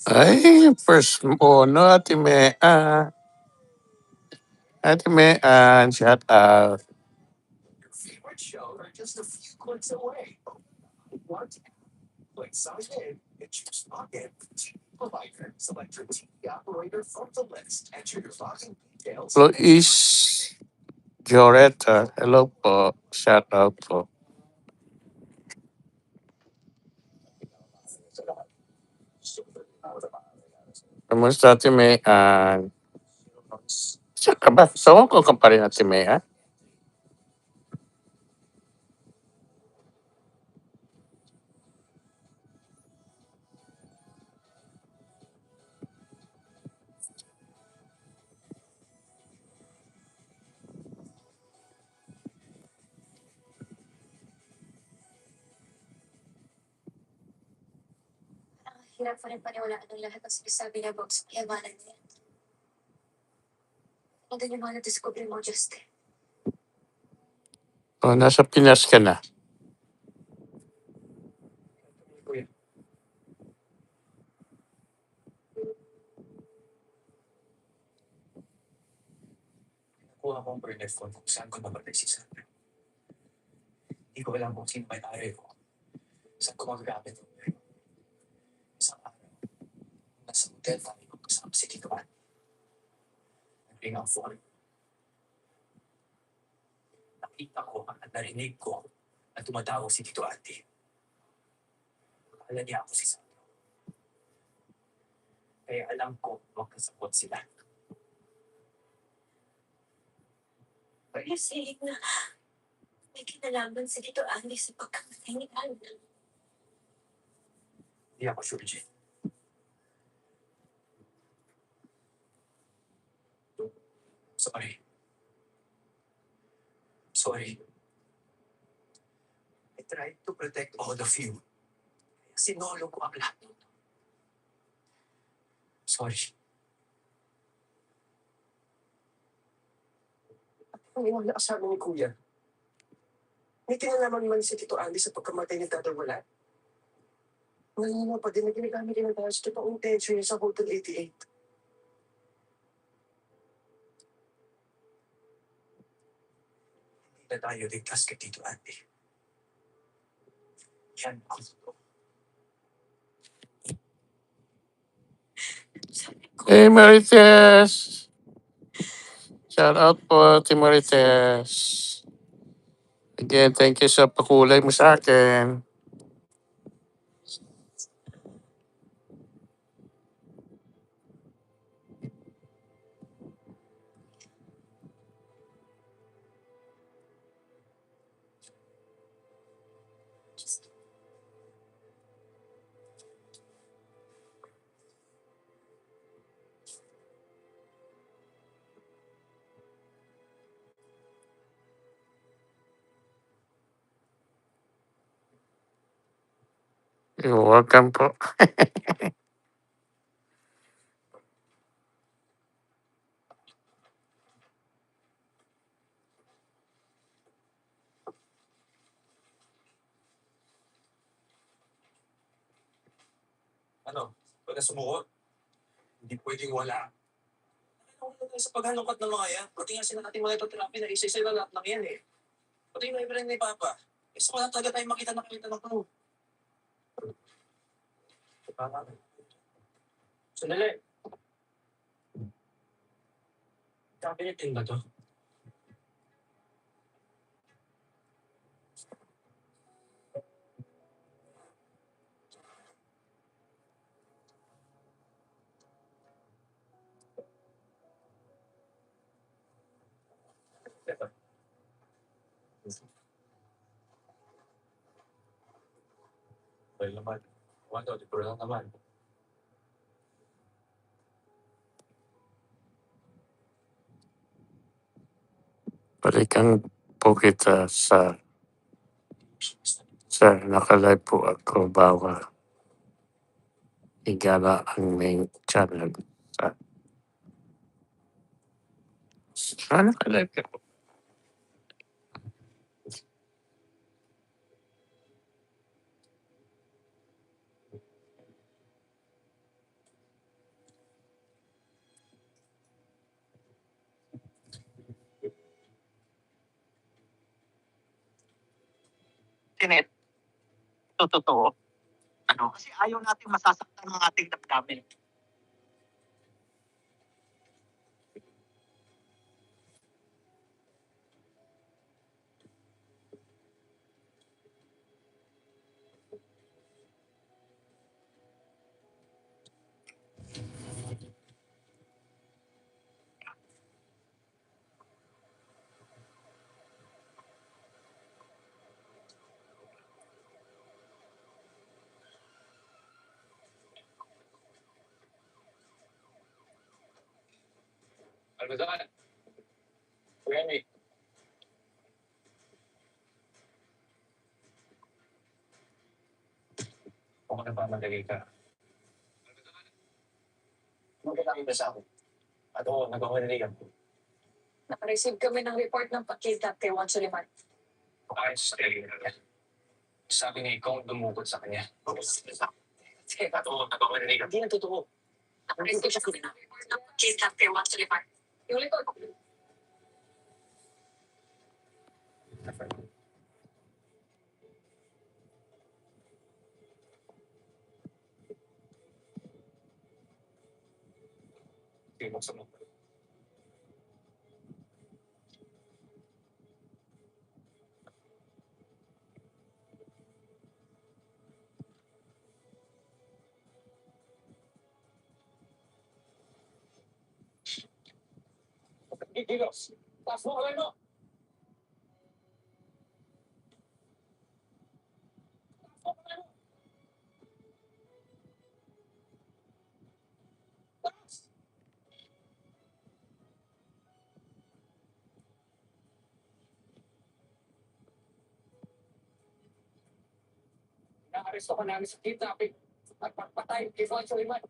Ay, first muna, Ate Mean. Ate Mean, shout out. Luis Joreta, hello po. Shout out po. Kamusta Ate Mayan? Saan ka ba? Sa Hong Kong ka pa rin Ate Mayan? Hirap pa rin paniwalaan ng lahat ng sinasabi niya about sa kayamanan niya. Ano din yung mga na-discover mo, Justin? O, nasa Pinas ka na. Kuha ko ang burner phone kung saan ko namatay si Sandra. Hindi ko alam kung sino may-ari ko. Saan ko magagamit ko. Isang araw, nasa hotel tayo kasama si Tito Ann. Nagring ang phone. Nakita ko at narinig ko na tumatawag si Tito Andy. Akala niya ako si Sandra. Kaya alam ko magkasabot sila. Are you saying na may kinalaman si Tito Andy sa pagkamatay ni Ann? Hindi ako sure, Jen. Sorry. Sorry. I tried to protect all of you. Kaya sinolo ko ang lahat nito. Sorry. Ang inang nakasabi ni Kuya. May kinalaman man si Tito Andy sa pagkamatay ni Tata Wala. Ngayon mo pa din na ginagamit niya tayo sa totoong tension niya sa Hotel 88. Hindi na tayo ligtas kay Tito Andy. Yan ang totoo. Sabi ko, Hey Marites! Shout out po Ate Marites. Again, thank you sa pakulay mo sa akin. just You're welcome po. Ano? Pag sumuot, hindi pwedeng wala. Ano tayo sa paghalongkat ng mga yan? Pati nga sila natin mga ito-therapy na isa-isa lahat ng yan eh. Pati yung libreng ni Papa. Gusto ko lang talaga tayo makita ng to. Sandali. Cabinet din ba to? Well naman. Wala, di ko lang naman. Balikan po kita sa nakalive po ako bawal igala ang main channel sa nakalive ka po. Sinet, ito totoo. Ano? Kasi ayaw natin masasaktan ng ating damdamin. Algodon. Kuya Nick. Kung nagmamadali ka. Magkakakita sa akin. At oo, nagmamadali ako. Nakareceive kami ng report ng pag-kidnap kay Juan Soliman. Ayos sa kayo na yan. Sabi niya ikaw ang dumukot sa kanya. Sige, at oo, nagmamadali ka. Hindi na totoo. Nakareceive kami ng report ng pag-kidnap kay Juan Soliman. Yung report ko. Sige, buksan mo. Gilos. Taas mo kamay mo. Taas mo kamay mo. Taas. Naaresto ka namin sa kidnapping at pagpatay kay Juan Soliman.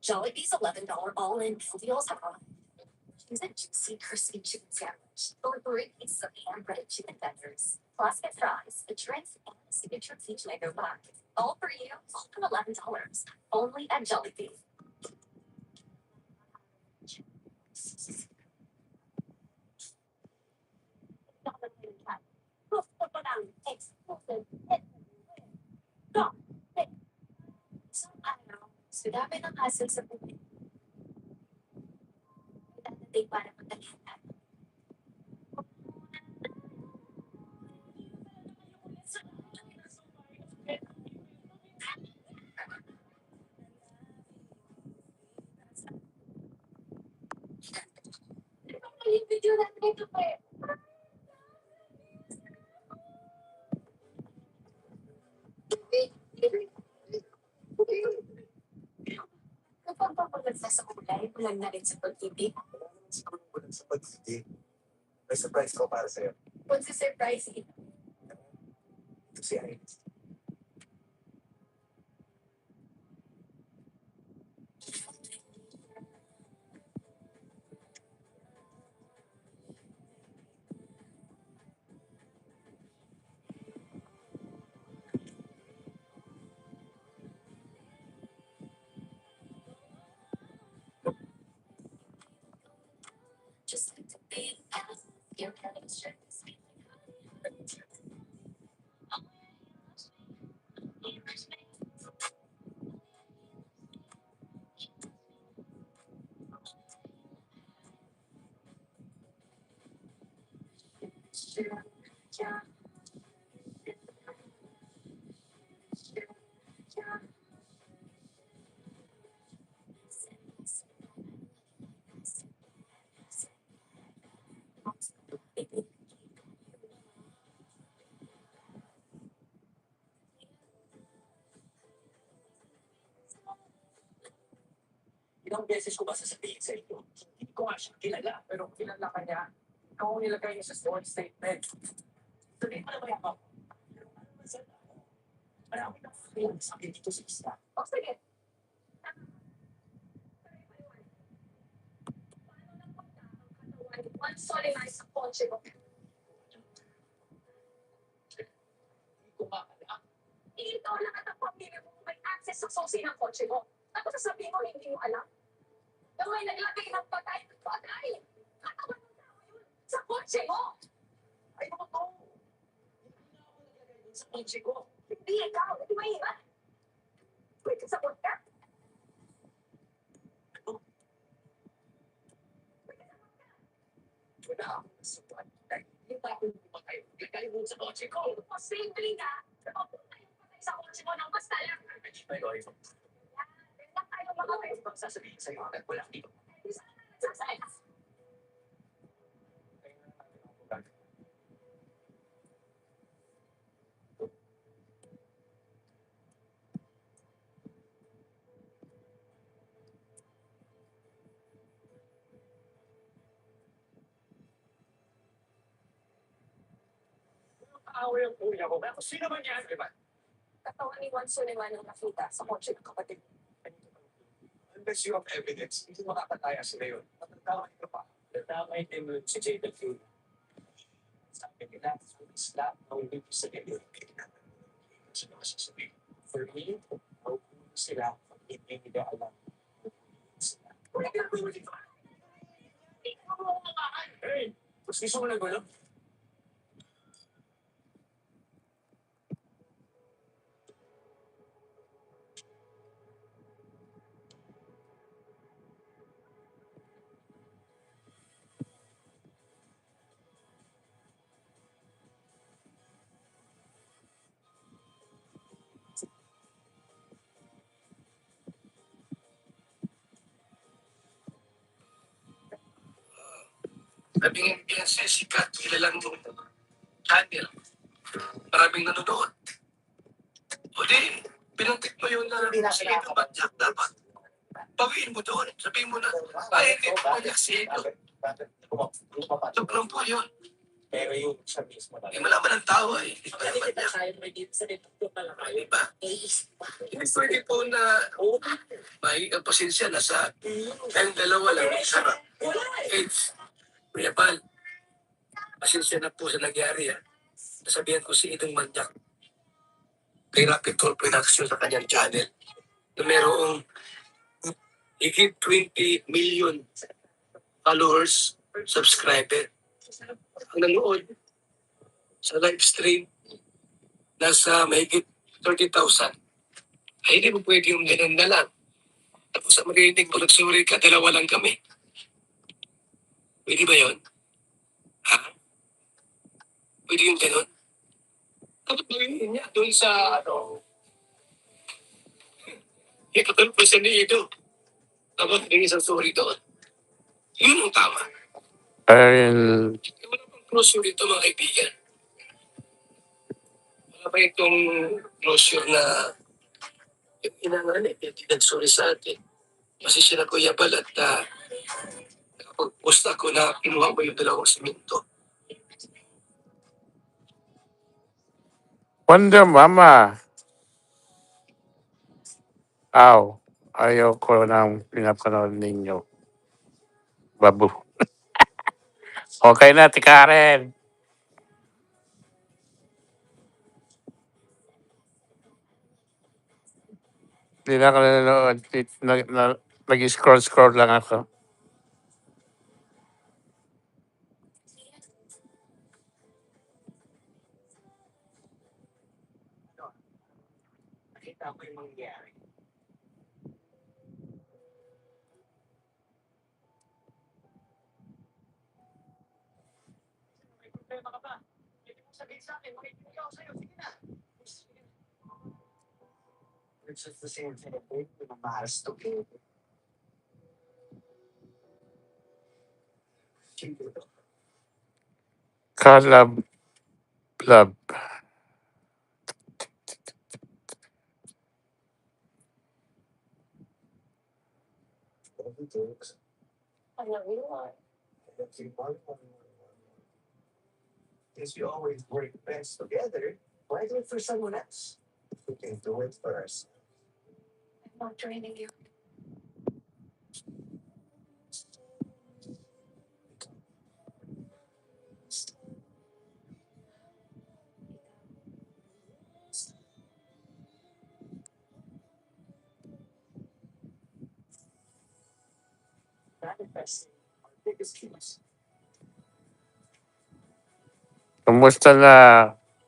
Jollibee's $11 all-in meal deals have arrived. Choose a juicy, crispy chicken sandwich or 3 pieces of hand-breaded chicken tenders. Plus, get fries, a drink, and a signature peach mango bun. All for you, all for $11. Only at Jollibee. So, so dami ng hassle sa buhay. Dadating para magtalihan. Yung video natin ito pa eh. Kapag papalag na sa kulay, bulag na rin sa pag-ibig. Siguro ko lang sa pag-ibig. May surprise ko para sa'yo. What's the surprise? Ito si Iris. Just like to be past your chemistry. Ilang beses ko ba sasabihin sa inyo? Hindi ko nga siya kilala. Pero kilala ka niya. Ikaw ang nilagay niya sa sworn statement. Sabihin mo na ba yan ako? Pero ano ba sa ako? Marami na kailang sa akin dito sa isla. O sige. One solemnize sa kotse mo. Hindi ko maalam. Ikaw lang at ang pamilya mo may access sa sosi ng kotse mo. Tapos sasabihin mo hindi mo alam. Gawin naglagay ng patay. Patay! Katawan ng tao yun sa kotse mo. Ay, ako to. Hindi na ako naglagay dun sa kotse ko. Hindi ikaw. Hindi mahirap. Pwede sa kotse. Wala akong nasubuan. Dahil hindi pa ako pumatay. Naglagay dun sa kotse ko. Posible ka. Napapunta yung patay sa kotse mo ng basta lang. Hindi pa yun. Yan. Lang tayo mga Ano ba sasabihin sa'yo? At wala dito. Hindi sana Away ang kuya ko. Pero sino man yan, di ba? Katawan ni Juan Suleman ang nakita sa kotse ng kapatid. Unless you have evidence, hindi makakataya sila yun. Matandamay ka pa. Matandamay din mo si Jada Q. Sabi nila, Islam, no need to say it. Sino kasi sabihin? For me, maupunin sila pag hindi nila alam. Sila. Hey, mas gusto mo na gulo? Nabingin yan si sikat, kilalang channel. Maraming nanonood. O di, pinuntik mo yun na si Edo Badyak dapat. Bawiin mo doon. Sabihin mo na, ay, hindi mo Badyak si Edo. Sobrang po yun. Pero yung siya mismo talaga. Hindi malaman ng tao eh. Hindi pa naman niya. Sa Deductive pala kayo. Diba? Hindi pwede po na may pasensya na sa tayong dalawa lang. Isa na. AIDS. Kuya Pal, pasensya na po sa nangyari. Nasabihan ko si Idong Manyak kay Rapid Toll Production sa kanyang channel na merong higit 20 million followers, subscriber. Ang nanood sa live stream nasa mahigit 30,000. Ay hindi mo pwede yung ganun na lang. Tapos sa marinig mo nagsuri ka, dalawa lang kami. Pwede ba yun? Ha? Pwede yung ganun? Dapat bagay niya doon sa ikatulpo siya ni Ido. Dapat may isang sorry doon. Yun ang tama. Well, Wala pang closure dito mga kaibigan. Wala pa itong closure na yung inangan eh, hindi nag-sorry sa atin. Kasi sila Kuya Bal at nakapag-post ako na kinuha ko yung dalawang simento. Wonder Mama. Aw, ayaw ko nang pinapanood ninyo. Babu. Okay na, Karen. Hindi na ako nanonood. Nag-scroll-scroll lang ako. Nakita ko yung mangyayari. May problema ka ba? Hindi mo sabihin sa akin, makikinig ako sa'yo. Sige na. It's just the same thing. Yung maras to be. Kalab Lab. Because you always work best together, why do it for someone else? We can do it for us. I'm not draining you. Manifesting our biggest dreams. Kumusta na,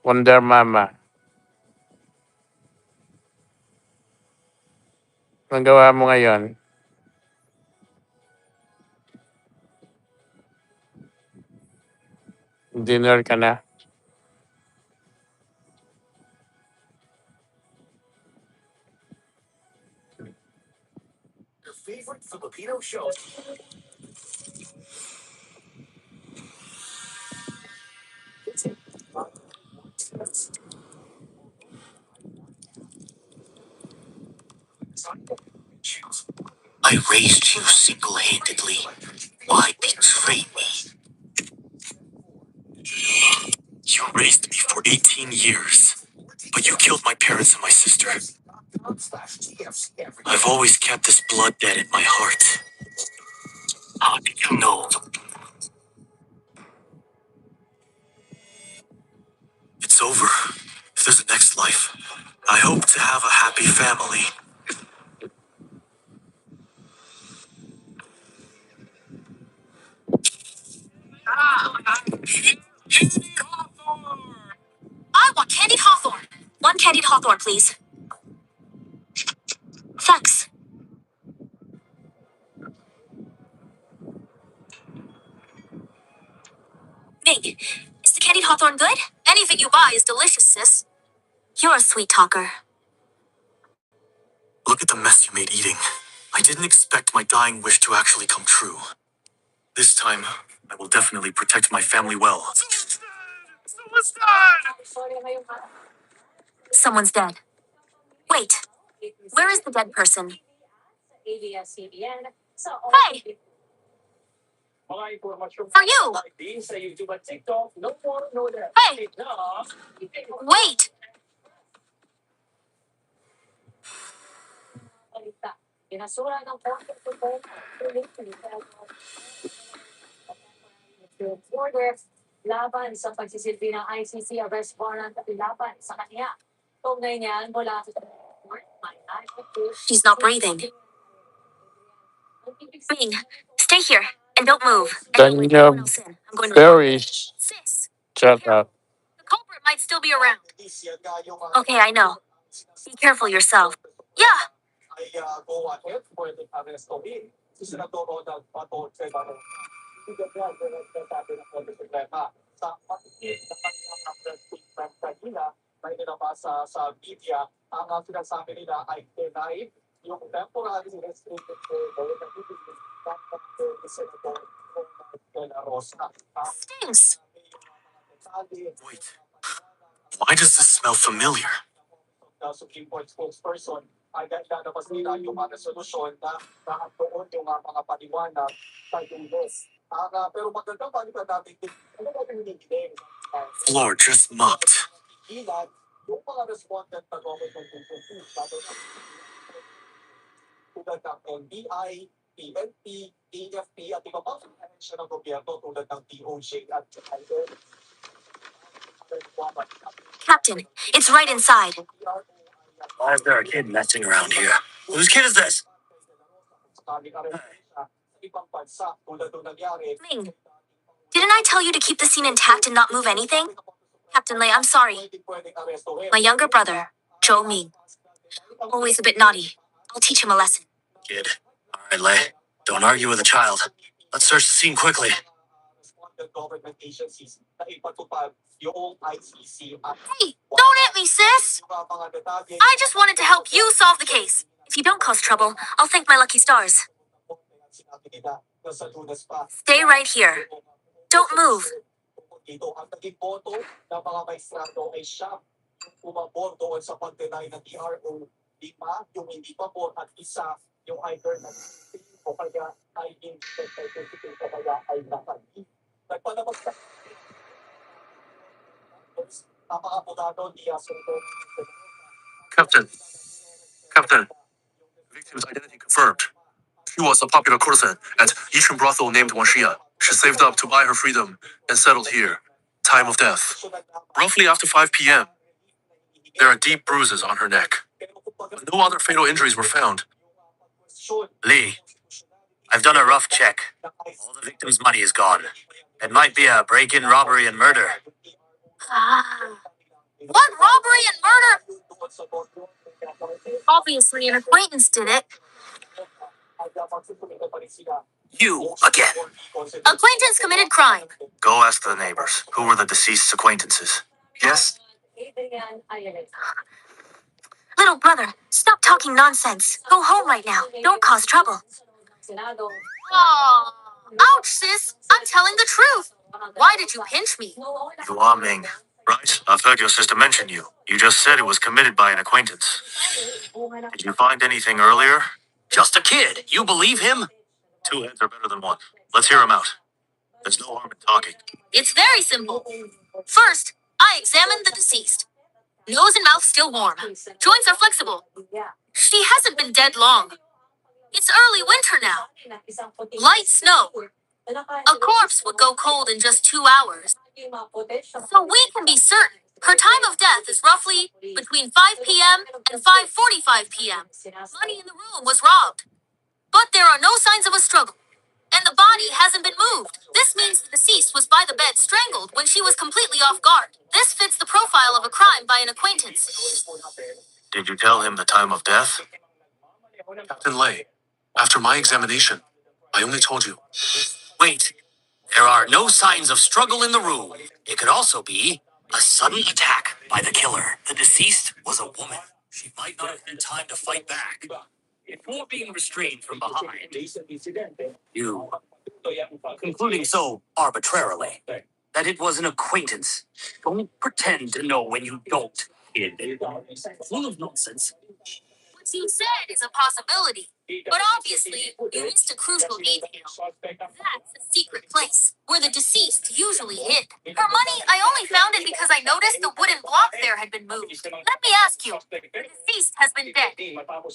Wonder Mama? Anong gawa mo ngayon? Dinner ka na? Your favorite Filipino show. I raised you single-handedly. Why betray me? You raised me for 18 years, but you killed my parents and my sister. I've always kept this blood debt in my heart. How did you know? It's over. If there's a next life, I hope to have a happy family. I want candied hawthorn. One candied hawthorn, please. Thanks. Ming, is the candied hawthorn good? Anything you buy is delicious, sis. You're a sweet talker. Look at the mess you made eating. I didn't expect my dying wish to actually come true. This time, I will definitely protect my family well. Someone's dead. Wait, where is the dead person? Hey, for you. Hey, wait. She's not breathing. Ming, stay here and don't move. And don't let anyone else in. I'm going to report. Very Sis, shut up. the culprit might still be around. Okay, I know. Be careful yourself. Yeah. Stinks. Wait, why does this smell familiar? Floor just mopped. Captain, it's right inside. Why is there a kid messing around here? Whose kid is this? Ming, didn't I tell you to keep the scene intact and not move anything? Captain Lei, I'm sorry. My younger brother, Joe Ming. Always a bit naughty. I'll teach him a lesson. Kid. Alright, Lei. Don't argue with a child. Let's search the scene quickly. Hey, don't hit me, sis! I just wanted to help you solve the case. If you don't cause trouble, I'll thank my lucky stars. Stay right here. Don't move. Captain. Captain. Victim's identity confirmed. She was a popular courtesan at Yichun brothel named Wanshia. She saved up to buy her freedom and settled here. Time of death. Roughly after 5 p.m. There are deep bruises on her neck. But no other fatal injuries were found. Lee, I've done a rough check. All the victim's money is gone. It might be a break-in robbery and murder. What robbery and murder? Obviously, an acquaintance did it. You again. Acquaintance committed crime. Go ask the neighbors. Who were the deceased's acquaintances? Yes? Little brother, stop talking nonsense. Go home right now. Don't cause trouble. Aww. Ouch, sis. I'm telling the truth. Why did you pinch me? You are Ming. Right? I've heard your sister mention you. You just said it was committed by an acquaintance. Did you find anything earlier? Just a kid. You believe him? Two heads are better than one. Let's hear him out. There's no harm in talking. It's very simple. First, I examined the deceased. Nose and mouth still warm. Joints are flexible. She hasn't been dead long. It's early winter now. Light snow. A corpse would go cold in just 2 hours. So we can be certain her time of death is roughly between 5 p.m. and 5:45 p.m. Money in the room was robbed. But there are no signs of a struggle. And the body hasn't been moved. This means the deceased was by the bed strangled when she was completely off guard. This fits the profile of a crime by an acquaintance. Did you tell him the time of death? Captain Lay, after my examination, I only told you. Wait. There are no signs of struggle in the room. It could also be a sudden attack by the killer. The deceased was a woman. She might not have had time to fight back. Before being restrained from behind, you, concluding so arbitrarily, that it was an acquaintance. Don't pretend to know when you don't, kid. Full of nonsense. What you said is a possibility, but obviously you missed a crucial detail. That's a secret place where the deceased usually hid. Her money, I only found it because I noticed the wooden block there had been moved. Let me ask you, the deceased has been dead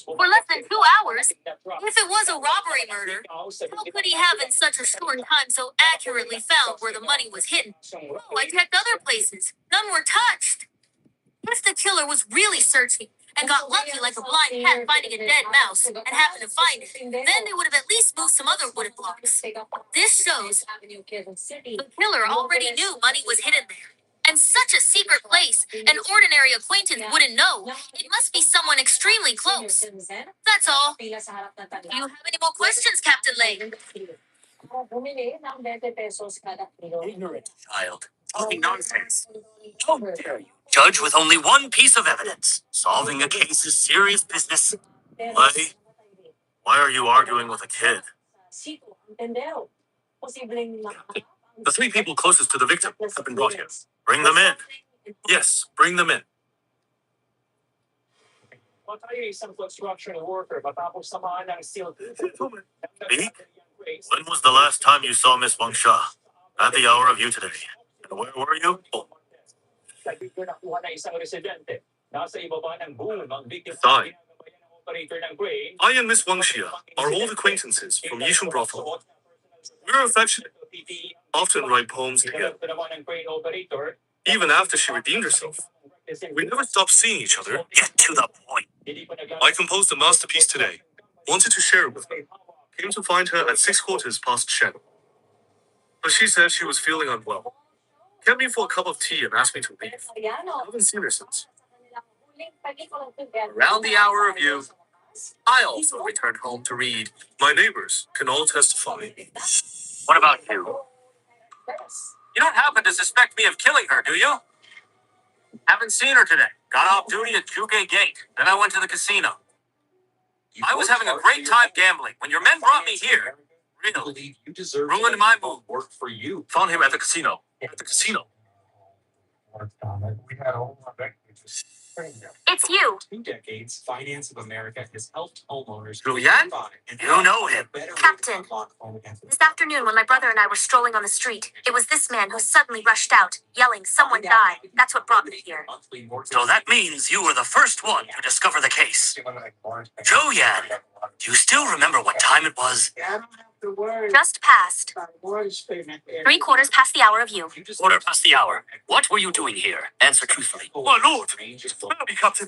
for less than 2 hours. If it was a robbery murder, how could he have in such a short time so accurately found where the money was hidden? Oh, I checked other places. None were touched. If the killer was really searching and got lucky like a blind cat finding a dead mouse and happened to find it, then they would have at least moved some other wooden blocks. This shows the killer already knew money was hidden there. And such a secret place, an ordinary acquaintance wouldn't know. It must be someone extremely close. That's all. Do you have any more questions, Captain Lake? Ignorant child. Talking nonsense. How dare you? Judge with only one piece of evidence. Solving a case is serious business. Why are you arguing with a kid? The three people closest to the victim have been brought here. Bring them in. Yes, bring them in. Speak. When was the last time you saw Miss Wang Sha? At the hour of you today. And where were you? Oh. Fine. I and Miss Wang Xia are old acquaintances from Yishun Brothel. We're affectionate, often write poems together. Even after she redeemed herself, we never stopped seeing each other. Get to the point. I composed a masterpiece today. Wanted to share it with her. Came to find her at 6 quarters past Shen. But she said she was feeling unwell. Kept me for a cup of tea and asked me to leave. I haven't seen her since. Around the hour of you, I also returned home to read. My neighbors can all testify. What about you? You don't happen to suspect me of killing her, do you? Haven't seen her today. Got off duty at Juge Gate. Then I went to the casino. I was having a great time gambling when your men brought me here. Really? Ruined my mood. Worked for you. Found him at the casino. At the casino. It's you. 2 decades, Finance of America has helped homeowners. Julian? You know him. Captain, this afternoon when my brother and I were strolling on the street, it was this man who suddenly rushed out, yelling, "Someone died." That's what brought me here. So that means you were the first one to discover the case. Zhou Yan, do you still remember what time it was? Just past. 3/4 past the hour of you. Quarter past the hour. What were you doing here? Answer truthfully. My lord! Spare me, Captain!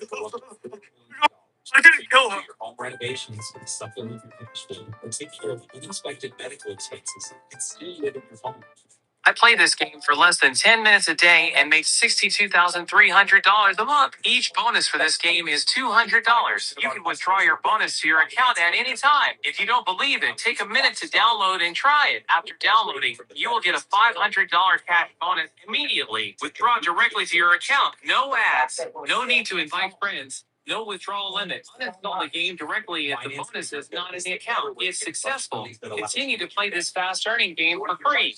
I didn't kill her! Home renovations and supplement your cash flow and take care of unexpected medical expenses and still live in your home. I play this game for less than 10 minutes a day and make $62,300 a month. Each bonus for this game is $200. You can withdraw your bonus to your account at any time. If you don't believe it, take a minute to download and try it. After downloading, you will get a $500 cash bonus immediately. Withdraw directly to your account. No ads. No need to invite friends. No withdrawal limit. Uninstall the game directly if the bonus is not in the account. If successful, continue to play this fast earning game for free.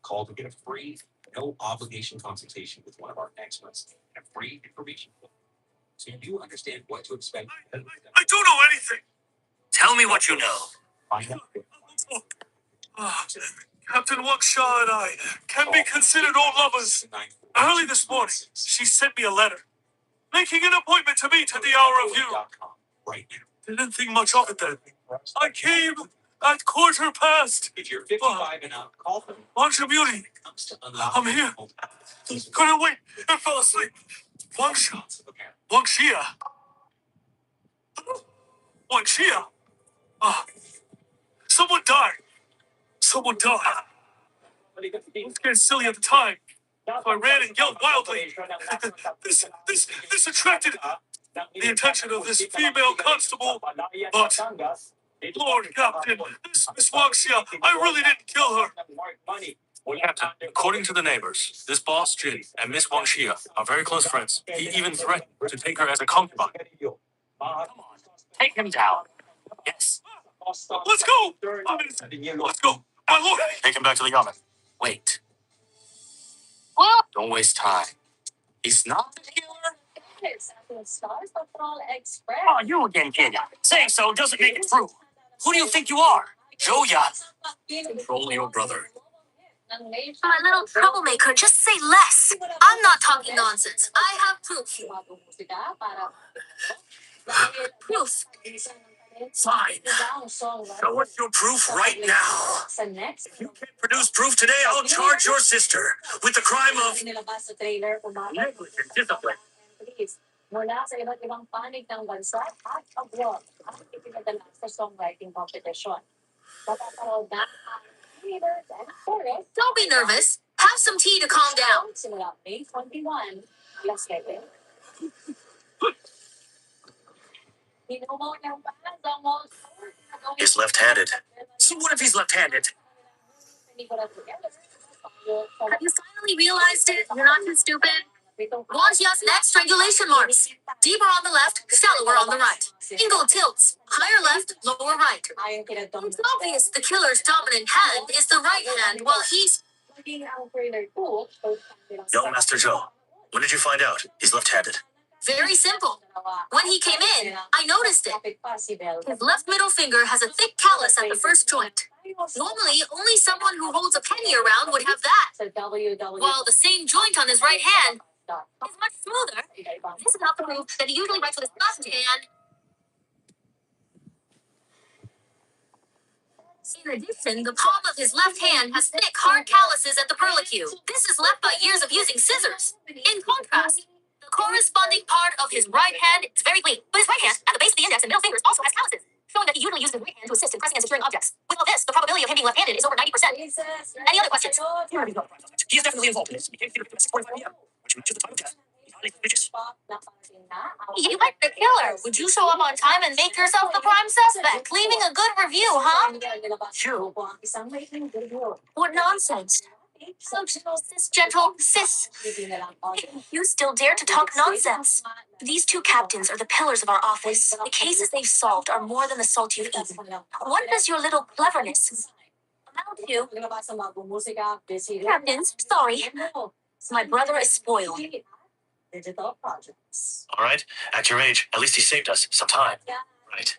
Call to get a free no obligation consultation with one of our experts and a free information book. So you understand what to expect. I don't know anything. Tell me what you know. Oh, Captain Wakshaw and I can be considered old lovers. Early this morning, she sent me a letter, making an appointment to meet at the hour of you. Right now. Didn't think much of it then. I came at 15:15. If you're 55 and up, call them. Wangsha Beauty, I'm here. Couldn't wait and fell asleep. Wangsha. Wangxia. Wangxia. Ah, someone died. Someone died. I was getting silly at the time. So I ran and yelled wildly. This attracted the attention of this female constable. But, Lord Captain, this Miss Wangxia, I really didn't kill her. Captain, according to the neighbors, this boss Jin and Miss Wang Xia are very close friends. He even threatened to take her as a concubine. Come on, take him down. Yes. Let's go! Let's go! My lord! Take him back to the yamen. Wait. Don't waste time. He's not the killer? Oh, you again, kid. Saying so doesn't make it true. Who do you think you are? Zhou Yan. Control your brother. My little troublemaker, just say less. I'm not talking nonsense. I have proof. Proof. Fine. Show us your proof right now. If you can't produce proof today, I'll charge your sister with the crime of negligent discipline. Mula sa iba't ibang panig ng bansa at abroad ang ipinadala sa songwriting competition. Mapapanood na ang readers and chorus. Don't be nervous. Have some tea to calm down. Simula May 21, alas 7. He's left-handed. So what if he's left-handed? Have you finally realized it? You're not too stupid. Wangxia's neck strangulation marks. Deeper on the left, shallower on the right. Ingle tilts. Higher left, lower right. It's obvious the killer's dominant hand is the right hand while he's... Young Master Zhou, when did you find out he's left-handed? Very simple. When he came in, I noticed it. His left middle finger has a thick callus at the first joint. Normally, only someone who holds a penny around would have that. While the same joint on his right hand is much smoother. This is not the proof that he usually writes with his left hand. In addition, the palm of his left hand has thick, hard calluses at the perlicue. This is left by years of using scissors. In contrast, the corresponding part of his right hand is very clean, but his right hand, at the base of the index and middle fingers, also has calluses, showing that he usually uses his right hand to assist in pressing and securing objects. With all this, the probability of him being left-handed is over 90%. Any other questions? He is definitely involved in this. He came to the 6:45 p.m., which matches the time of death. He's highly suspicious. You like the killer. Would you show up on time and make yourself the prime suspect? Leaving a good review, huh? You. What nonsense. So, sis. You still dare to talk nonsense. These two captains are the pillars of our office. The cases they've solved are more than the salt you've eaten. What does your little cleverness amount to? Captains, sorry. My brother is spoiled. All right, at your age, at least he saved us some time. Right.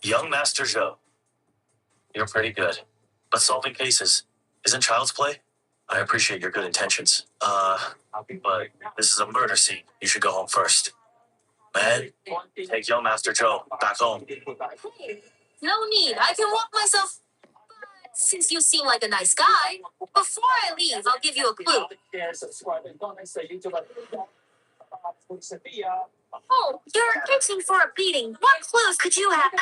Young Master Zhou, you're pretty good. But solving cases isn't child's play. I appreciate your good intentions. But this is a murder scene. You should go home first. Man, take young Master Zhou back home. Hey, no need. I can walk myself. But since you seem like a nice guy, before I leave, I'll give you a clue. Oh, you're itching for a beating. What clues could you have?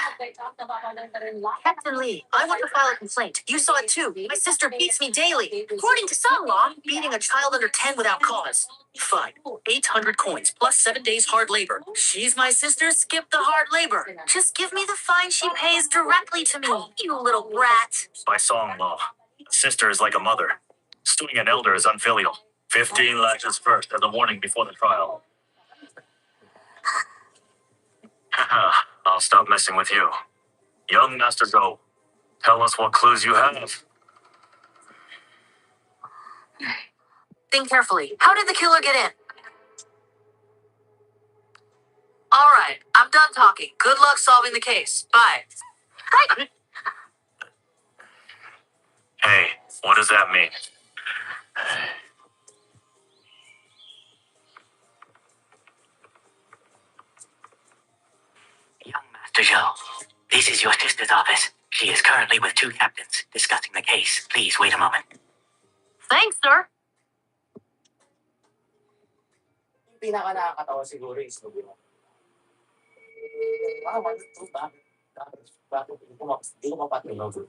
Captain Lee, I want to file a complaint. You saw it too. My sister beats me daily. According to some law, beating a child under 10 without cause. Fine. 800 coins plus 7 days hard labor. She's my sister, skip the hard labor. Just give me the fine she pays directly to me, you little brat. By song law, a sister is like a mother. Suing an elder is unfilial. 15 lashes first as a warning before the trial. I'll stop messing with you. Young Master Zhou, tell us what clues you have. Think carefully. How did the killer get in? All right, I'm done talking. Good luck solving the case. Bye. Hey, what does that mean? Young Master Zhou, this is your sister's office. She is currently with two captains discussing the case. Please wait a moment. Thanks, sir. Yung pinaka nakakatawa siguro is bakit hindi ko mapatulog.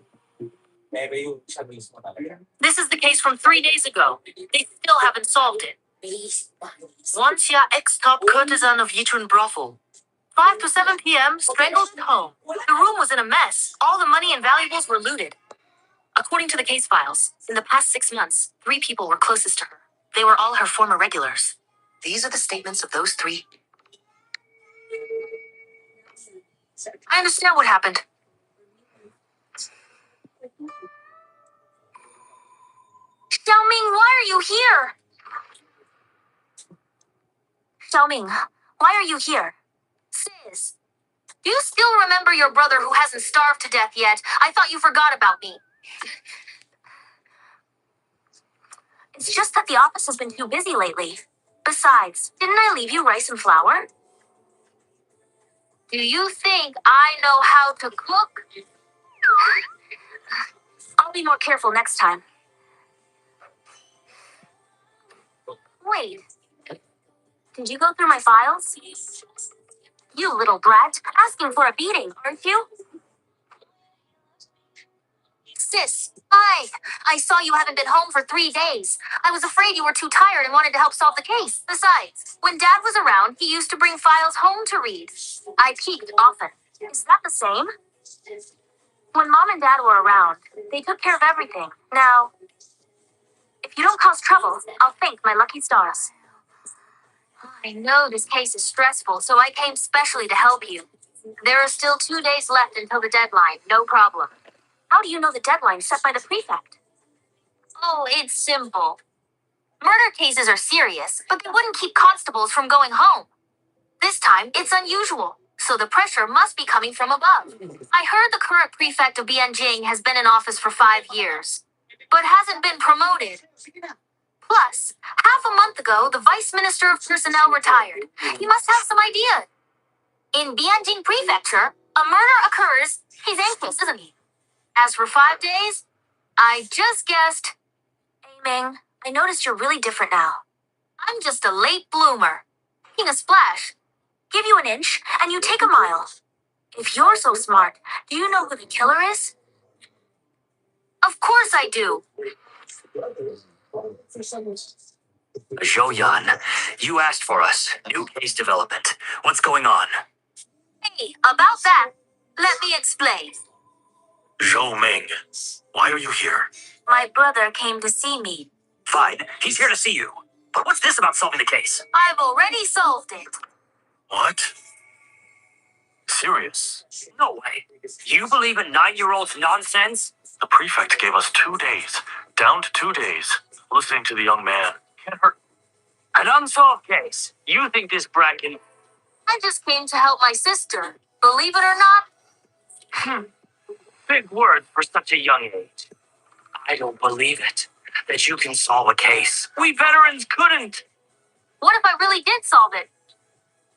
Pero yung siya mismo talaga. This is the case from 3 days ago. They still haven't solved it. Wanxia, ex-top courtesan of Yichun brothel. 5 to 7 p.m., strangled at home. The room was in a mess. All the money and valuables were looted. According to the case files, in the past 6 months, 3 people were closest to her. They were all her former regulars. These are the statements of those 3. I understand what happened. Xiaoming, why are you here? Xiaoming, why are you here? Sis, do you still remember your brother who hasn't starved to death yet? I thought you forgot about me. It's just that the office has been too busy lately. Besides, didn't I leave you rice and flour? Do you think I know how to cook? I'll be more careful next time. Wait. Did you go through my files? You little brat, asking for a beating, aren't you? Sis, hi. I saw you haven't been home for 3 days. I was afraid you were too tired and wanted to help solve the case. Besides, when Dad was around, he used to bring files home to read. I peeked often. Is that the same? When Mom and Dad were around, they took care of everything. Now, if you don't cause trouble, I'll thank my lucky stars. I know this case is stressful, so I came specially to help you. There are still 2 days left until the deadline, no problem. How do you know the deadline set by the prefect? Oh, it's simple. Murder cases are serious, but they wouldn't keep constables from going home. This time, it's unusual, so the pressure must be coming from above. I heard the current prefect of Bianjing has been in office for 5 years, but hasn't been promoted. Plus, half a month ago, the vice minister of personnel retired. He must have some idea. In Bianjing Prefecture, a murder occurs. He's anxious, isn't he? As for 5 days, I just guessed. Hey, Ming, I noticed you're really different now. I'm just a late bloomer. Taking a splash. Give you an inch, and you take a mile. If you're so smart, do you know who the killer is? Of course I do. Zhou Yan, you asked for us. New case development. What's going on? Hey, about that, let me explain. Zhou Ming, why are you here? My brother came to see me. Fine, he's here to see you. But what's this about solving the case? I've already solved it. What? Serious? No way. You believe in 9-year-old's nonsense? The prefect gave us 2 days, down to 2 days, listening to the young man. Can't hurt. An unsolved case. You think this brat can... I just came to help my sister. Believe it or not, Big words for such a young age. I don't believe it. That you can solve a case. We veterans couldn't. what if I really did solve it?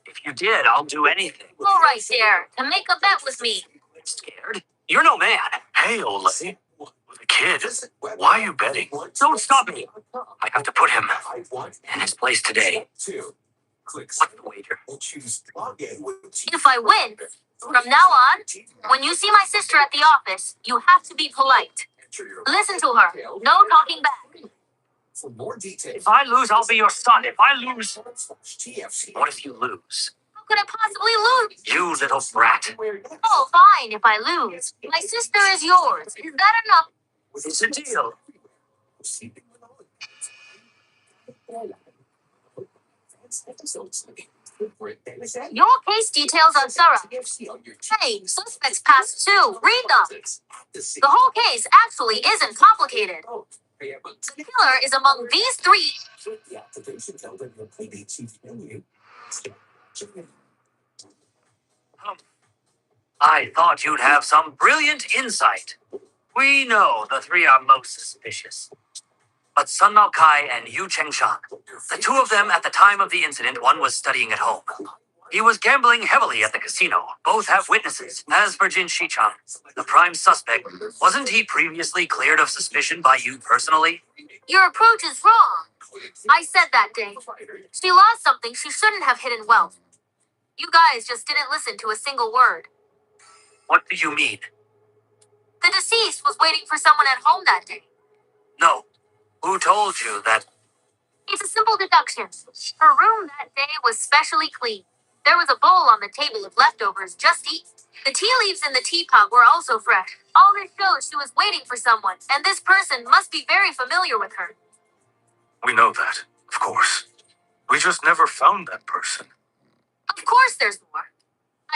If you did, I'll do anything. Go right there to make a bet with me. Scared? You're no man. Hey, Olay. With a kid, why are you betting? Don't stop me. I have to put him in his place today. What's the wager? If I win, from now on, when you see my sister at the office, you have to be polite. Listen to her. No talking back. If I lose, I'll be your son. If I lose... What if you lose? How could I possibly lose? You little brat. Oh, fine if I lose. My sister is yours. Is that enough? It's a deal. Your case details are thorough. Hey, suspects passed too. Read them. The whole case actually isn't complicated. The killer is among these three. I thought you'd have some brilliant insight. We know the three are most suspicious. But Sun Mao Kai and Yu Chengshan, the two of them at the time of the incident, one was studying at home. He was gambling heavily at the casino. Both have witnesses. As for Jin Shichang, the prime suspect, wasn't he previously cleared of suspicion by you personally? Your approach is wrong. I said that day. She lost something she shouldn't have hidden wealth. You guys just didn't listen to a single word. What do you mean? The deceased was waiting for someone at home that day. No. Who told you that? It's a simple deduction. Her room that day was specially clean. There was a bowl on the table of leftovers just eaten. The tea leaves in the teapot were also fresh. All this shows she was waiting for someone, and this person must be very familiar with her. We know that, of course. We just never found that person. Of course there's more.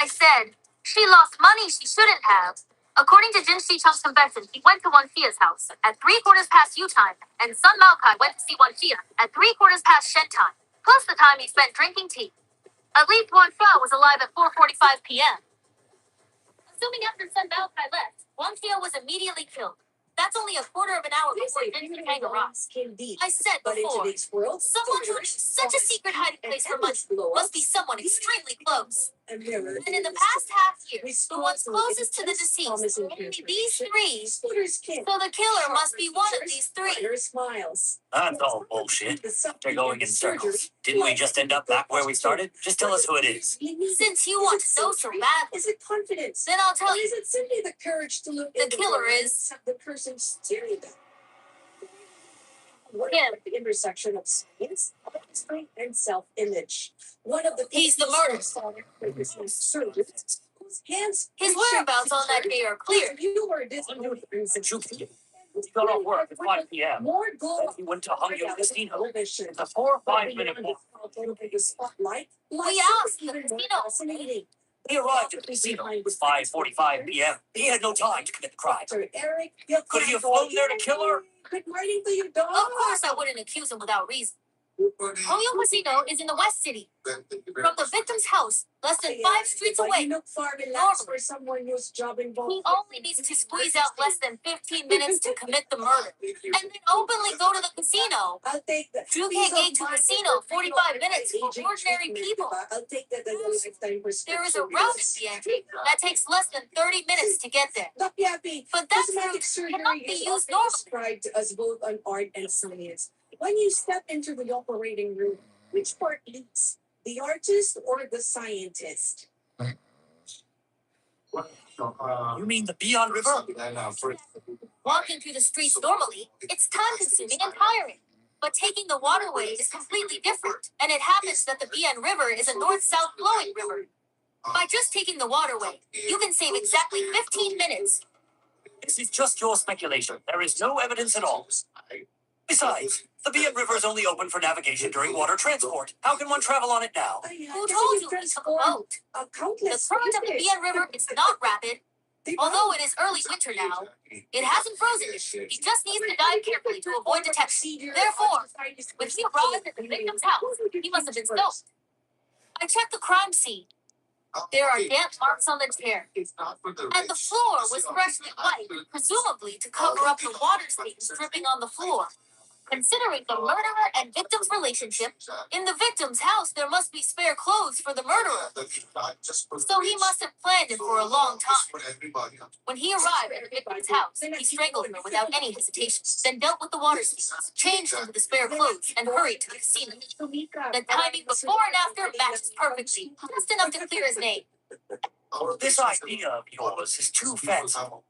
I said, she lost money she shouldn't have. According to Jin Shichang's confession, he went to Wan Xia's house at 3/4 past Yu time, and Sun Mao Kai went to see Wan Xia at 3/4 past Shen time, plus the time he spent drinking tea. At least Wan Xia was alive at 4:45 p.m. Assuming after Sun Mao Kai left, Wan Xia was immediately killed. That's only a quarter of an hour before Jin Shichang arrived. I said before, someone who knew such a secret hiding place for months must be someone extremely close. And in the past half year, the ones closest to the deceased were only these three. So the killer must be one of these three. That's all bullshit. They're going in circles. Didn't we just end up back where we started? Just tell us who it is. Since you want to know so badly, then I'll tell you. The killer is him. The intersection of science, strength, and self-image. One of the He's the murderer. His whereabouts on that day are clear. He got off work at 5 p.m. Then he went to Hangyo Casino. It's a 4 or 5 minute walk. We asked the casino. He arrived at the casino. It was 5:45 p.m. He had no time to commit the crime. Could he have flown there to kill her? Of course I wouldn't accuse him without reason. Hangyo Casino is in the West City. From the victim's house, less than 5 streets away. Normally, he only needs to squeeze out less than 15 minutes to commit the murder, and then openly go to the casino. Gate to casino, 45 minutes for ordinary people. There is a route at the end that takes less than 30 minutes to get there. But that route cannot be used normally. Described as both an art and science. When you step into the operating room, which part leads? The artist or the scientist? You mean the Beyond River? Walking through the streets normally, it's time-consuming and tiring. But taking the waterway is completely different, and it happens that the Bian River is a north-south flowing river. By just taking the waterway, you can save exactly 15 minutes. This is just your speculation. There is no evidence at all. Besides, the Bian River is only open for navigation during water transport. How can one travel on it now? Who told you we took a boat? The current of the Bian River is not rapid. Although it is early winter now, it hasn't frozen yet. He just needs to dive carefully to avoid detection. Therefore, when he arrived at the victim's house, he must have been stoked. I checked the crime scene. There are damp marks on the chair, and the floor was freshly wiped, presumably to cover up the water stains dripping on the floor. Considering the murderer and victim's relationship, in the victim's house there must be spare clothes for the murderer. So he must have planned it for a long time. When he arrived at the victim's house, he strangled her without any hesitation, then dealt with the water stains, changed into the spare clothes, and hurried to the casino. The timing before and after matches perfectly, just enough to clear his name. This idea of yours is too fanciful.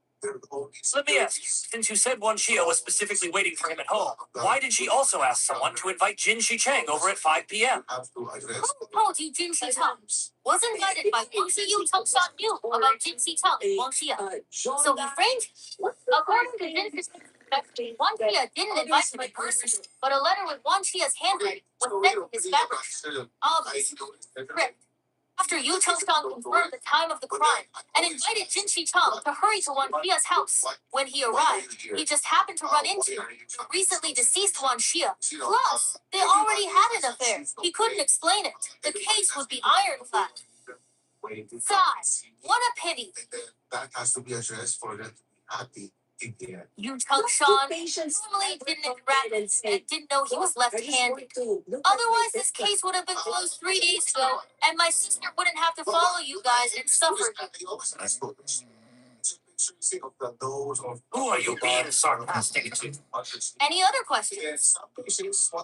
Let me ask you, since you said Wan Xia was specifically waiting for him at home, why did she also ask someone to invite Jin Shichang over at 5 p.m.? Who told you Jin Shichang was invited by Wang Xiyu Tongshan knew about Jin Shichang and Wang Xia? So he framed him. According to Jin Shichang, Wang Xia didn't invite him in person, but a letter with Wang Xia's handwriting was sent to his family. Obviously, script. After Yu Cheng-shang confirmed the time of the crime and invited Jin Shi-chang to hurry to Wan Xia's house. When he arrived, he just happened to run into the recently deceased Wan Xia. Plus, they already had an affair. He couldn't explain it. The case would be ironclad. Sigh. What a pity. That has to be addressed for them to be happy. Yu Cheng-shang normally didn't interact and didn't know he was left-handed. Otherwise, this case would have been closed 3 days ago, and my sister wouldn't have to follow you guys and suffer. Who are you being sarcastic to? Any other questions?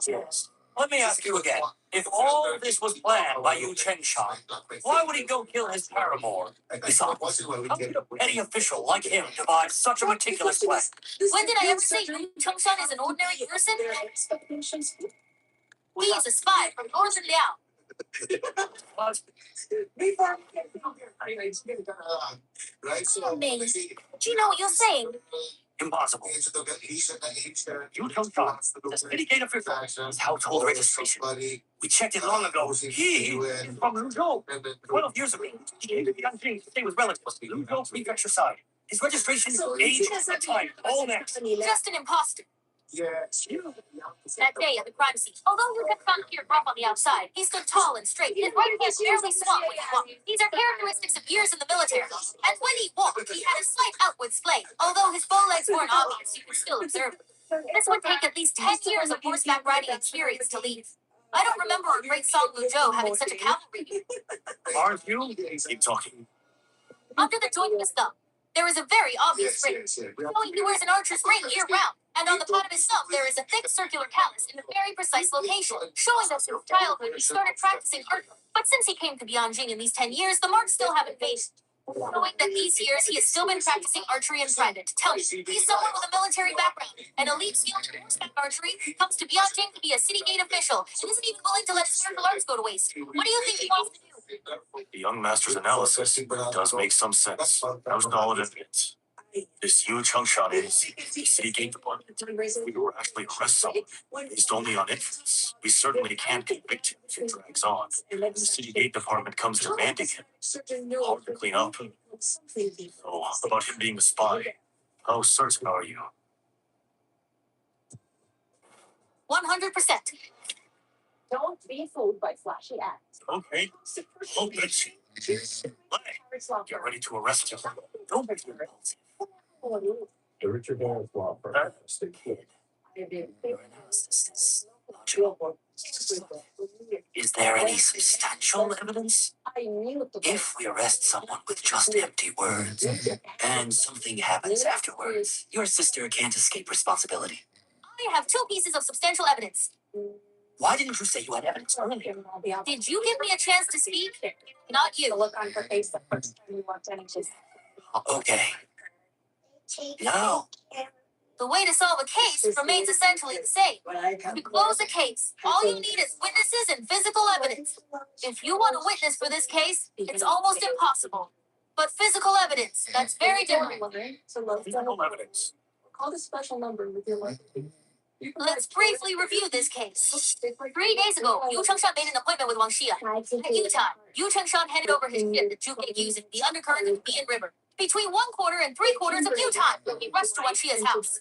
Yes. Let me ask you again. If all this was planned by Yu Cheng-shang, why would he go kill his paramour? Besides, how could a petty official like him devise such a meticulous plan? When did I ever say Yu Cheng-shang is an ordinary person? He is a spy from Northern Liao. What? I'm amazed. Do you know what you're saying? Impossible. Yu Cheng-shang, the city gate official, his household registration. We checked it long ago. He is from Luzhou. 12 years ago, he came to Tianjin to stay with relatives, Luzhou prefecture side. His registration, age, and time, all matched. Just an imposter. Yes. That day at the crime scene, although Yu Cheng-shang appeared rough on the outside, he stood tall and straight. His right hand barely swung when he walked. These are characteristics of years in the military. And when he walked, he had a slight outward splay. Although his bow legs weren't obvious, you could still observe them. This would take at least 10 years of horseback riding experience to leave. I don't remember a great Song Luzhou having such a cavalry. Aren't you? Keep talking. Under the joint of his thumb, there is a very obvious ring, showing he wears an archer's ring year-round. And on the part of his thumb, there is a thick circular callus in a very precise location, showing that since childhood he started practicing archery. But since he came to Bianjing in these 10 years, the marks still haven't faded. Knowing that these years he has still been practicing archery in private, tell me, he's someone with a military background, an elite skill in horseback archery, comes to Bianjing to be a city gate official, and isn't even willing to let his martial arts go to waste. What do you think he wants to do? The young master's analysis does make some sense. How's all it admits? This Yu Cheng-shang is the city gate department. If we were actually arrest someone based only on inference, we certainly can't convict him if it drags on. The city gate department comes demanding him. Hard to clean up. So, about him being a spy, how certain are you? 100%. Don't be fooled by flashy ads. Okay, I'll bet you. Lei, get ready to arrest him. Don't be impulsive. The Richard Harris law firm. That's the kid. Your analysis is logical. Is there any substantial evidence? If we arrest someone with just empty words, and something happens afterwards, your sister can't escape responsibility. I have 2 pieces of substantial evidence. Why didn't you say you had evidence earlier? Did you give me a chance to speak? Not you. Look on her face the first time we walked in and she's Okay. Now, The way to solve a case remains essentially the same. To close a case, all you need is witnesses and physical evidence. If you want a witness for this case, it's almost impossible. But physical evidence, that's very different. Physical evidence. Call the special number with your life. Let's briefly review this case. 3 days ago, Yu Cheng-shang made an appointment with Wang Xia. At Yu time, Yu Cheng-shang handed over his ship that Zhuge using the undercurrent of the Bian River. Between 1/4 and 3/4 of Yu time, he rushed to Wang Xia's house.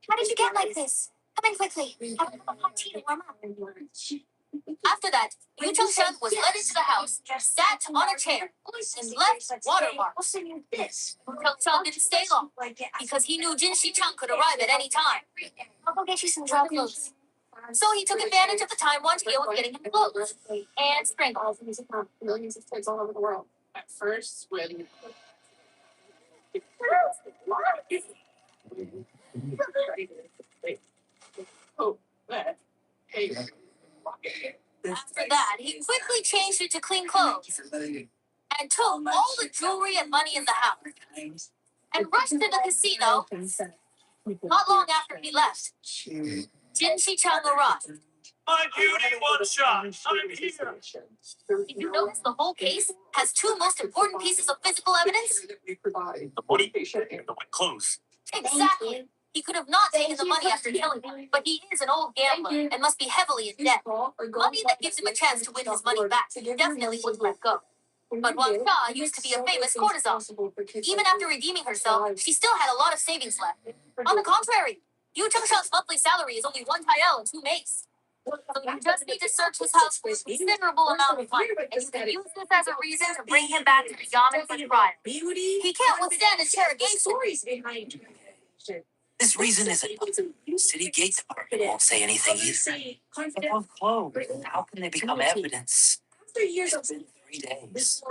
How did you get like this? Come in quickly. I want a hot tea to warm up. After that, Yu Cheng-shang was led into the house, sat on a chair, and left watermarks. Yu Cheng-shang didn't stay long, because he knew Jin Shi-chang could arrive at any time. I'll go get you some dry clothes. So he took advantage of the time Wan Xia was getting him clothes, and strangled. Millions of kids all over the world. At first, when After that, he quickly changed it to clean clothes, and took all the jewelry and money in the house, and rushed to the casino. Not long after he left, Jin Shi-chang arrived. my beauty one shot. I'm here. Did you notice the whole case has 2 most important pieces of physical evidence? The money and the wet clothes. Exactly. He could have not taken the money after killing him, but he is an old gambler and must be heavily in debt. Money that gives him a chance to win his money back definitely wouldn't let go. But Wang Sha used to be a famous courtesan. Even after redeeming herself, she still had a lot of savings left. On the contrary, Yu Chengshan's monthly salary is only 1 tael and 2 mace. So you just need to search his house for a considerable amount of money, and you can use this as a reason to bring him back to the Yamen for trial. He can't withstand interrogation. This reason isn't City Gate Department won't say anything either. They're both closed. How can they become evidence? It's been 3 days.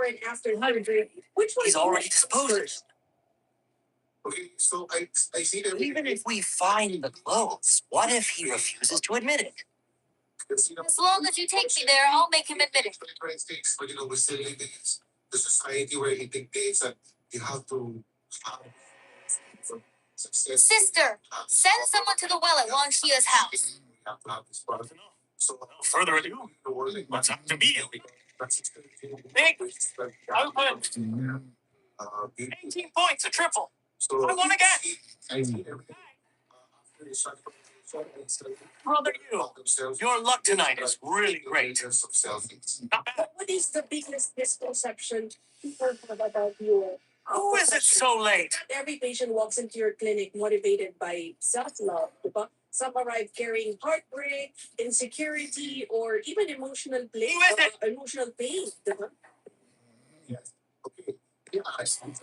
He's already disposed of it. Okay, so I see that Even if we find the clothes, what if he refuses to admit it? As long as you take me there, I'll make him admit it. But you know, we're still living in the society where it dictates that you have to have some success. Sister, send someone to the well at Wang Xia's house. You have to have this product. So Without further ado, let's act immediately. Nick, open. 18 points, a triple. So I won again. I see everything. Brother, your luck tonight is really great. Not bad. What is the biggest misconception people have about your Who is it so late? Not every patient walks into your clinic motivated by self-love, diba? Some arrive carrying heartbreak, insecurity, or even emotional pain. Who is it? Emotional pain, diba? Yes. Okay. Yeah, I see.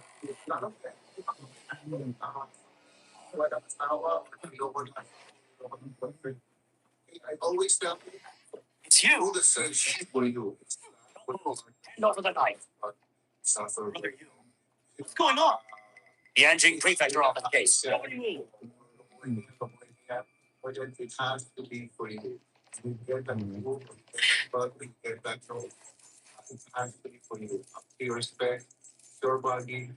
I always tell you, It's you. do the same shit for you. Hand over the knife. Suffer. Brother, you. What's going on? The Anjing prefect are off the case. What do you mean? But it has to be for you. We get that move, but we get that role. It has to be for you. You respect your body.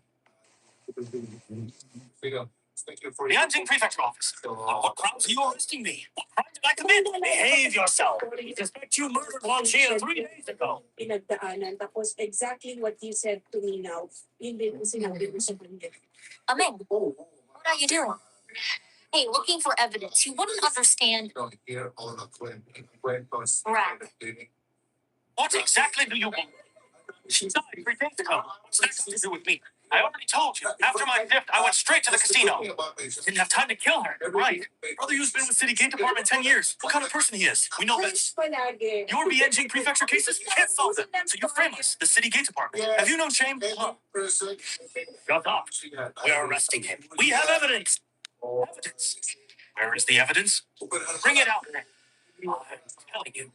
Thank you for The Anjing prefecture office. What crimes are you arresting me? What crime did I commit? Behave yourself. I suspect you murdered Wang Xia 3 days ago. Pinagdaanan, tapos exactly what you said to me now, yun din ang sinabi mo sa kanya. Aming, what are you doing? Hey, looking for evidence. You wouldn't understand. Hear all the cuentos. Right. What exactly do you want? She died 3 days ago. What's that got to do with me? I already told you. After my theft, I went straight to the casino. Didn't have time to kill her. Right. Brother Yu's been with City Gate Department 10 years. What kind of person he is? We know this. Palagi. Your BNG prefecture cases, you can't solve them. So you frame us, the City Gate Department. Have you no shame? Shut up. We're arresting him. We have evidence. Evidence. Where is the evidence? Bring it out. I'm telling you.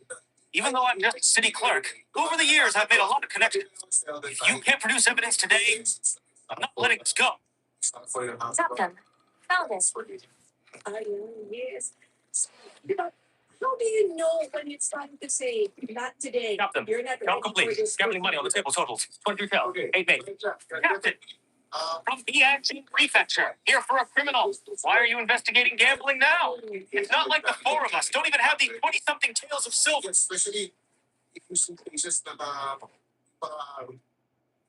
Even though I'm just a city clerk, over the years I've made a lot of connections. If you can't produce evidence today, I'm not letting this go. Captain, found it. Yes. Diba, how do you know when it's time to say, not today? Captain, You're not count ready complete. for this. Gambling money on the table totals. 23 tails. 8 mates. Captain, from BNG Prefecture, here for a criminal. Why are you investigating gambling now? It's not like the 4 of us don't even have the 20-something tails of silver. Especially if you see cases that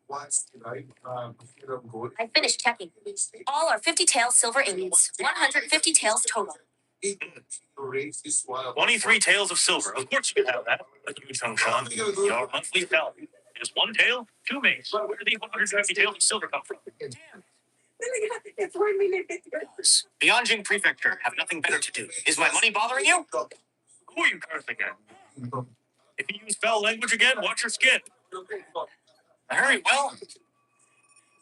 once, right? Gold. I finished checking. All are 50 taels silver ingots, 150 taels total. 23 tails of silver. Of course you can have that. But you, Chung-Shan, your monthly salary is 1 tael, 2 mates. Where do these 150 tails of silver come from? Damn. It's 1 minute. The Anjing Prefecture have nothing better to do. Is my money bothering you? Who are you cursing at? If you use foul language again, watch your skin. Very well.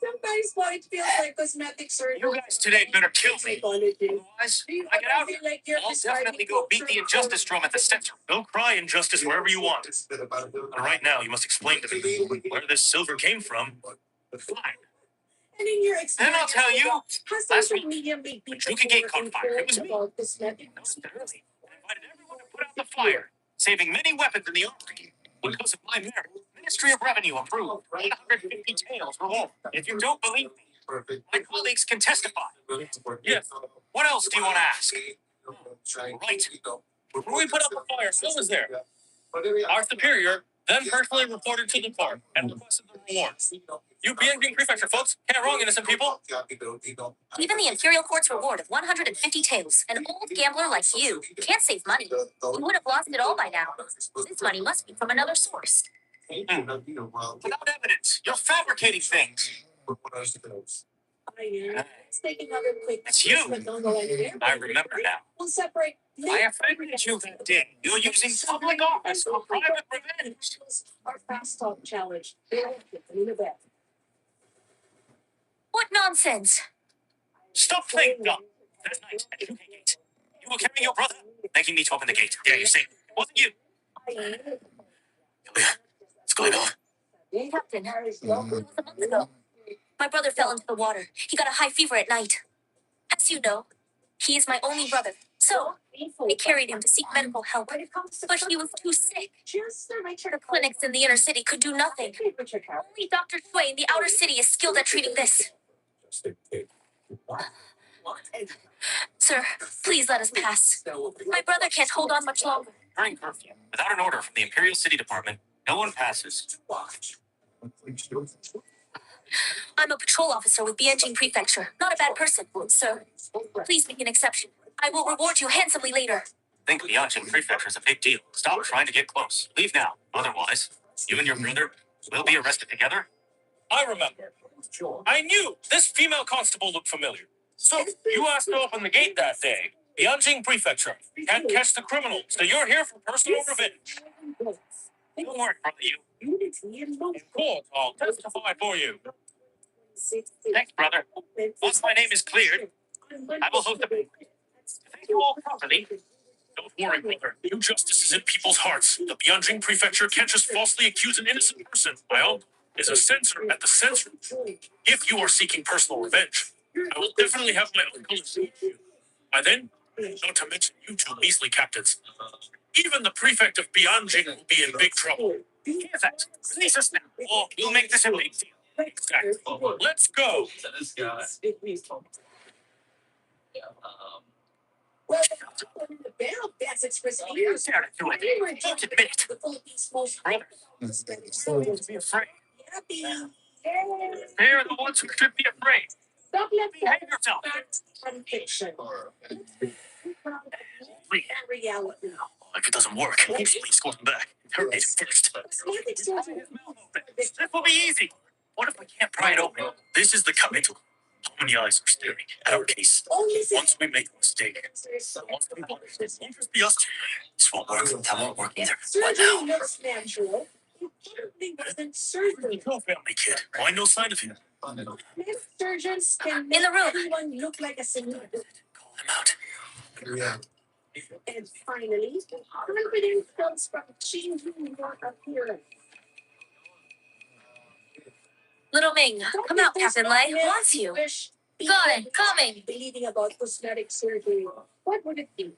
Sometimes po, it feels like cosmetic surgery. You guys today better kill me. Otherwise, when I get out, feel like you're I'll definitely go beat the injustice drum at the center. Go cry injustice wherever you want. But right now, you must explain to me where this silver came from. Fine. And in your Then I'll experience, tell you. has Last social week, media made people Juki Gate more caught fire. It was informed me. about cosmetics? Noticed it early. I invited everyone to put out the fire, saving many weapons in the armory. Because of my merit, Ministry of Revenue approved 150 taels reward. If you don't believe me, my colleagues can testify. Yes. What else do you want to ask? Right. Before we put out the fire, Phil was there. Our superior then personally reported to the court and requested the reward. You BNG Prefecture folks can't wrong innocent people. Even the Imperial Court's reward of 150 taels, an old gambler like you, can't save money. You would have lost it all by now. This money must be from another source. Without evidence, you're fabricating things. Let's take another quick. It's you. But don't go anywhere. I remember now. We'll separate. I offended you that day. You're using public office for private revenge. Our fast talk challenge. In the back. What nonsense! Stop playing dumb. That night at Interrogate, you were carrying your brother, making me to open the gate. Dare you say it wasn't you? Julia, what's going on? Captain, it was a month ago. My brother fell into the water. He got a high fever at night. As you know, he is my only brother. So, I carried him to seek medical help. But he was too sick. The clinics in the inner city could do nothing. Only Dr. Shui in the outer city is skilled at treating this. Sir, please let us pass. My brother can't hold on much longer. During curfew, without an order from the Imperial City Department, no one passes. I'm a patrol officer with Bianjing Prefecture. Not a bad person, sir. Please make an exception. I will reward you handsomely later. Think Bianjing Prefecture is a big deal. Stop trying to get close. Leave now. Otherwise, you and your brother will be arrested together. I remember. I knew this female constable looked familiar. So, you asked to open the gate that day. Bianjing Prefecture. Can't catch the criminal, so you're here for personal revenge. Don't worry, brother, you. In court, I'll testify for you. Thanks, brother. Once my name is cleared, I will host a banquet. Thank you all properly. Don't worry, brother. New justice is in people's hearts. The Bianjing Prefecture can't just falsely accuse an innocent person. My uncle is a censor at the censor. If you are seeking personal revenge, I will definitely have my uncle assist you. By then, not to mention you two measly captains. Even the prefect of Bianjing will be in big trouble. Prefect, release us now, or we'll make this a big deal. Exactly. Let's go. Well, the barrel that's expressing You're there to do it. Don't admit it. the Philippines most Brother, you don't need to be afraid. happy. They're the ones who should be afraid. Stop letting Behave yourself. fact and fiction. Please. Reality. If it doesn't work, please call him back. Interrogate him first. This will be easy. What if we can't pry it open? This is the committal. How many eyes are staring at our case? Once we make a mistake, once we punish, it won't just be us two. This won't work. That won't work either. What Surgery now? looks natural. It probably wasn't surgery. No family kid. Why no sign of him? If surgeons can In make the room. everyone look like a celebrity. Call him out. And finally, confidence comes from changing your appearance. Little Ming, come out, Captain Lei wants you. Got it, coming. Believing about cosmetic surgery. What would it be?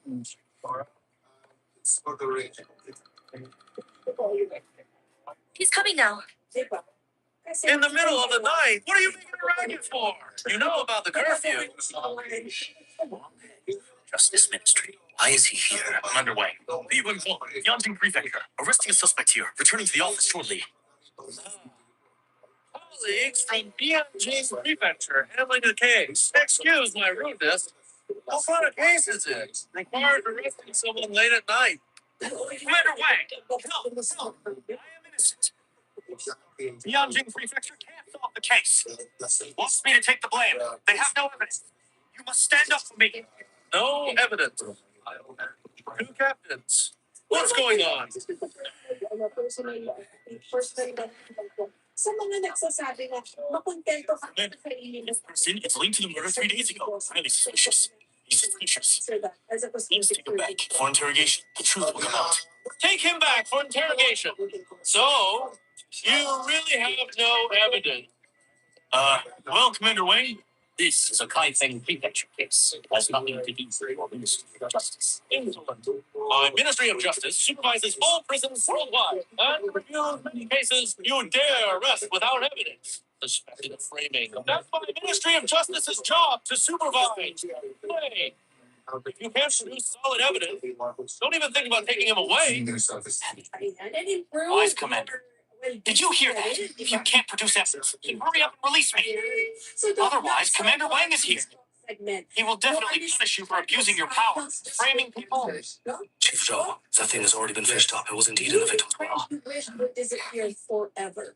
He's coming now. In the middle of the night? What are you making a racket for? You know about the curfew. Justice Ministry. Why is he here? I'm underway. Be one call. Yanjing Prefecture. Arresting a suspect here. Returning to the office shortly. Colleagues from Bianjing Prefecture handling the case. Excuse my rudeness. What kind of case is it? Required arresting someone late at night. Commander Wang, no, I am innocent. Bianjing Prefecture can't solve the case. Wants me to take the blame. They have no evidence. You must stand up for me. No evidence. Two captains. What's going on? Sa mga nagsasabi na makontento ka Man, sa sarili mo. this person is linked to the murder 3 days ago. Highly suspicious. He's suspicious. As a Let's take him back for interrogation. The truth will come out. Take him back for interrogation. So, you really have no evidence. Well, Commander Wang, this is a Kaifeng Prefecture case. It has nothing to do with your Ministry of Justice. My Ministry of Justice supervises all prisons worldwide and reviews many cases you dare arrest without evidence. Suspected of framing. That's my Ministry of Justice's job to supervise. Hey, if you can't produce solid evidence, don't even think about taking him away. Wise Commander. Did you hear that? If you can't produce evidence, then hurry up and release me. Otherwise, Commander Wang is here. segment. He will definitely punish you for abusing your power. Framing people. Chief Joe, that thing has already been fished up. It was indeed in the victim's will. You wish would disappear forever.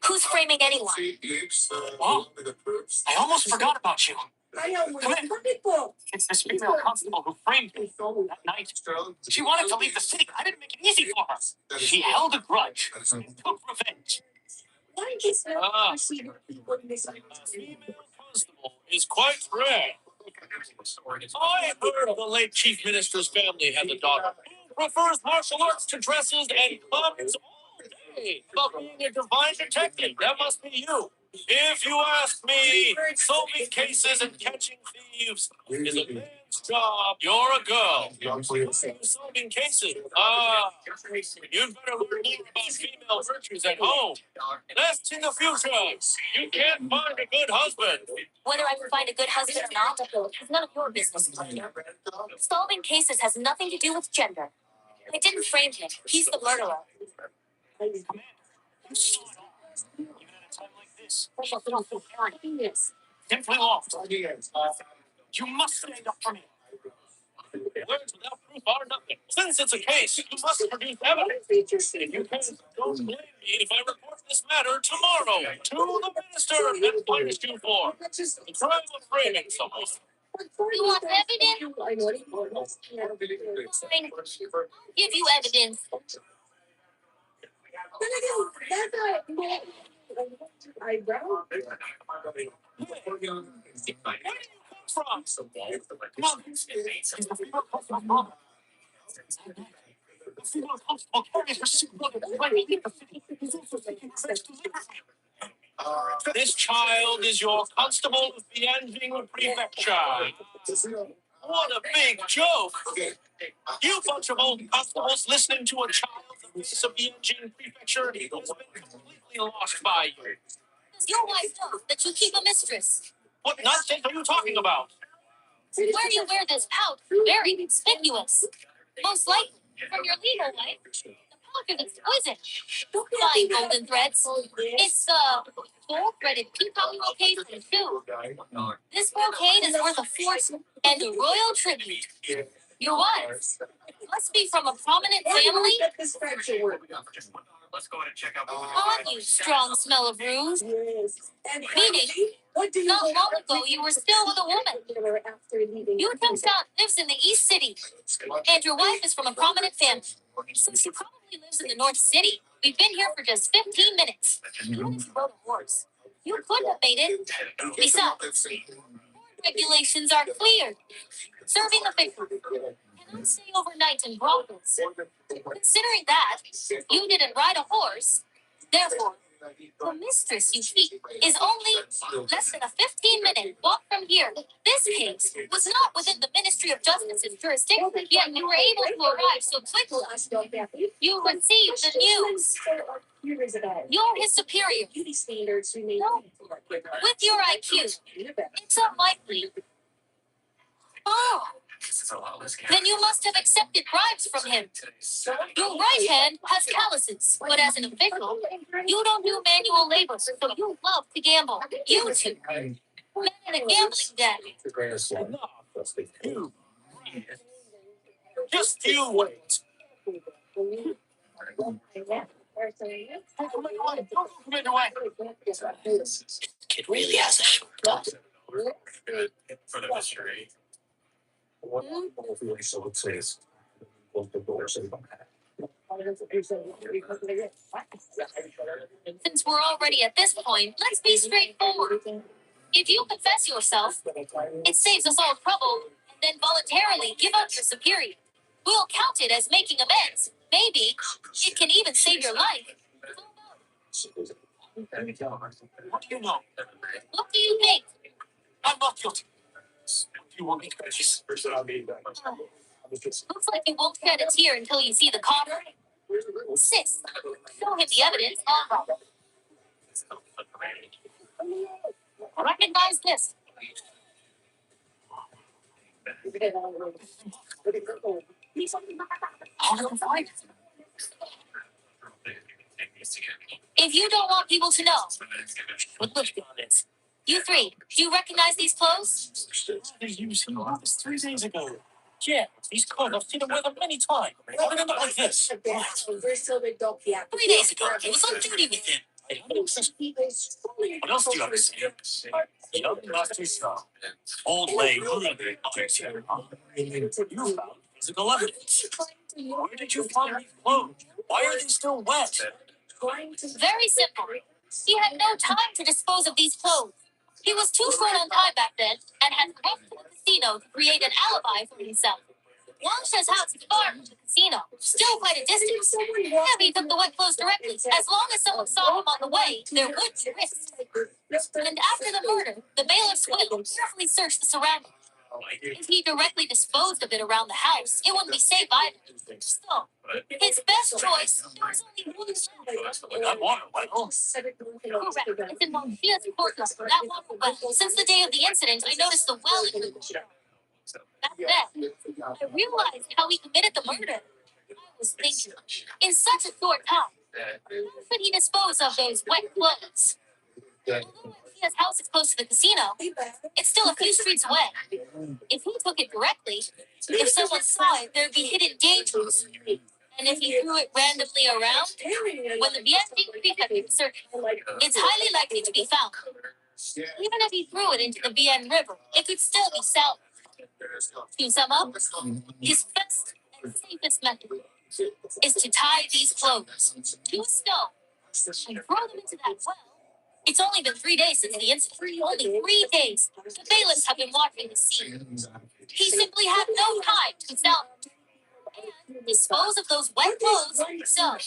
Who's framing anyone? Whoa. I almost forgot about you. Ayaw mo yung bakit po? It's this female constable who framed me that night. She wanted to leave the city. I didn't make it easy for her. She held a grudge and took revenge. Why is that receiving people in this Female constable is quite rare. I heard the late chief minister's family had a daughter who prefers martial arts to dresses and comes all day about being a divine detective. That must be you. If you ask me, solving cases and catching thieves is a man's job. You're a girl. Why are you solving cases? You'd better learn more about female virtues at home. That's in the future. You can't find a good husband. Whether I can find a good husband or not is none of your business, Player. Solving cases has nothing to do with gender. I didn't frame him. He's the murderer. You saw it all. Even at a time like this, you don't feel arrogant. Simply lost. You must stand up for me. Words without proof are nothing. Since it's a case, you must produce evidence. If you can't, don't blame me if I report this matter tomorrow to the minister and punish you for the crime of framing someone. You want evidence? Fine. Give you evidence. eyebrow? Where do you come from? Come on, he's the female constable brother. The female constable carries her secret and might leave the city. He's also seeking revenge to liberty. This child is your constable of the Anjing prefecture. What a big joke! You bunch of old constables listening to a child the face of the Anjing prefecture has been completely lost by you. Does your wife know that you keep a mistress? What nonsense are you talking about? Where do you wear this pout? Very conspicuous. Most likely from your legal life. The pout is exquisite. Fine golden threads. It's gold-threaded peacock brocade from two. This brocade is worth a fortune and a royal tribute. Your wife must be from a prominent family. This fracture work. Let's go ahead and check out. On you, strong smell of rouge. Yes. And Meaning, what do you not long ago you were still with a woman. after leaving? You Cheng-shang lives in the East City, and your wife is from a prominent family. So she probably lives in the North City. We've been here for just 15 minutes. Even if you rode a horse, you could have made it. Besides, regulations are clear. Serving the victim cannot stay overnight in brothels. Considering that, you didn't ride a horse. Therefore, the mistress you keep is only less than a 15-minute walk from here. This case was not within the Ministry of Justice's jurisdiction, yet you were able to arrive so quickly. You received the news. You're his superior. Beauty standards remain. No. With your IQ, it's unlikely. Oh, then you must have accepted bribes from him. Your right hand has calluses, but as an official, you don't do manual labor, so you love to gamble. You two, men in a gambling den. You. Just you wait. Kid really has a short cut. For the mystery. Since we're already at this point, let's be straightforward. If you confess yourself, it saves us all trouble, and then voluntarily give up your superior. We'll count it as making amends. Maybe it can even save your life. What do you know? What do you think? I'm not guilty. Do you want me to confess? Looks like you won't shed a tear until you see the copper. Sis, show him the evidence. Recognize this. How do I find it? If you don't want people to know, But let's be honest. You three, do you recognize these clothes? They used him this 3 days ago. Yeah, these clothes, I've seen him wear them many times. Why do they look like this? 3 days ago, I was on duty with him. What else do you have to say? Young Master Shaw. Old Lay Hooligan. You found physical evidence. Where did you find these clothes? Why are they still wet? Very simple. He had no time to dispose of these clothes. He was too short on time back then and had rushed to the casino to create an alibi for himself. Wangsha's house is far from the casino, still quite a distance. Heavy took the wet clothes directly. As long as someone saw him on the way, there would be risk. And after the murder, the bailiff's will carefully searched the surroundings. If he directly disposed of it around the house, it wouldn't be safe either. So, his best choice, there was only one left. That water well. Correct. It's in Wangsha's courtyard. That water well. Since the day of the incident, I noticed the well in the back then. I realized how he committed the murder. I was thinking, in such a short time, how could he dispose of those wet clothes? Although his house is close to the casino, it's still a few streets away. If he took it directly, if someone saw it, there'd be hidden dangers. And if he threw it randomly around, when the BSD prefect searched, it's highly likely to be found. Even if he threw it into the BN River, it could still be salvaged. To sum up, his best and safest method is to tie these clothes to a stone and throw them into that well. It's only been 3 days since the incident. Only 3 days. The bailiffs have been watching the scene. He simply had no time to salvage and dispose of those wet clothes. So,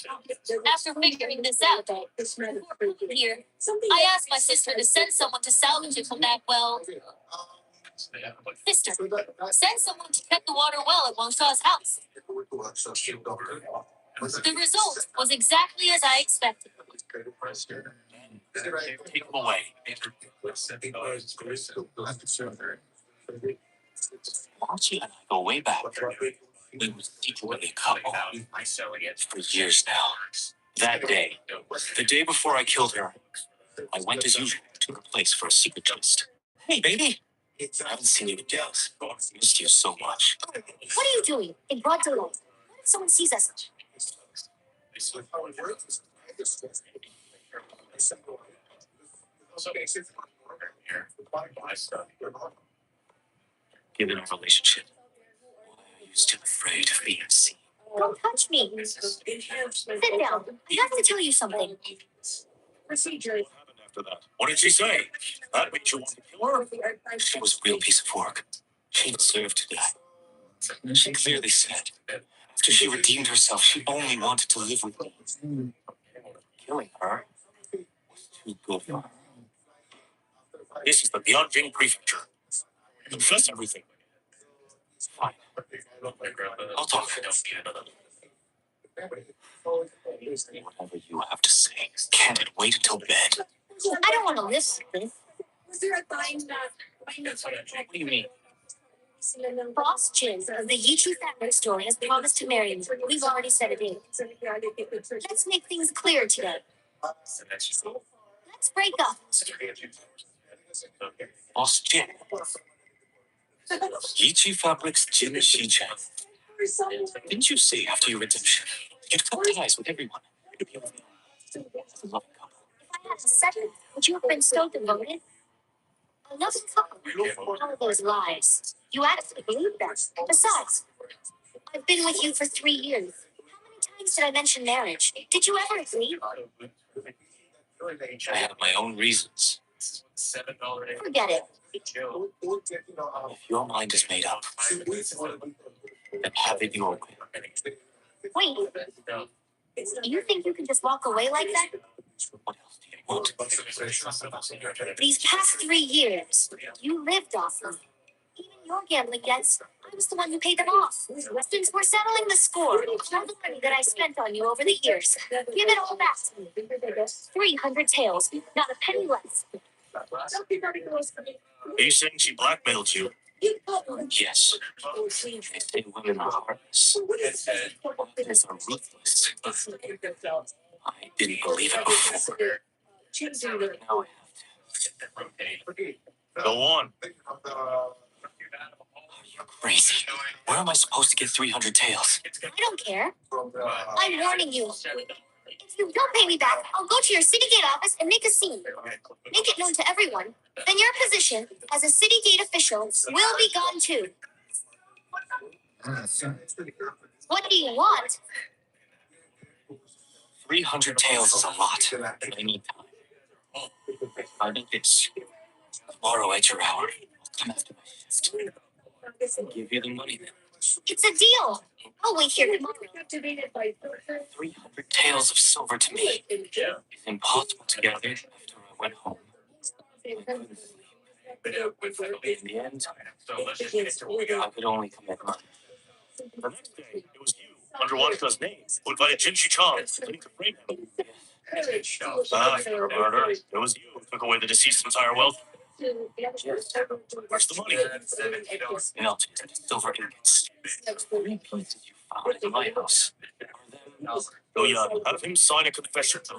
after figuring this out, before coming here, I asked my sister to send someone to salvage it from that well. Sister, send someone to check the water well at Wangshaw's house. The result was exactly as I expected. Take him away. Archie and I go way back. We was secretly a couple for years now. That day, the day before I killed her, I went as usual to her place for a secret tryst. Hey, baby. I haven't seen you in days. Missed you so much. What are you doing in broad daylight? What if someone sees us? Given our relationship, why are you still afraid of being seen? Don't touch me. Sit down. I have to tell you something. Procedure. After that, what did she say? That means you want to kill her? She was a real piece of work. She deserved to die. She clearly said, after she redeemed herself, she only wanted to live with me. Killing her was too good for her. This is the Beyond Prefecture. Confess everything. Fine. I'll talk. Whatever you have to say, can't it wait until bed? I don't want to listen. Was there a time na What do you mean? Boss Jin of the Yichi family store has promised to marry me. We've already set a date. Let's make things clear today. Let's break up. Boss Jin. Yichi Fabrics Jin Shichen. Didn't you say after your redemption, you'd cut ties with everyone? You'd be a loving couple. If I hadn't said it, would you have been so devoted? A loving couple. All of those lies. You actually believe that. Besides, I've been with you for 3 years. How many times did I mention marriage? Did you ever agree? I have my own reasons. Forget it. If your mind is made up, then have it your way. Wait, you think you can just walk away like that? What else do you want? These past 3 years, you lived off of me. Even your gambling debts, I was the one who paid them off. Since we're settling the score, all the money that I spent on you over the years, give it all back to me. 300 taels, not a penny less. Are you saying she blackmailed you? Yes. They say women are heartless. Others are ruthless. I didn't believe it before. Now I have to. Go on. Crazy. Where am I supposed to get 300 tails? I don't care. I'm warning you. If you don't pay me back, I'll go to your city gate office and make a scene. Make it known to everyone. Then your position as a city gate official will be gone too. What do you want? 300 tails is a lot. I need time. I need this. Tomorrow at your hour, I'll come after my shift. I'll give you the money then. It's a deal. I'll wait here tomorrow. 300 taels of silver to me is impossible to gather after I went home. I couldn't sleep. In the end, I could only commit murder. The next day, it was you, under Wanika's name, who invited Jinshi Chan to frame him. Murder. It was you who took away the deceased's entire wealth. Where's the money? Melted silver ingots. 3 pieces you found in my house. Go young. Have him sign a confession. It's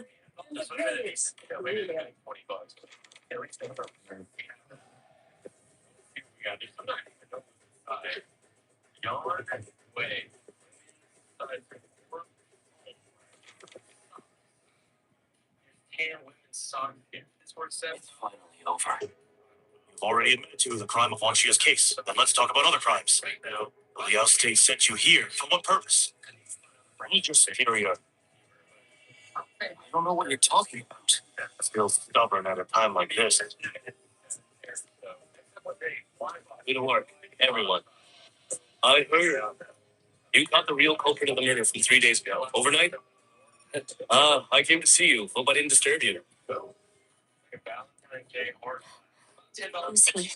finally over. You've already admitted to the crime of Wanchia's case. Then let's talk about other crimes. The Liao State sent you here. For what purpose? Bring your superior. I don't know what you're talking about. Still stubborn at a time like this. Good work, everyone. I heard you caught the real culprit of the murder from 3 days ago. Overnight? I came to see you. Hope I didn't disturb you. Who's he?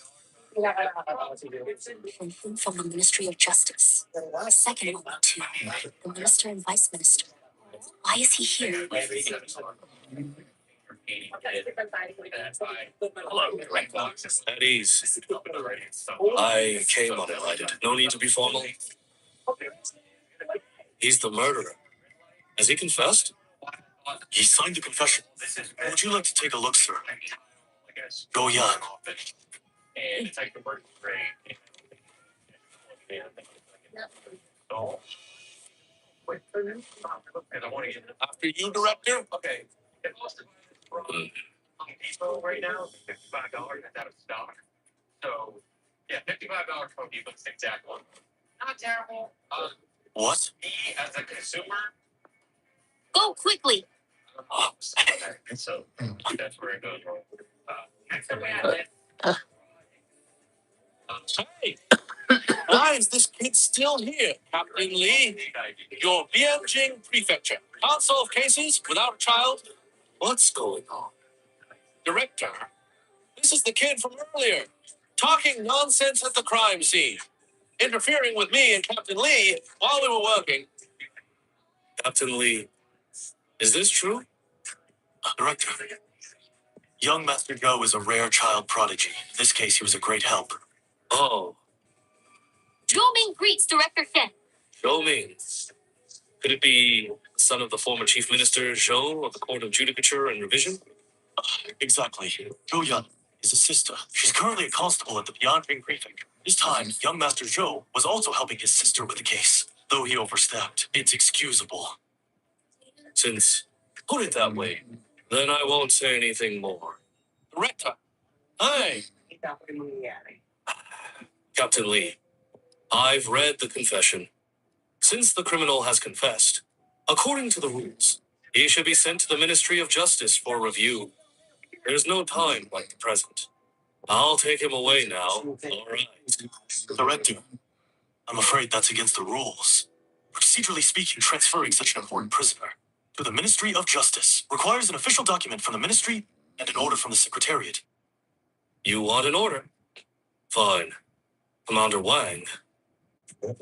From the Ministry of Justice. The second one, too. The Minister and Vice Minister. Why is he here? At ease. I came uninvited. No need to be formal. He's the murderer. Has he confessed? He signed the confession. Would you like to take a look, sir? Go young. After you, Director? Right now, $55 out of stock. So, yeah, $55 from you, but exact one. Not terrible. What? Me as a consumer. Go quickly. So that's where it goes wrong. Hey! Why is this kid still here, Captain Lee? Your Bianjing Prefecture. Can't solve cases without a child? What's going on? Director, this is the kid from earlier. Talking nonsense at the crime scene. Interfering with me and Captain Lee while we were working. Captain Lee, is this true? Director, young Master Go is a rare child prodigy. In this case, he was a great help. Oh, Zhou Ming greets Director Shen. Zhou Ming. Could it be son of the former Chief Minister Zhou of the Court of Judicature and Revision? Exactly. Go Yun is a sister. She's currently a constable at the Bianjing Prefecture. This time, young Master Zhou was also helping his sister with the case. Though he overstepped, it's excusable. Since put it that way, then I won't say anything more. Director, hi. Captain Lee, I've read the confession. Since the criminal has confessed, according to the rules, he should be sent to the Ministry of Justice for review. There's no time like the present. I'll take him away now. All right. Director, I'm afraid that's against the rules. Procedurally speaking, transferring such an important prisoner to the Ministry of Justice requires an official document from the Ministry and an order from the Secretariat. You want an order? Fine. Commander Wang. Here's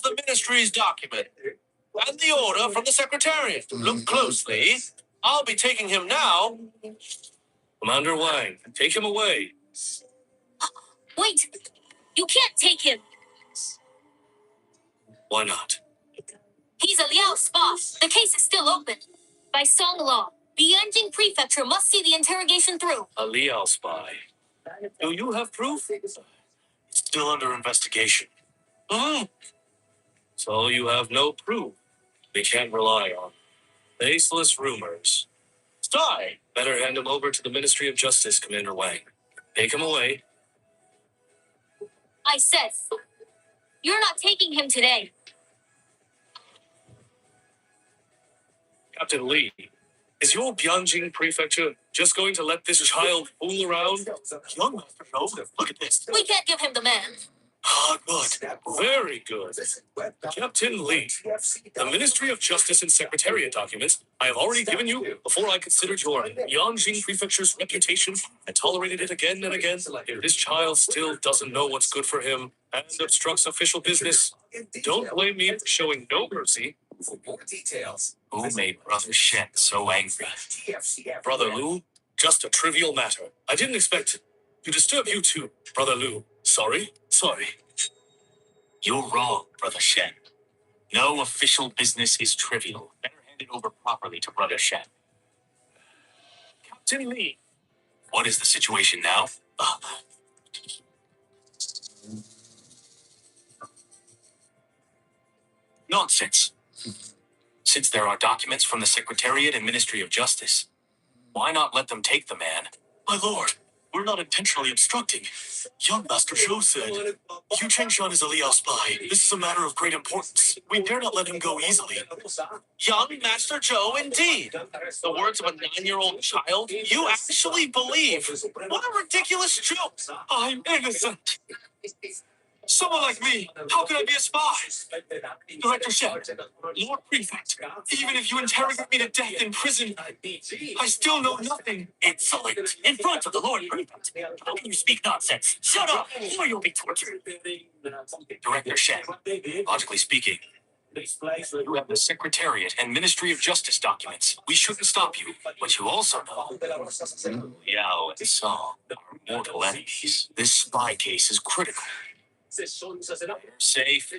the Ministry's document. And the order from the Secretariat. Look closely. I'll be taking him now. Commander Wang, take him away. Wait! You can't take him! Why not? He's a Liao Spa, The case is still open. By Song law, Bianjing Prefecture must see the interrogation through. A Liao spy. Do you have proof? It's still under investigation. So you have no proof. We can't rely on baseless rumors. Spy! Better hand him over to the Ministry of Justice, Commander Wang. Take him away. I said, you're not taking him today. Captain Lee, is your Bianjing Prefecture just going to let this child fool around? Young Master Zhou, look at this. We can't give him the man. Ah, good. Very good. Captain Lee, the Ministry of Justice and Secretariat documents I have already given you before I considered your Yanjing Prefecture's reputation and tolerated it again and again. If this child still doesn't know what's good for him and obstructs official business, don't blame me for showing no mercy. For more details, Who made Brother Shen so angry? Brother Lu, just a trivial matter. I didn't expect to disturb you too, Brother Lu. Sorry. You're wrong, Brother Shen. No official business is trivial. Better hand it over properly to Brother Shen. Captain Lee. What is the situation now? Nonsense. Since there are documents from the Secretariat and Ministry of Justice, why not let them take the man? My lord, we're not intentionally obstructing. Young Master Zhou said, Yu Chengshan is a Liao spy. This is a matter of great importance. We dare not let him go easily. Young Master Zhou, indeed. The words of a 9-year-old child? You actually believe? What a ridiculous joke! I'm innocent. Someone like me, how could I be a spy? Director Shen, Lord Prefect, even if you interrogate me to death in prison, I still know nothing. Insolent! In front of the Lord Prefect! How can you speak nonsense? Shut up, or you'll be tortured. Director Shen, logically speaking, you have the Secretariat and Ministry of Justice documents. We shouldn't stop you. But you also know Liao and Song are mortal enemies. This spy case is critical. Safe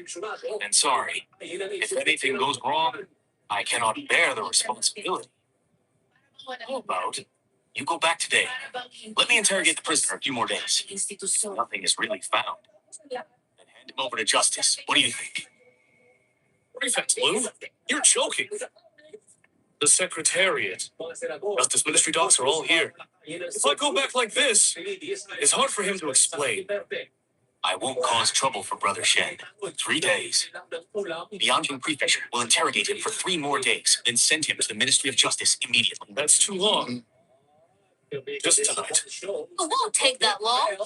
and sorry. If anything goes wrong, I cannot bear the responsibility. How about you go back today? Let me interrogate the prisoner a few more days. If nothing is really found, then hand him over to justice. What do you think? Prefect Lu, you're joking. The Secretariat, Justice Ministry docs are all here. If I go back like this, it's hard for him to explain. I won't cause trouble for Brother Shen. 3 days. Bianjing Prefecture will interrogate him for 3 more days, then send him to the Ministry of Justice immediately. That's too long. Just tonight. It won't take that long.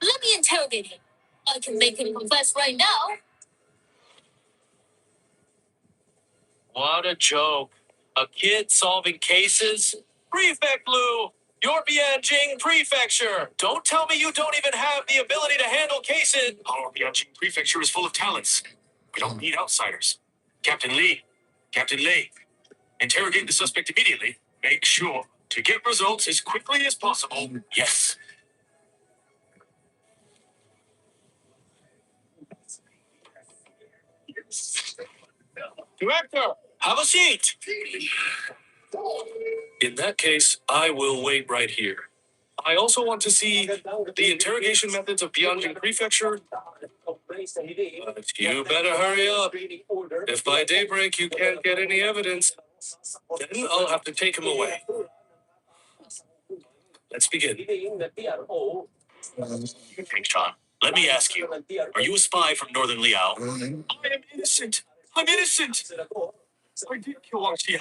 Let me interrogate him. I can make him confess right now. What a joke. A kid solving cases? Prefect Lu, you're Bianjing Prefecture. Don't tell me you don't even have the ability to handle cases. Our Bianjing Prefecture is full of talents. We don't need outsiders. Captain Lee, interrogate the suspect immediately. Make sure to get results as quickly as possible. Yes. Director, have a seat. In that case, I will wait right here. I also want to see the interrogation methods of Bianjing Prefecture. But you better hurry up. If by daybreak you can't get any evidence, then I'll have to take him away. Let's begin. Chengshan, let me ask you, are you a spy from Northern Liao? I am innocent. I'm innocent. I did kill Archia.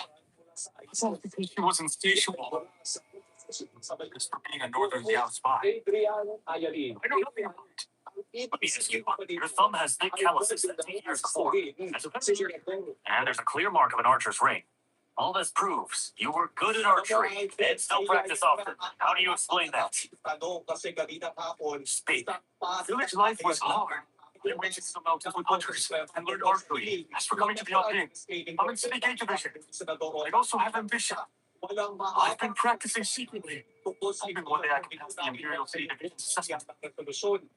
It's not because she was insatiable. It's for being a Northern Liao spy. I know nothing about it. Let me ask you, your thumb has thick calluses that 10 years before. As a veteran, and there's a clear mark of an archer's ring. All this proves you were good at archery and still practice often. How do you explain that? Speak. Village life was hard. I went to some mountains with hunters and learned archery. As for coming to Beijing, I'm in City Gate Division. I also have ambition. I've been practicing secretly. Even one day I can pass the Imperial City Division assessment.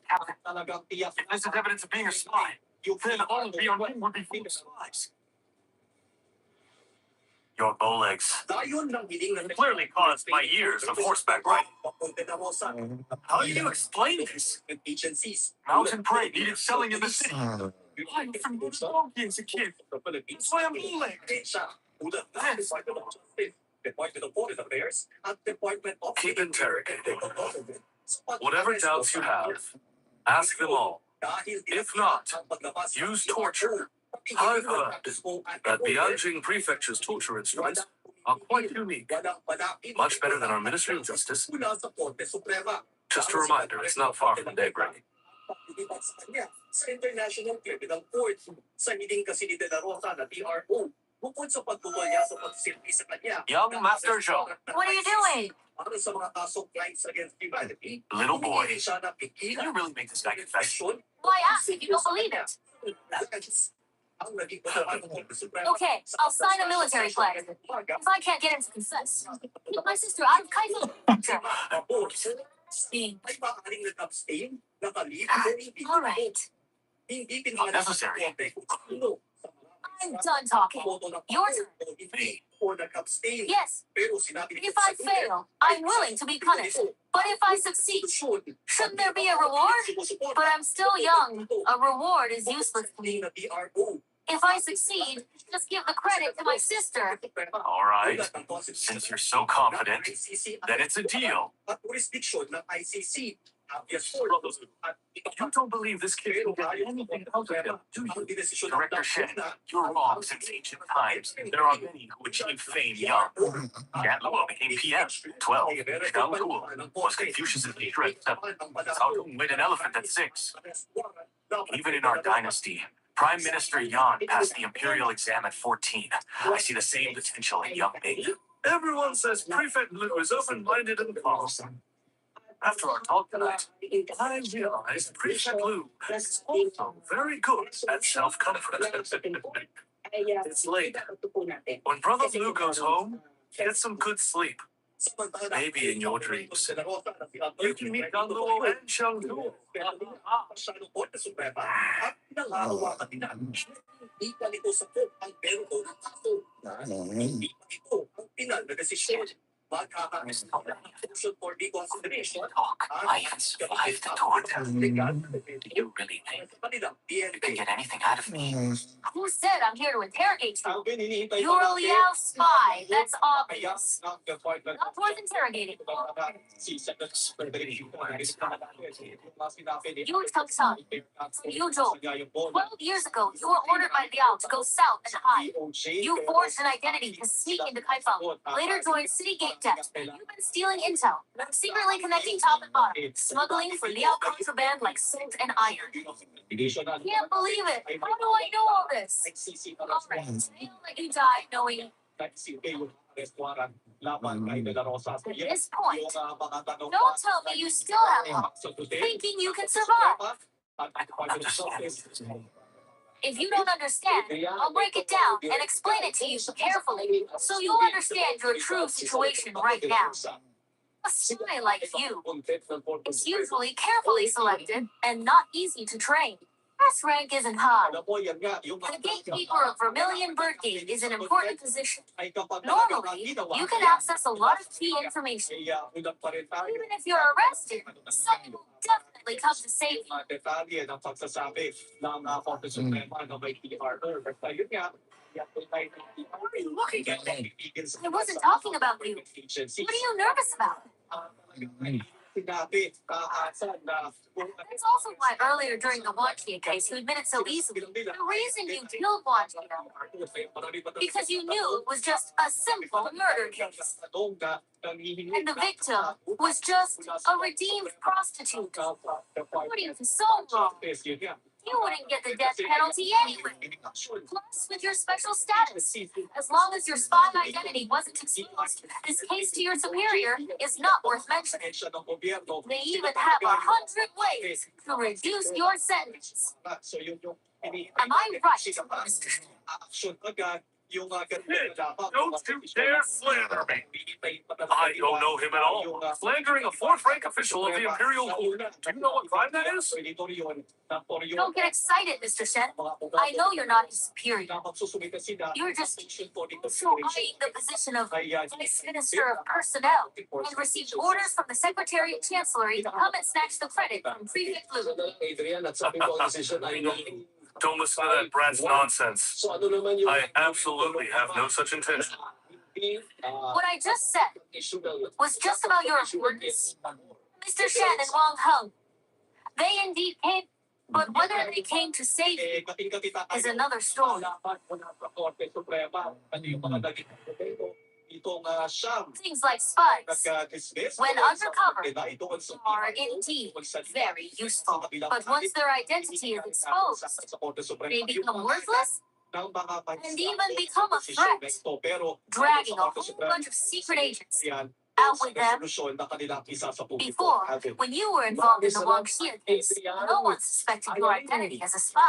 Captain, if this is evidence of being a spy, then all of Beijing would be full of spies. Your bow legs, clearly caused by years of horseback riding. How do you explain this? Mountain prey needed selling in the city. I'm from donkey as a kid. That's why I'm bow-legged. Keep interrogating. Whatever doubts you have, ask them all. If not, use torture. I've heard that Bianjing Prefecture's torture instruments are quite unique. Much better than our Ministry of Justice. Just a reminder, it's not far from daybreak. Sa International Criminal Court, sa hiling kasi ni De La Rosa na PRO, bukod sa pagbuwalya sa pagsilbi sa kanya. Young Master Zhou. What are you doing? Para sa mga kasong crimes against humanity, Little boy, humingi rin siya na can pigilan you really make this guy confess? Why ask if you don't believe it? ang naging pagkakaan ng Korte Suprema. Okay, I'll sign a military flag. If I can't get him to confess, keep my sister out of Kaifeng. May maaaring nag-abstain, nakalip, o hindi All right, hindi Unnecessary. I'm done talking. Your turn. Or nag-abstain. Yes, Pero sinabi if I fail, I'm willing to be punished. But if I succeed, shouldn't there be a reward? But I'm still young. A reward is useless to me. If I succeed, just give the credit to my sister. All right, since you're so confident, then it's a deal. You don't believe this kid will get anything out of him, do you? Director Shen, you're wrong. Since ancient times, there are many who achieve fame young. Yan Luo became PM, 12. Zhang Kuo was Confucius' leader at 7. Cao Dong weighed an elephant at 6. Even in our dynasty, Prime Minister Yan passed the imperial exam at 14. I see the same potential in young Ming. Everyone says Prefect Lu is open-minded and calm. After our talk tonight, I realized Prefect Lu is also very good at self-confidence. It's late. When Brother Lu goes home, get some good sleep. Maybe in your dreams, you can meet Gang Luo and Xiang Luo. Talk. I even survived the torture. Do you really think you can get anything out of me? Who said I'm here to interrogate you? You're a Liao spy. That's obvious. Not worth interrogating. You Tang San, you Zhou. 12 years ago, you were ordered by Liao to go south and hide. You forged an identity to sneak into Kaifeng. Later joined City Gate Debt. You've been stealing intel, secretly connecting top and bottom, smuggling for Liao contraband like salt and iron. Can't believe it. How do I know all this? Alright, I'll let you die knowing. At this point, don't tell me you still have hope, thinking you can survive. I don't understand. If you don't understand, I'll break it down and explain it to you carefully, so you'll understand your true situation right now. A spy like you is usually carefully selected and not easy to train. S rank isn't high. The gatekeeper of Vermilion Birdgate is an important position. Normally, you can access a lot of key information. Even if you're arrested, someone will definitely come to save you. What are you looking at me? I wasn't talking about you. What are you nervous about? That's also why earlier during the Wanjie case you admitted so easily. The reason you killed Wanjie, because you knew it was just a simple murder case. And the victim was just a redeemed prostitute. According to Song law, you wouldn't get the death penalty anyway. Plus, with your special status, as long as your spy identity wasn't exposed, this case to your superior is not worth mentioning. They even have 100 ways to reduce your sentence. Am I right, Mr. Don't you dare slander me. I don't know him at all. Slandering a fourth-rank official of the Imperial Court. Do you know what crime that is? Don't get excited, Mr. Shen. I know you're not his superior. You're just also eyeing the position of Vice Minister of Personnel and received orders from the Secretary of Chancellery to come and snatch the credit from Prefect Lu. Adrian, at sabi ko ang desisyon ay Don't listen to that brat's nonsense. so ano naman yung I absolutely have no such intention. What I just said was just about your importance. Mr. Shen and Wang Heng, they indeed came, but whether they came to save you is another story. Things like spies, when undercover, are indeed very useful. But once their identity is exposed, they become worthless and even become a threat, dragging a whole bunch of secret agents out with them. Before, when you were involved in the Wang Xie case, no one suspected your identity as a spy.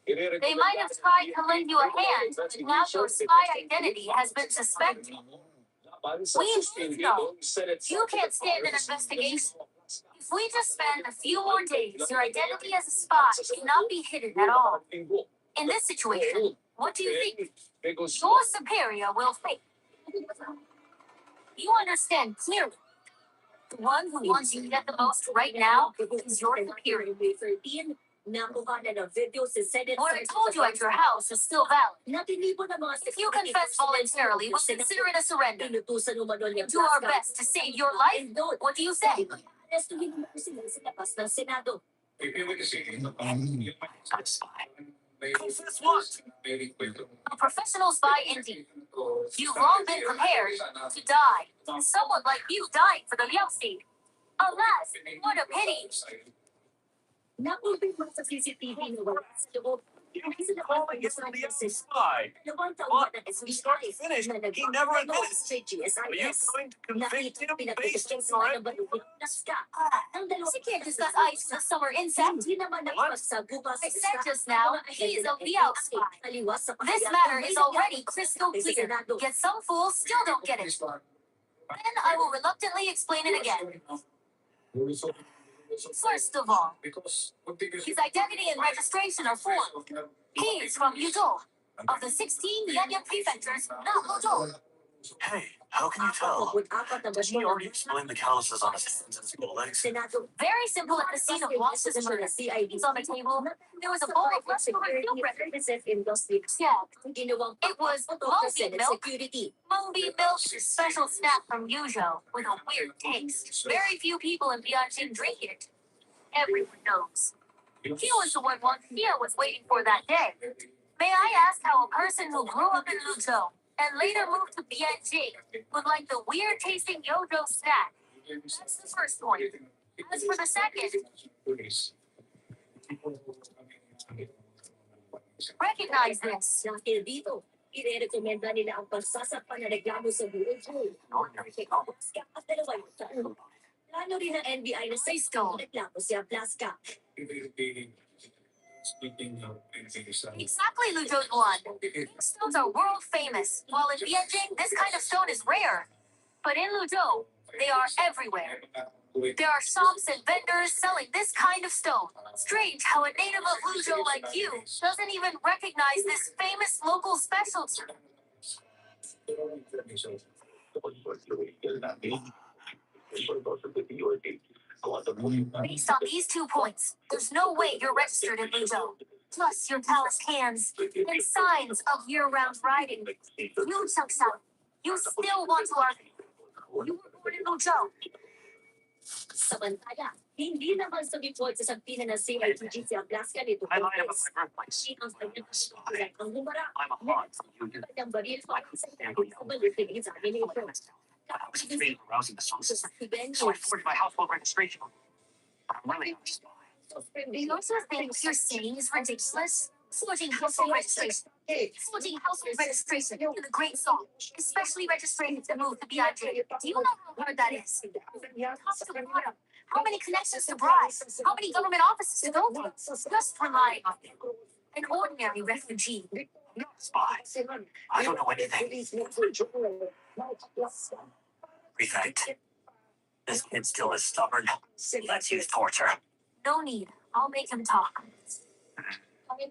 They might have tried to lend you a hand, but now your spy identity has been suspected. We both know you can't stand an investigation. If we just spend a few more days, your identity as a spy cannot be hidden at all. In this situation, what do you think? Your superior will fake. You understand clearly. The one who wants you to get the most right now is your superior. What I told you at your house is still valid. If you confess voluntarily, we'll consider it a surrender. Do our best to save your life. What do you say? Confess what? A professional spy indeed. You've long been prepared to die. Someone like you died for the Liao State. Alas, what a pity. You keep calling him the spy. But from start to finish, he never admitted. Are you going to convict him based on your evidence? She can't discuss ice with a summer insect. I said just now, he's a Liao spy. This matter is already crystal clear, yet some fools still don't get it. Then I will reluctantly explain it again. First of all, his identity and registration are formed. He is from Yuzhou, of the 16 Yanyan prefectures, not Luzhou. Hey, how can you tell? Did he already explain the calluses on his hands and his middle legs? Very simple at the scene of Wang's murder. He's on the table. There was a bowl of leftover milk bread. Yeah, it was mung bean milk, special snack from Yuzhou, with a weird taste. Very few people in Bianjing drink it. Everyone knows. He was the one Wang Xie was waiting for that day. May I ask how a person who grew up in Luzhou and later moved to Bianjing would like the weird-tasting Yojo snack? That's the first point. As for the second, recognize this. Irerekomenda nila ang pagsasampa na reklamo sa buong plano rin ng NBI na sa reklamo si Ablaska. Exactly, Luzhou Yuan. These stones are world famous, while in Bianjing, this kind of stone is rare. But in Luzhou, they are everywhere. There are shops and vendors selling this kind of stone. Strange how a native of Luzhou like you doesn't even recognize this famous local specialty. Based on these 2 points, there's no way you're registered in Luzhou. Plus your calloused hands and signs of year-round riding. You, Changshan, you still want to argue. You were born in Luzhou. Samantala, hindi naman sumipot sa sampinan ng CITG si Ablaska nito. I lied about my birthplace. Ang kanyang Spy. ang humara. I'm a pawn for the Union. Kanyang baril I pa couldn't sa stand on the balik sa akin ito. I was afraid of arousing the sources. Sa So I forged my household registration. But I'm really not a spy. Don't you think what you're saying is ridiculous? Forging household registration. Forging household registration to the Great Song, especially registering to move to BIJ. Do you know how hard that is? Top to bottom. How many connections to bribe? How many government offices to go to? Just relying on it. An ordinary refugee not a spy. I don't know anything. Prefect, this kid still is stubborn. Let's use torture. No need. I'll make him talk.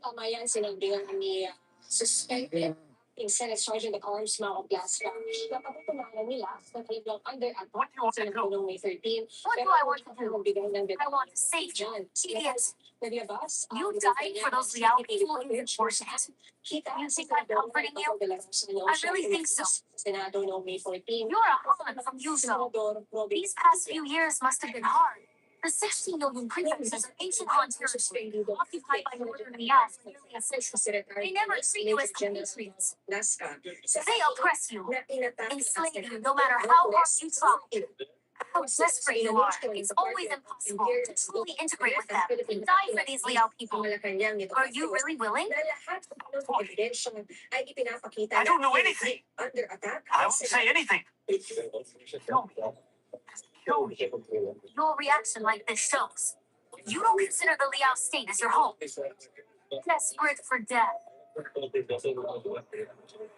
Tama yan, sinabihan ni suspected acting Senate Sergeant at Arms Mao Blasca na patutunayan nila na kanilang under at What do you want sa to do? noong May 13. What do I want to do? Nagbigay ng I want to save you. Idiot. Naglabas. You died for those Liao people in your forces. You think I'm comforting you? I really think so. Senado noong May 14. You're a Han from Yuzo. These past few years must have been hard. The 16 million prefects is an ancient Han territory occupied by Northern Liao for nearly a century. They never treat you as compatriots. They oppress you, enslave you no matter how hard you try. How desperate you are. It's always impossible to truly integrate with them and die for these Liao people. Are you really willing? I don't know anything. I won't say anything. Kill me. Kill me. Your reaction like this shows. You don't consider the Liao state as your home. Desperate for death.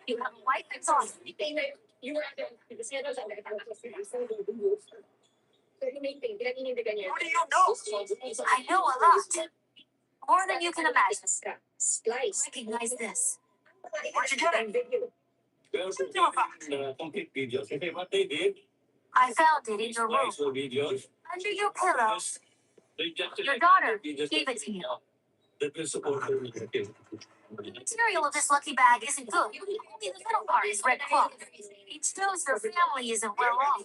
You have a wife and daughter. What do you know? I know a lot. More than you can imagine. Recognize this. Where'd you get it? What do you do about it? I found it in your room. Under your pillow. Your daughter gave it to you. The material of this lucky bag isn't good. Only the middle part is red cloth. It shows your family isn't well off.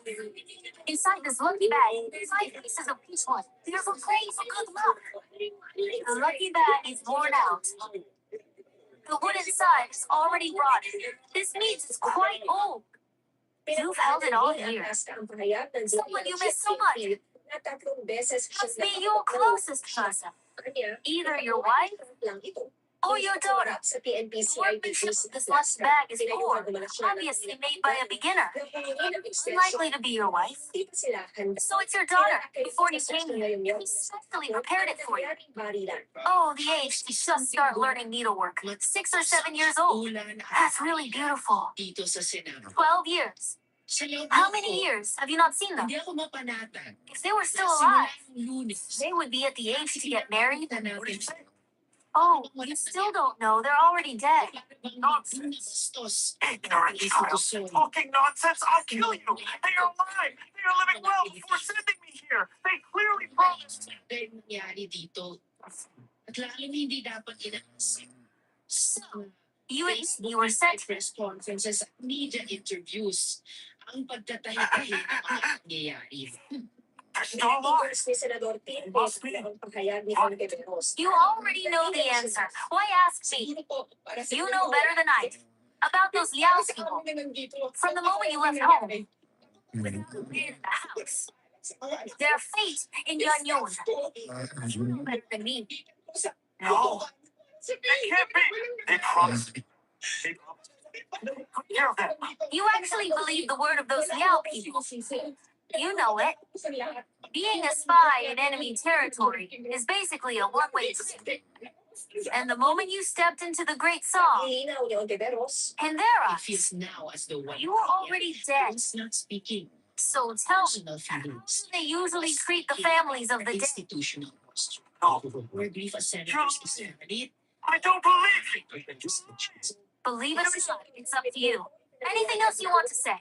Inside this lucky bag, 5 pieces of peach wood. They're for praying for good luck. The lucky bag is worn out. The wood inside is already rotten. This means it's quite old. You've held it all years. Someone you miss so much. Must be your closest person. Either your wife or your daughter. The workmanship of this lucky bag is poor, obviously made by a beginner. Unlikely to be your wife. So it's your daughter. Before you came here, we specially prepared it for you. Oh, the age to just start learning needlework. 6 or 7 years old. That's really beautiful. 12 years. How many years have you not seen them? If they were still alive, they would be at the age to get married. Oh, you still don't know. They're already dead. Nonsense. Ignorant child. Talking nonsense, I'll kill you. They are alive. They are living well before sending me here. They clearly promised. So, you admit you were sent here. There's no lie. Must be. You already know the answer. Why ask me? You know better than I do. About those Liao people. From the moment you left home. In the house. Their fate in Yanyun. You know better than me. No. It can't be. They promised me. They promised me. Take care of them. You actually believe the word of those Liao people. You know it. Being a spy in enemy territory is basically a one-way trip. And the moment you stepped into the Great Song, in their eyes, you were already dead. So tell me, how do they usually treat the families of the dead? No. I don't believe you. Believe it or not, it's up to you. Anything else you want to say?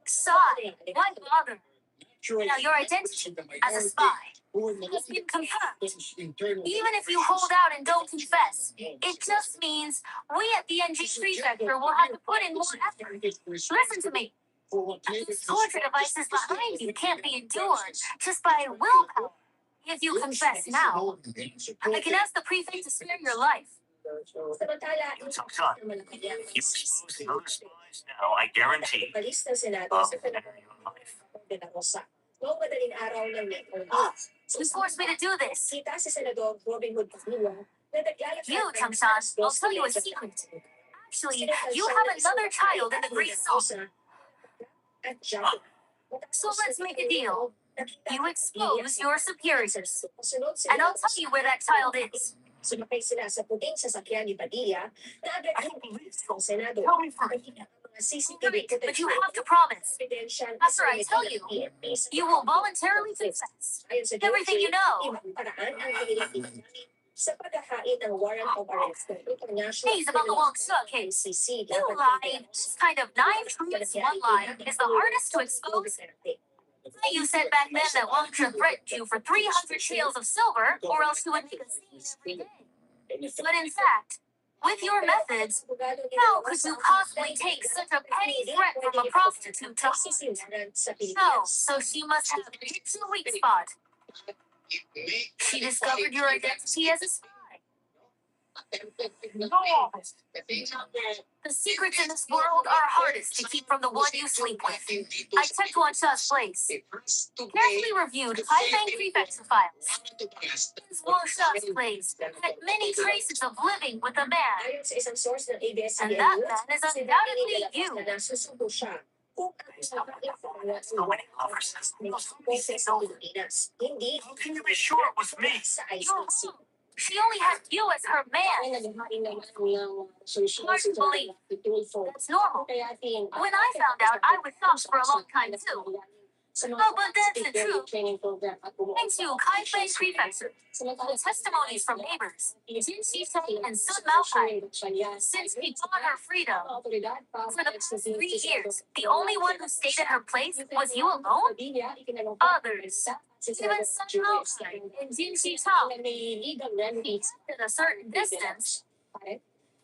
Sigh. Why bother? Now, your identity as a spy has been confirmed. Even if you hold out and don't confess, it just means we at the NG Prefecture will have to put in more effort. Listen to me. These torture devices behind you can't be endured just by willpower. If you confess now, I can ask the prefect to spare your life. You took son. You exposing other spies now, I guarantee. I'll spare your life. You forced me to do this. You, Changshan, I'll tell you a secret. Actually, you have another child in the Great Song. So let's make a deal. You expose your superiors. And I'll tell you where that child is. Sumakay sila sa puting sasakyan ni Padilla na agad I don't believe so. ang Senado. Tell me first. Mga CCTV Great, but you footage have to promise. ebidensya After I tell you, you will voluntarily confess Ayon sa everything you know. ibang paraan ang pinilitin sa paghahain ng warrant of arrest ng International Hey, about the Wong Suk case. ICC. You lied. This kind of 9 truths, 1 lie is the hardest to expose. You said back then that Wong Suk threatened you for 300 shales of silver, or else you would make a scene every day. But in fact, with your methods, how could you possibly take such a petty threat from a prostitute to heart? No, so she must have hit your weak spot. She discovered your identity as a spy. No. The secrets in this world are hardest to keep from the one you sleep with. I checked Won Sha's place. Carefully reviewed high-bank prefecture files. This Won Sha's place had many traces of living with a man. Ayon sa isang source ng ABS-CBN And that man is undoubtedly you. na nasusubo siya kung So many lovers. Hindi. How can you be sure it was me? Sa You're ICC. wrong. She only had you as her man. Hard to believe. That's normal. When I found out, I was shocked for a long time too. No, but that's the truth. Thanks to Kai-Fei Prefecture, the testimonies from neighbors, Jin Shisheng and Sun Maokai, since we got her freedom, for the past 3 years, the only one who stayed at her place was you alone? Others, even Sun Maokai and Jin Shisheng, at a certain distance.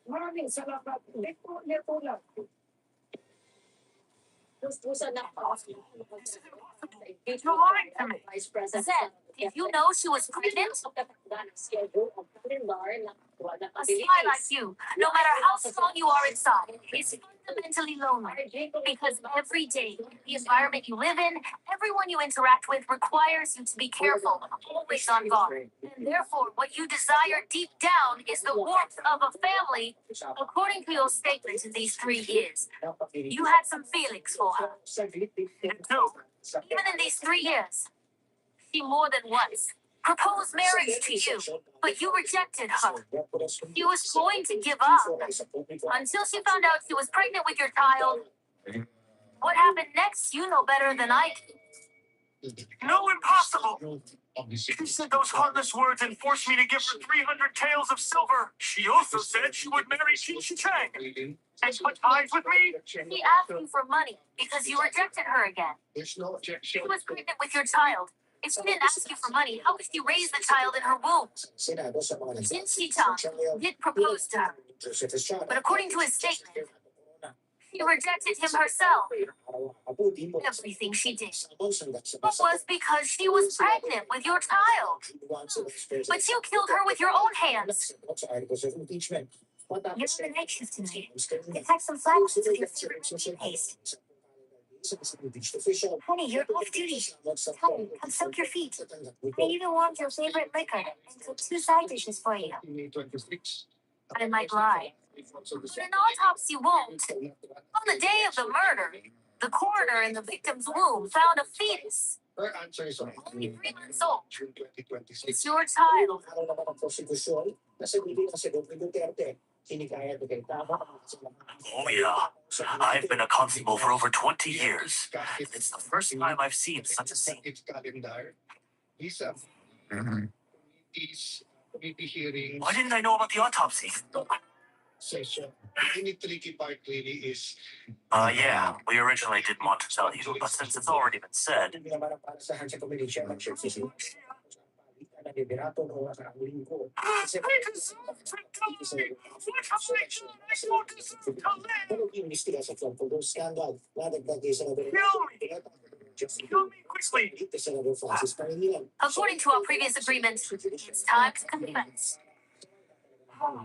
Maraming salamat. You're lying to me. Zen, did you know she was pregnant? A spy like you, no matter how strong you are inside, is fundamentally lonely. Because every day, the environment you live in, everyone you interact with requires you to be careful, always on guard. And therefore, what you desire deep down is the warmth of a family. According to your statement in these 3 years, you had some feelings for her. No. Even in these 3 years, she more than once proposed marriage to you, but you rejected her. She was going to give up until she found out she was pregnant with your child. What happened next, you know better than I do. No, impossible. She said those heartless words and forced me to give her 300 taels of silver. She also said she would marry Qin Chang and put ties with me. She asked you for money because you rejected her again. She was pregnant with your child. If she didn't ask you for money, how could she raise the child in her womb? Jin Shitang did propose to her, but according to his statement, she rejected him herself. Everything she did was because she was pregnant with your child. But you killed her with your own hands. You're on the night shift tonight. Detect some flowers with your favorite toothpaste. Honey, you're off duty. Come soak your feet. I even warmed your favorite liquor and cooked 2 side dishes for you. I might lie, but an autopsy won't. On the day of the murder, the coroner in the victim's womb found a fetus. Only 3 months old. It's your child. Oh, yeah. I've been a constable for over 20 years. It's the first time I've seen such a scene. Why didn't I know about the autopsy? The tricky part really is Yeah, we originally didn't want to tell you, but since it's already been said, kill me quickly. According to our previous agreement, it's time to confess. Without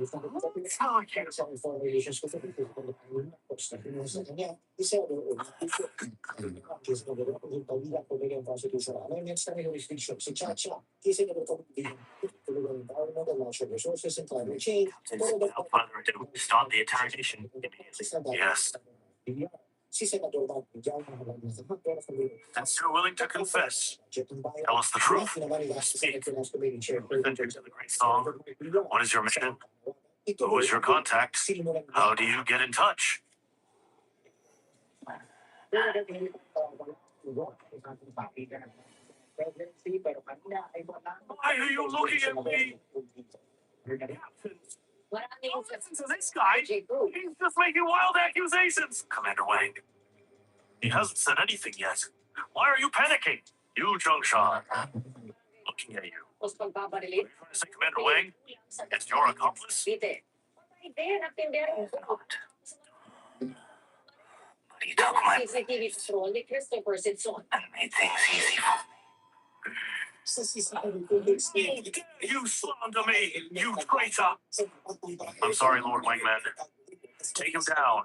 further ado, start the interrogation immediately. Yes. Since you're willing to confess, tell us the truth. Speak. Authentic to the great song. What is your mission? Who is your contact? How do you get in touch? Why are you looking at me? Don't listen to this guy. He's just making wild accusations. Commander Wang. He hasn't said anything yet. Why are you panicking? You, Zhongshan. Looking at you. Are you trying to say Commander Wang? It's your accomplice? What do you talk my and made things easy for You slander me, you traitor! I'm sorry, Lord Wangman. Take him down.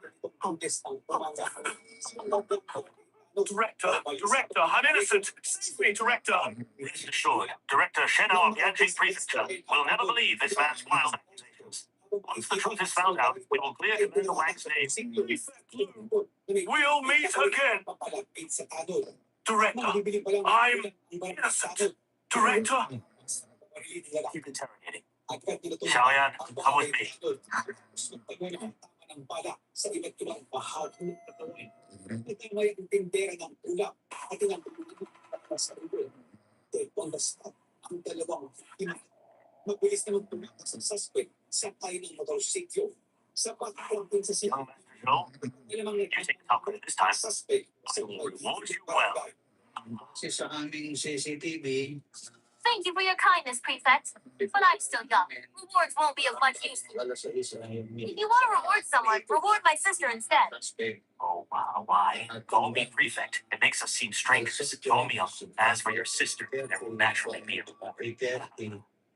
Director, I'm innocent. Save me, Director. Rest assured, Director Shenao of Yanjing Prefecture will never believe this man's wild accusations. Once the truth is found out, we will clear Commander Wang's name. We'll meet again. Director, I'm innocent. Director. Keep interrogating. Xiaoyan, come with me. Young Master Zhou, you take the top credit this time. I will reward you well. Thank you for your kindness, Prefect. But I'm still young. Rewards won't be of much use. If you want to reward someone, reward my sister instead. Oh, why? Call me Prefect. It makes us seem strangers. Call me up. As for your sister, there will naturally be a reward.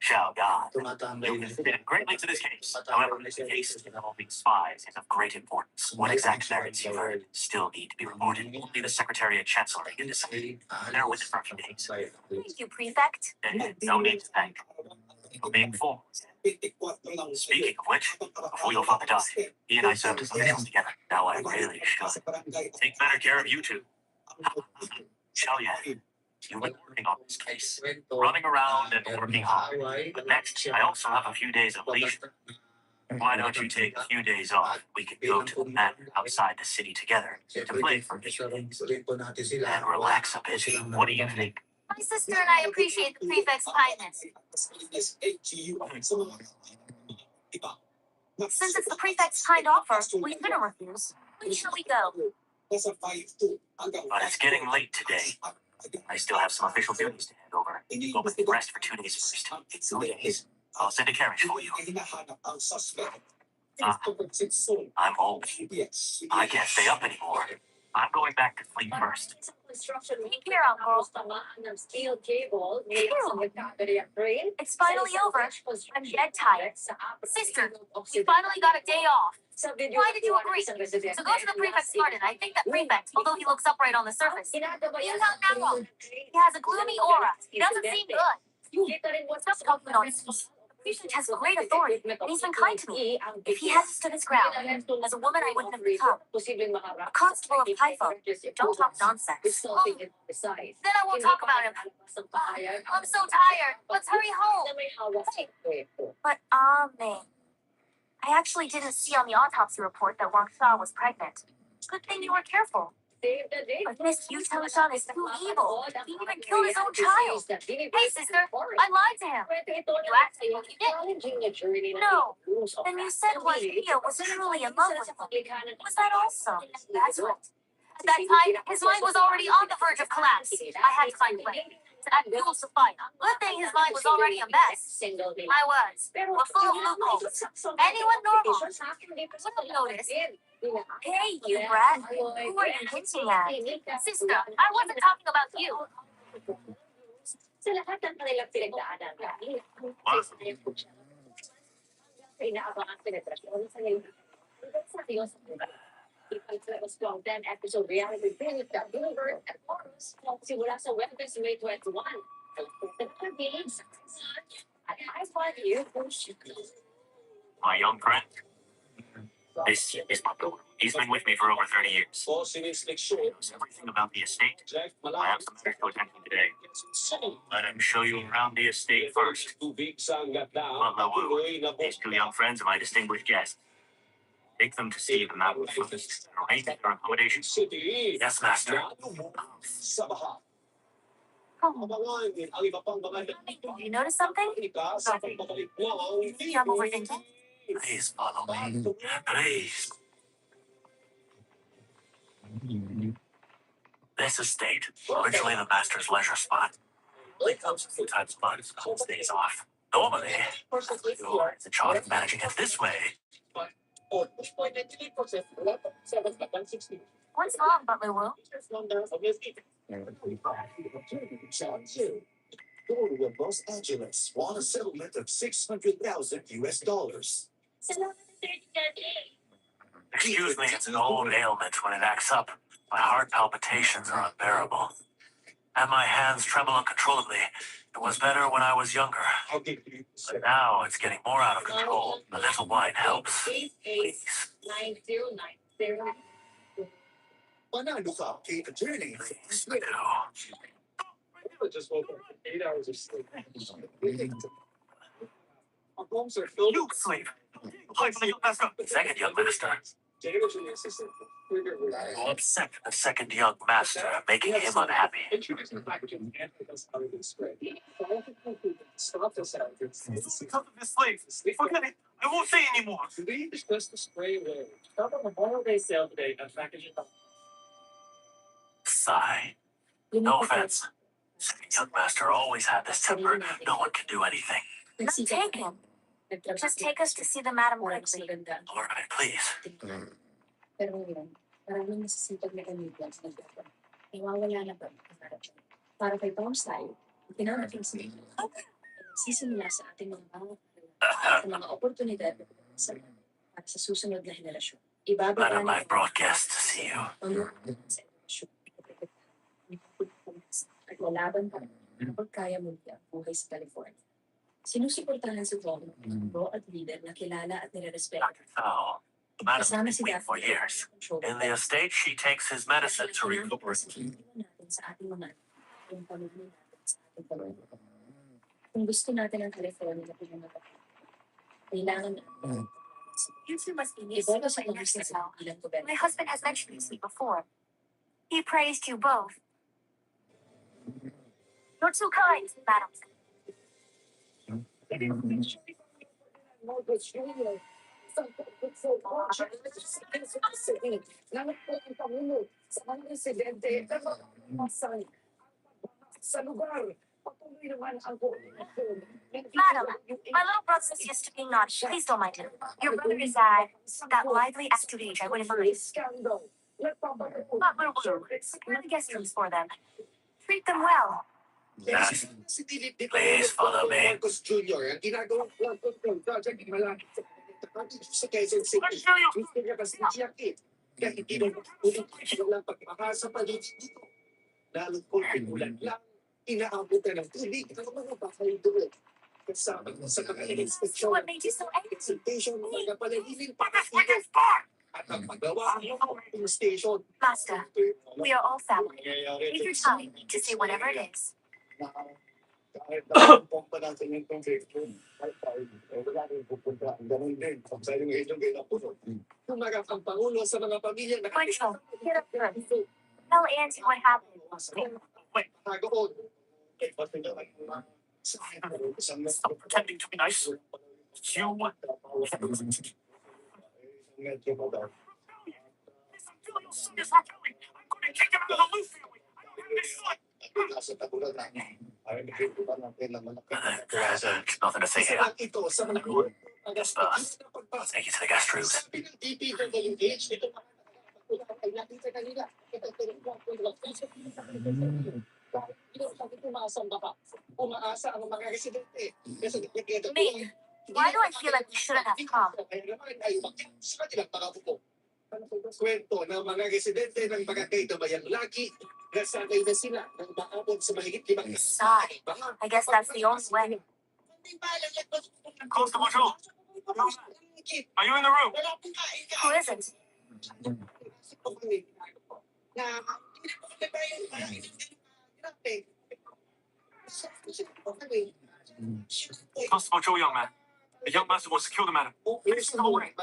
Xiaoyan, you contributed greatly to this case. However, the case involving spies is of great importance. What exact merits you've earned still need to be reported. Only the Secretary and Chancellor can decide. They're with it for a few days. Thank you, Prefect. No need to thank. For being formal. Speaking of which, before your father died, he and I served as officials together. Now I really should. Take better care of you two. Xiaoyan, you've been working on this case, running around and working hard. But next, I also have a few days of leisure. Why don't you take a few days off? We can go to the manor outside the city together to play for a few days and relax a bit. What do you think? My sister and I appreciate the Prefect's kindness. Since it's the Prefect's kind offer, we couldn't refuse. When shall we go? But it's getting late today. I still have some official duties to hand over. Go back and rest for 2 days first. 2 days. I'll send a carriage for you. I'm old. I can't stay up anymore. I'm going back to sleep first. Take care, Uncle. It's finally over. I'm dead tired. Sister, we finally got a day off. Why did you agree? To go to the Prefect's garden, I think that Prefect, although he looks upright on the surface, he has a gloomy aura. He doesn't seem good. Stop talking nonsense. The Prefect has great authority, and he's been kind to me. If he hadn't stood his ground, as a woman I wouldn't have become. A constable of Typho, don't talk nonsense. Oh, then I won't talk about him. I'm so tired. Let's hurry home. Hey, but Mei, I actually didn't see on the autopsy report that Wang Sha was pregnant. Good thing you were careful. But Miss Yu Tang-shan is too evil. He even killed his own child. Hey, sister, I lied to him. You actually did. No. Then you said Wang Yu was truly in love with him. Was that also? That's right. At that time, his mind was already on the verge of collapse. I had to find blame. To add fuel to fire. Good thing his mind was already a mess. My words were full of loopholes. Anyone normal would have noticed. Hey, you brat. Who are you hinting at? Sister, I wasn't talking about you. My young friend, this is my daughter. He's been with me for over 30 years. He knows everything about the estate. I have some extra attention today. Let him show you around the estate first. Butler Wu, these two young friends are my distinguished guests. Take them to see the mountain first and arrange their accommodation. Yes, master. You notice something? Nothing. Maybe I'm overthinking. Please follow me. Please. This estate, originally the master's leisure spot, only comes a few times a month on his days off. Normally, you're in charge of managing it this way. What's wrong, Butler Wu? Los Angeles won a settlement of $600,000. Excuse me, it's an old ailment. When it acts up, my heart palpitations are unbearable. And my hands tremble uncontrollably. It was better when I was younger. But now it's getting more out of control. A little wine helps. Please. Panalo ka kay attorney. Please, do. Just woke up 8 hours of sleep. Our homes are filled You sleep. Play for the young master. Second young master. Janitor's an assistant. You upset the second young master, making him unhappy. Introducing packaging and us out of the spray. Stop this out. Because of this slave. Forget it. I won't say anymore. Today is just the spray away. Stop on Memorial Day sale today at packaging. Sigh. No offense. Second young master always had this temper. No one can do anything. Let's take him. Just take us to see the madam quickly. All right, please. Pero ngayon, maraming nasisipag na kanilang sa nagdapa. Iwawala na ba ang karapyan? Para kay Tom Style, pinarating sa mga nagsisimula sa ating mga bawat at mga oportunidad para sa susunod na henerasyon. Madam, I've brought guests to see you. Sa edukasyon. At lalaban pa kapag kaya mo ang buhay sa California. Sinusuportahan si Tom ng bro at leader na kilala at nirerespeto. Dr. Thao, the madam has been waiting for years. In the estate, she takes his medicine to recuperate. Sa ating mga yung pamilya natin sa ating pamilya. Kung gusto natin ang California na pinangapat, kailangan na You two must be used to iboto sa it pag-business yourself. ng ilang gobyerno. My husband has mentioned this to me before. He praised you both. You're too kind, madam. Madam, my little brother is used to being naughty. Please don't mind him. Your brother is that lively, active age. I wouldn't mind. Butler Wu, prepare the guest rooms for them. Treat them well. Yes. Please follow me. Marcos Jr. ang ginagawang flood control project ng malapit sa Quezon City. Gusto niya kasi siyakit. Kaya hindi na walang pagmahal sa paligid dito. Lalong kung pinulan lang, inaabutan ng tubig ang mga bahay doon. Kasama sa mga inspeksyon. What made you so angry? Presentation ng mga panaliling pakatino. At ang paggawa ng pumping station. Master, we are all family. Take your time to say whatever it is. Kahit na pompa natin yung tubig, wala rin pupunta. Ang ganun din. Pag sa yung inyong ginapuno. Tumagat ang Pangulo sa mga pamilya na Rachel, get up here. Tell Auntie what happened. Wait, tagoon. Kaya pati na lang yung Stop pretending to be nice. You medyo madar. Listen, Julius, son is not going. I'm going to kick him into the Lu family. I don't have any foot. Nasa tagulan na. Ay, nakikita natin naman. There's nothing to say here. Ito sa mga good. I'll take you to the guest rooms. Sabi ng DPWH, ito mga ay nakita kanila. Ito umaasa ang mga residente. Me, why do I feel like we shouldn't have come? Kaya naman ay sa kanilang mga buko. Kwento ng mga residente ng barangay Dabayang Laki, nasanay na sila ng maabot sa mahigit 5 Sigh. I guess that's the only way. Constable Joe, are you in the room? Who isn't? Na hindi po tayo grabe. Constable young man. The young master wants to kill the madam. Please What?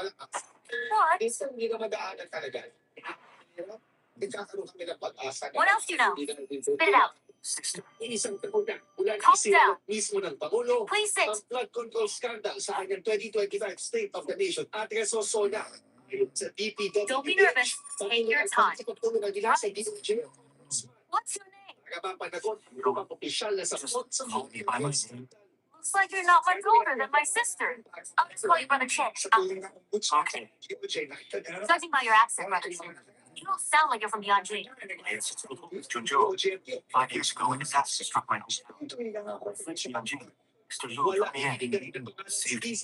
minsan hindi na madaanan talaga. Nagkakaroon kami ng pag-asa. What else do you know? Spit it out. Isang taon na mula Calm isinulat down. mismo ng Pangulo Please sit. ang flood control scandal sa kanyang 2025 State of the Nation at Resosona. Ayon sa DPWH. Don't be nervous. Take your time. Sa pagtulong ng nila sa DOJ. What's your name? Nagpapanagot ang mga opisyal na sa sa Call me by my name. Looks like you're not much older than my sister. I'll just call you Brother Chen. Okay. Judging by your accent, Brother Chen, you don't sound like you're from beyond Jane. It's Junjo. 5 years ago, a disaster struck my hometown. French Yanjing. Mr. Liu Wala brought me in. Saved me.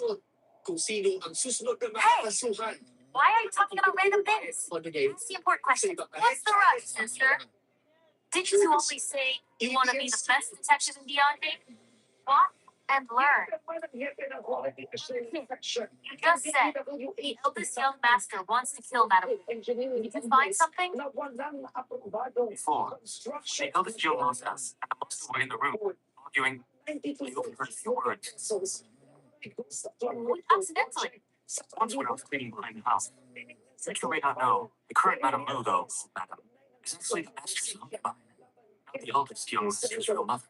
kung sino ang susunod na Hey! makakasuhan. Why are you talking about random things? That's the important question. What's the rush, sister? Didn't you always say you want to be the best detective in beyond Jane? Walk and learn. You just said the eldest young master wants to kill Madam. Did you find something? Before, the eldest young master and the master were in the room, arguing. I overheard a few words. Accidentally. Once when I was cleaning behind the house. Which you may not know, the current Madame Lu, though, Madam, is actually the master's concubine, not the eldest young master's real mother.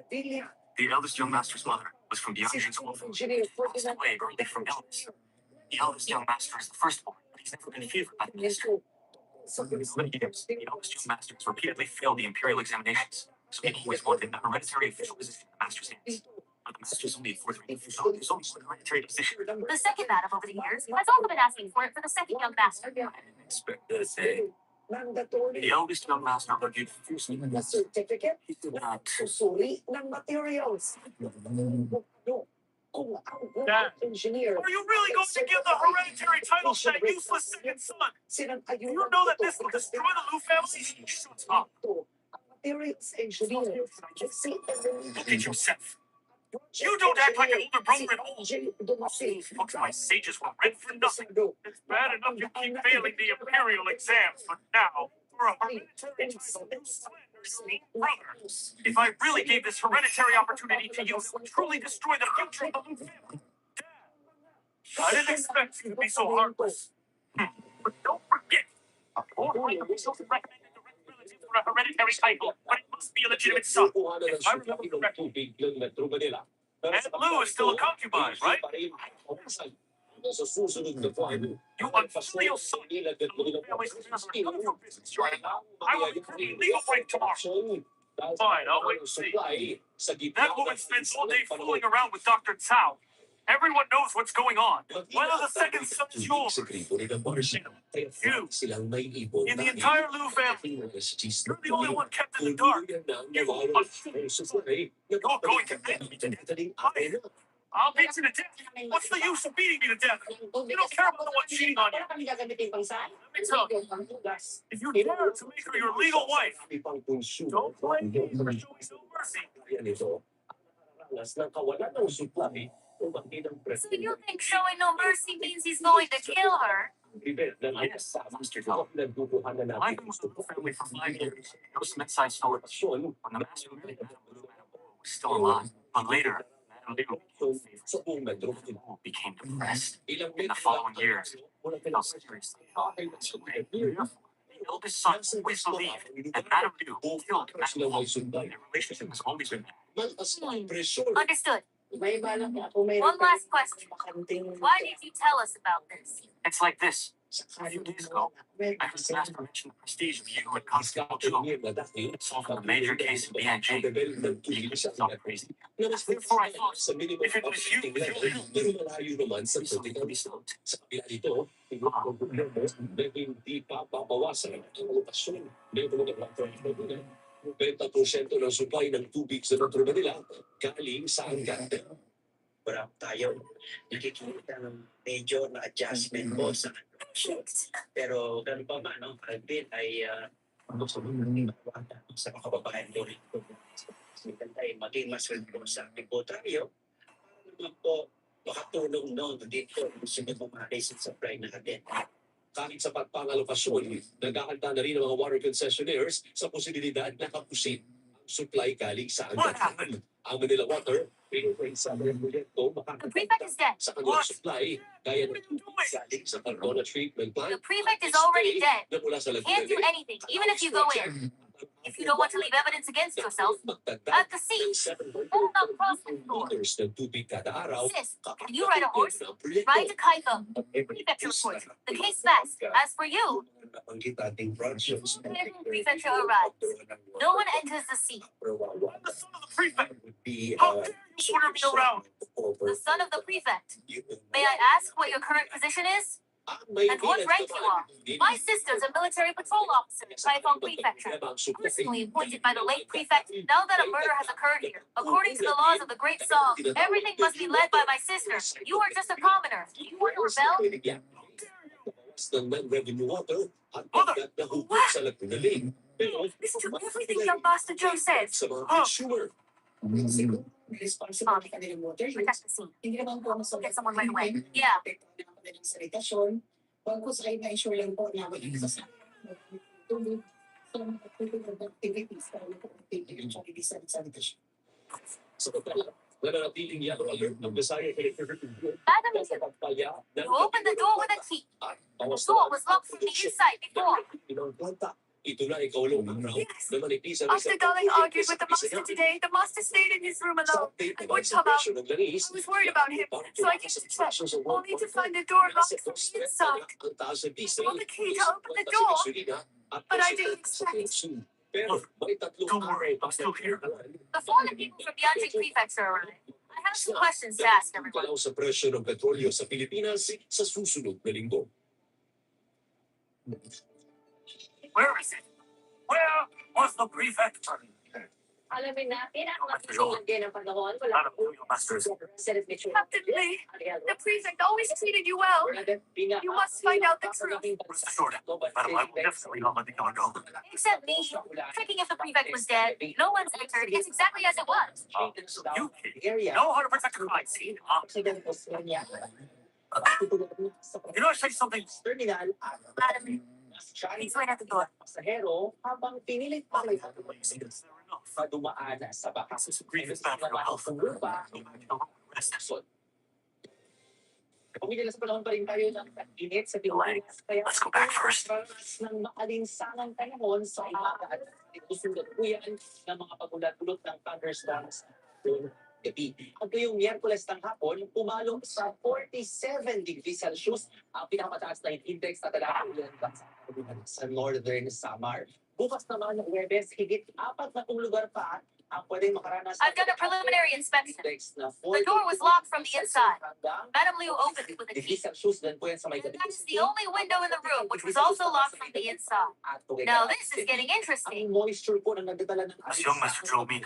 The eldest young master's mother was from beyond Jin's Wolfen, passed away early from illness. The eldest young master is the firstborn, but he's never been favored by the master. For many years, the eldest young master has repeatedly failed the imperial examinations, so he always wanted a hereditary official position in the master's hands. But the master's only a fourth-rank official, there's only one hereditary position. The second madam over the years has also been asking for it for the second young master. I didn't expect this, eh? The eldest young master argued fiercely. He did not. Susuri ng materials. Kung Dad, engineer, are you really going to give the hereditary title to that useless second son? Do you know that this will destroy the Lu family? Shut up. Materials engineer. Look at yourself. You don't act like an older brother at all. Fuck, my sages were read for nothing. It's bad enough you keep failing the imperial exams, but now, for a hereditary title, you slander your own brother. If I really gave this hereditary opportunity to you, it would truly destroy the future of the Lu family. Dad, I didn't expect you to be so heartless. But don't forget, a poor white official recommended direct relative for a hereditary title, but it must be a legitimate son. If I remember correctly, and Lou is still a concubine, right? You unfilial son. The Lu family's business are coming from business right now. I will become a legal break tomorrow. Fine, I'll wait and see. That woman spends all day fooling around with Dr. Cao. Everyone knows what's going on. Whether the second son is yours. You. In the entire Lu family. You're the only one kept in the dark. You're going to beat me to death. I'll beat you to death. What's the use of beating me to death? You don't care about the one cheating on you. Let me tell you, if you dare to make her your legal wife, don't blame me for showing no mercy. So you think showing no mercy means he's going to kill her? Yes, Master Tom. I've been with the family for 5 years. No Smith-sized stories. When the master married Madame Lu, Madame Lu was still alive. But later, Madame Lu became a favorite. Madame Lu became depressed. In the following years, he fell seriously ill and passed away. Therefore, the eldest son always believed that Madame Lu killed Madame Lu. Their relationship has always been bad. Understood. One last question. Why did you tell us about this? It's like this. A few days ago, I heard the master mention the prestige of you and Constable Zhou, solving a major case in BNG. You could stop crazy. Therefore, I thought, if it was you with your little, be stopped. ng supply ng tubig sa Metro Manila galing sa Angkat. Parang tayo, nakikita ng major na adjustment mo sa pero ganun pa man, no? Alvin ay sa mga kababayan ko rin. Ay maging mas responsable po tayo para naman po makatulong doon dito sa mga basic supply natin. Kahit sa pagpangalokasyon, naghahanda na rin ang mga water concessionaires sa posibilidad na kapusin ang supply galing sa What Angat. happened? Ang Manila Water, pinupay sa mga proyekto The prefect is dead. sa kanilang What? supply gaya ng galing sa Cardona Treatment Plant. The prefect is already dead. Na mula sa Can't do Laguna. anything, even if you go in. If you don't want to leave evidence against yourself, at the scene, hold up cross the door. ng tubig kada araw. Sis, can you ride a horse? Ride to Kaifeng. Prefecture report. The case fast. As for you, Nabanggit ating projects. Kaifeng Prefecture arrives. No one enters the scene. I'm the son of the prefect. Would be, How dare you order me around? The son of the prefect. May I ask what your current position is? And what rank you are? My sister's a military patrol officer in Kaifeng Prefecture, personally appointed by the late prefect. Now that a murder has occurred here, according to the laws of the Great Song, everything must be led by my sister. You are just a commoner. You want to rebel? ng non-revenue water at pagkat na hugot sa Laguna Lake. Pero Listen to everything young Master Joe says. sa mga consumer, Responsible ka nila water use. Protect the scene. Hindi naman po ang Get someone right away. Yeah. apektuhan ng kanilang sanitasyon. Huwag po sa kayo na-ensure lang po na walang sasama. Tulog sa mga activities para po activity yung sanitasyon. sa pagkala, nananatiling yellow alert ng Visayas Electric Madam, sa pagpalya ng you opened the door with a key. at The bawas door naman was locked from the inside before. ng planta. Ito na ikaw lang ang round na manipis ang After Darling argued with the master today, the master stayed in his room alone. I would come out. I was worried about him, so I came to check, only to find the door locked from the inside. Well, the key to open the door, but I didn't expect. Don't worry, I'm still here. Before the people from Yanjing Prefecture arrive, I have some questions to ask everyone. Pagkalaw sa presyo ng petrolyo sa Pilipinas sa susunod na linggo. Where is it? Where was the prefect? Alamin natin ang Master Joe. ng panahon. Madam, your masters. Captain Lee, the prefect always treated you well. You must find out the truth. Rest assured, Madam, I will definitely not let the killer go. Except me, checking if the prefect was dead. No one's entered. It's exactly as it was. You know how to protect a crime scene, huh? You know, I say something. Madam, he's right at the door. Pasahero habang pinilit pa kayo Fair enough. dumaan sa bakas. This grief is bad for your health. Rest. Pumili sa panahon pa rin tayo ng init sa Pilipinas. Kaya Let's go back first. Ranas ng maalinsangang panahon sa umaga at susunod-uyan ng mga pagulat-ulot ng thunderstorms noong gabi. At ngayong Miyerkules ng hapon, pumalo sa 47 degrees Celsius ang pinakamataas na index na talagang sa northern Samar. Bukas naman ng Huwebes, higit 40 lugar pa ang pwedeng makaranas. I've done a preliminary inspection. Index na The door was locked from the inside. Madam Liu opened it with a key. degrees Celsius din po yan sa may And that is the only window in the room, which was also locked from the inside. Now this is getting interesting. Ang moisture po na nagdadala ng As young Master Joe mean.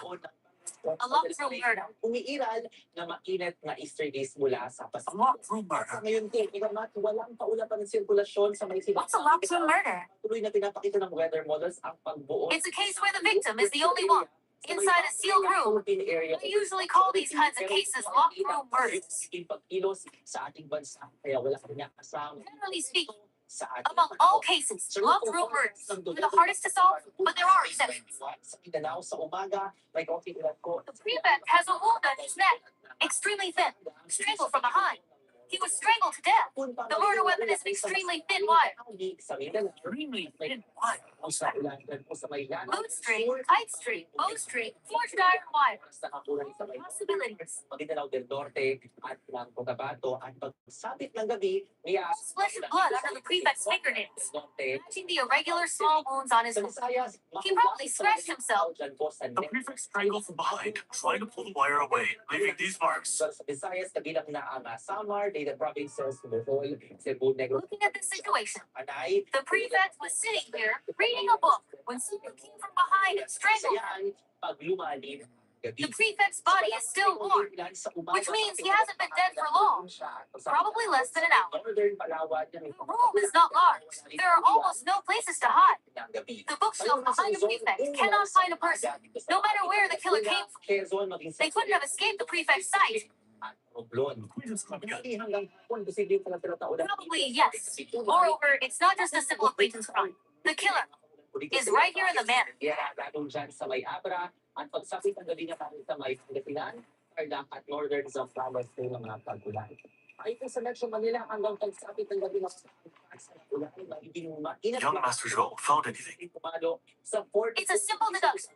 A locked room murder. Umiiral na mainit na easterlies mula sa A Pasig. locked room Sa murder. ngayon po, igamat walang kaulapan ng sirkulasyon sa may sibak. What's a locked room murder? Tuloy na pinapakita ng weather models ang pagbuo. It's a case where the victim is the only one. Inside a sealed room. area. I usually call these kinds of cases locked room murders. Pag-ilos sa ating bansa, kaya wala kanya kasama Generally speaking, sa ating among all cases, locked room murders are the hardest to solve, but there are exceptions. Sa Mindanao sa umaga, may konting ulan ko. The prefect has a wound on his neck, extremely thin, strangled from behind. He was strangled to death. The murder weapon is an extremely thin wire. Sa Mindanao, Extremely thin wire. sa ulan po sa Maynila. Mood string, kite string, bowstring, forged iron wire. Basta nakakulang sa Maynila. Possibilities. Maguindanao del Norte at ng Cotabato at pagsapit ng gabi, may There's flesh and blood under the prefect's fingernails, Norte. matching the irregular small wounds on his Sa head. Visayas, He probably scratched himself. dyan po sa The prefect strangled from behind, trying to pull the wire away, leaving these marks. Sa Visayas, kabilang na ang Samar, Data Provinces, Bohol, Cebu, Negros, Looking at this situation, Panay. the prefect was sitting here reading a book when someone came from behind and strangled him. Pag lumalim, gabi. The prefect's body is still warm, which means he hasn't been dead for long, probably less than an hour. Northern Palawan, The room is not large. There are almost no places to hide. The bookshelf behind the prefect cannot hide a person, no matter where the killer came from. Quezon, maging They couldn't have escaped the prefect's sight. Probably yes. Moreover, it's not just a simple acquaintance crime. The killer is right here in the manor. Ganun dyan sa may Abra at pagsapit ng gabi niya sa may Pangasinan, Tarlac at Northern Zambales ng mga pagkulan. Ayon sa Metro Manila, hanggang pagsapit ng gabi sa Young Master Zhou found anything? It's a simple deduction.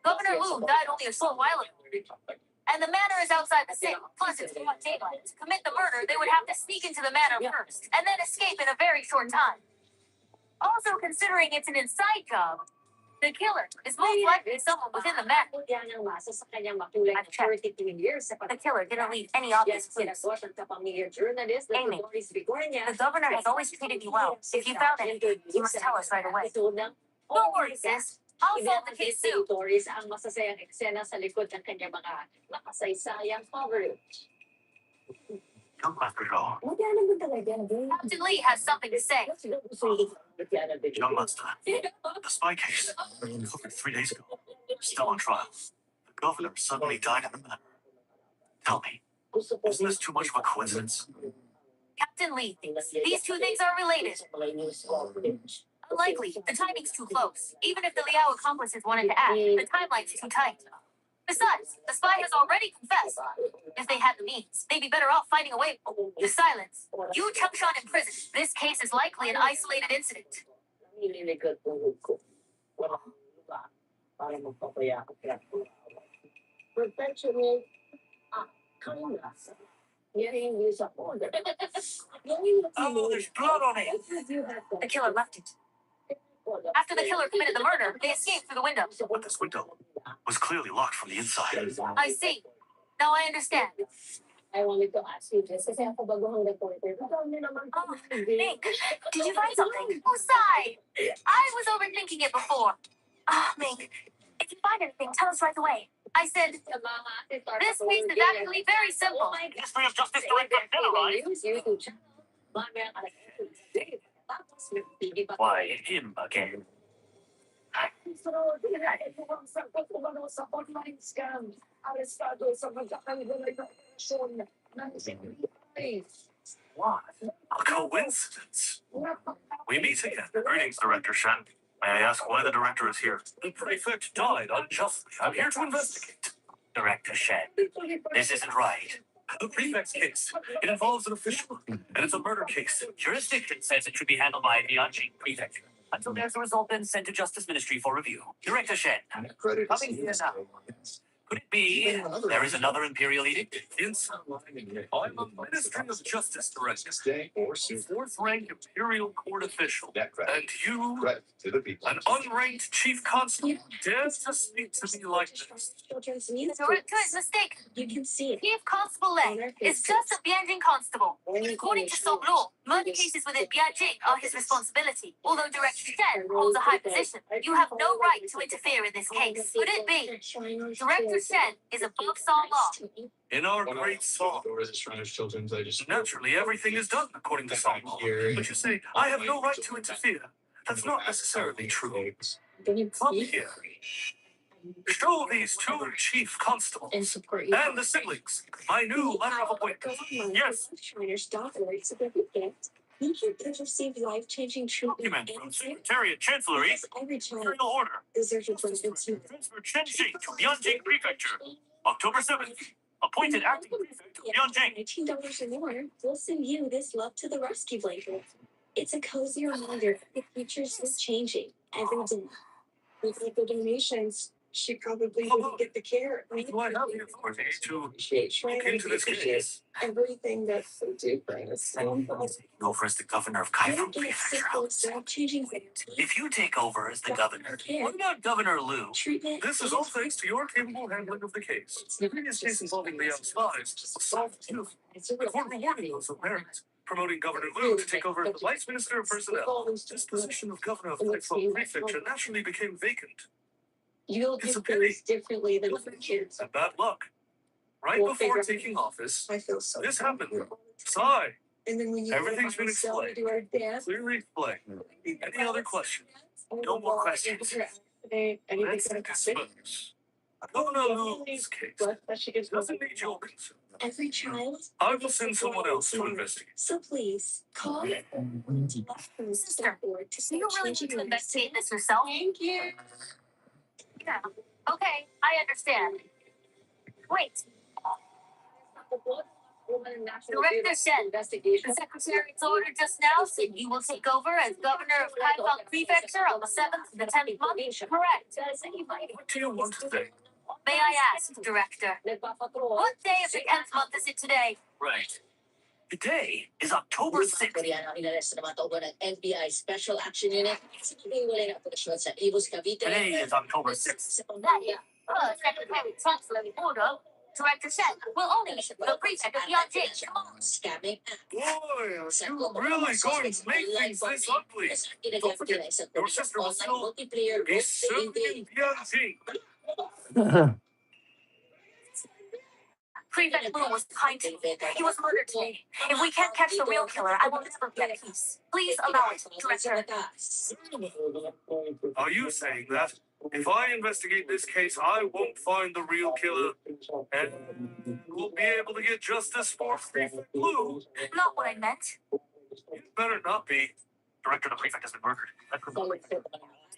Governor Wu died only a short while ago. And the manor is outside the city. Plus, it's broad daylight. To commit the murder, they would have to sneak into the manor first, and then escape in a very short time. Also, considering it's an inside job, the killer is most likely someone within the manor. I've checked. The killer didn't leave any obvious clues. Amy, the governor has always treated you well. If you found anything, you must tell us right away. Don't worry, sis. I'll solve the case soon. Ang masasayang eksena sa likod ng kanyang mga makasaysayang coverage. Young Master Zhou. Captain Lee has something to say. Young Master. The spy case, covered 3 days ago, still on trial. The governor suddenly died in the manor. Tell me, isn't this too much of a coincidence? Captain Lee thinks these two things are related. Unlikely. The timing's too close. Even if the Liao accomplices wanted to act, the timeline's too tight. Besides, the spy has already confessed. If they had the means, they'd be better off finding a way. The silence. Yu Changshan in prison. This case is likely an isolated incident. Perpetual kindness. Oh, there's blood on it. The killer left it. After the killer committed the murder, they escaped through the window. But this window was clearly locked from the inside. I see. Now I understand. I wanted to ask you this kasi ako baguhang reporter. Oh, Nick, did you find something? Oh, sigh. I was overthinking it before. Mink, if you find anything, tell us right away. I said, this case is actually very simple. History of Justice Director Interrogation. Why him again? What? A coincidence. We meet again. Greetings, Director Shen. May I ask why the director is here? The prefect died unjustly. I'm here to investigate. Director Shen, this isn't right. The prefect's case. It involves an official, and it's a murder case. Jurisdiction says it should be handled by the Anjing Prefecture. Until there's a result, then sent to Justice Ministry for review. Director Shen, coming here now. Could it be there is another imperial edict? I'm a Ministry of Justice Director, fourth-rank Imperial Court official, and you, an unranked chief constable, dare to speak to me like this? The director is mistaken. You can see it. Chief Constable Leng is just a Bianjing constable. According to Song law, murder cases within Bianjing are his responsibility. Although Director Shen holds a high position, you have no right to interfere in this case. Could it be Director Shen is above Song law? In our great song, naturally everything is done according to song law. But you say, I have no right to interfere. That's not necessarily true. Come here. Show these two chief constables and the siblings my new letter of appointment. Yes. Shriner's daughter is a gift. You have received life-changing treatment. Document from Secretariat Chancellery. Every child Imperial Order. deserves a abundance. Transfer Chenxing to Bianjing Prefecture. October 7th. Appointed acting prefect of Bianjing. $19 or more, we'll send you this Love to the Rescue blanket. It's a cozy reminder the future's is changing every day. With the donations, she probably wouldn't get the care. Do I have the authority to look into this case? Appreciate everything that they do for us. Over as the governor of Kaifeng Prefecture House. Life-changing If you take over as the governor, what about Governor Liu? treatment. This is all thanks to your capable handling of the case. The previous case involving Liao spies was solved beautifully. The court rewarded those who merit, promoting Governor Liu to take over as the Vice Minister of Personnel. This position of Governor of Kaifeng Prefecture naturally became vacant. You'll It's do a pity. things differently than other kids. And bad luck. Right We'll before figure- taking office, I feel so. this happened. Sigh. And then when you Everything's been explained. do our dance. Clearly explained. Any other questions? No more questions. Let's disperse. Governor Lu's case doesn't need your concern. Every child. I will send someone else to investigate. So please call Sister, board to do you start really want changing to your investigate this yourself? Thank you. Yeah. Okay, I understand. Wait, Director Shen, the Secretariat's order just now said you will take over as governor of Kaifeng Prefecture on the 7th of the 10th month. Correct. What do you want to say? May I ask, Director, what day of the 10th month is it today? Right. Today is October 6th. Koreano inaresto naman ito ng NBI Special Action Unit. Sinabiwalay ng operasyon sa Ibus, Cavite. Today is October 6th. Secretary Trump's order. Director Shen will only issue the prefect of Yongjing tomorrow. Scamming act. Boy, are you really going to make things this ugly? Don't forget, your sister will still be serving in Tianjin. Prefect Lu was kind to me. He was murdered today. If we can't catch the real killer, I will never get peace. Please allow it, Director. Are you saying that if I investigate this case, I won't find the real killer and we'll be able to get justice for Prefect Lu? Not what I meant. You better not be. Director, the prefect has been murdered.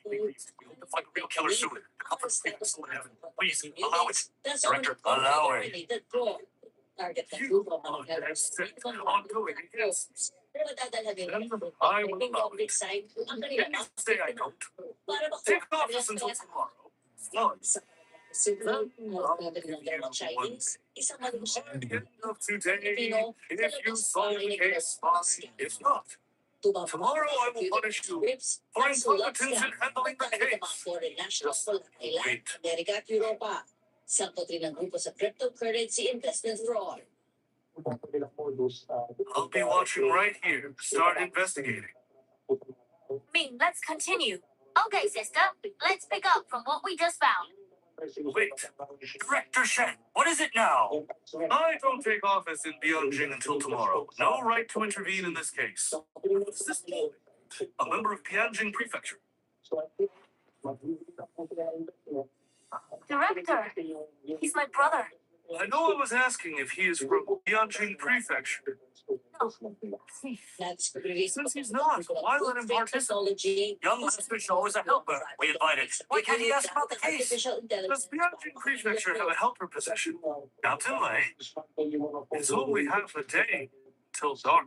We hope to find the real killer soon. The comfort of prefect is still in heaven. Please, allow it. Director, allow it. You are as set on doing it, yes. I will allow it. Can you say I don't? Take office until tomorrow. Flawless. Then I'll give you one thing. By the end of today, if you solve the case, fine. If not, tomorrow I will punish you for incompetence in handling the case. Just wait. America at Europa. Sangkot rin ang grupo sa cryptocurrency investment fraud. I'll be watching right here to start investigating. Ming, let's continue. Okay, sister. Let's pick up from what we just found. Wait, Director Shen, what is it now? I don't take office in Beijing until tomorrow. No right to intervene in this case. What's this boy? A member of Tianjin Prefecture. Director, he's my brother. I know I was asking if he is from Tianjin Prefecture. Since he's not, why let him participate? Young Master Show is a helper. We invited. Why can't he ask about the case? Does Tianjin Prefecture have a helper position? Captain Lei, it's only half a day till dark.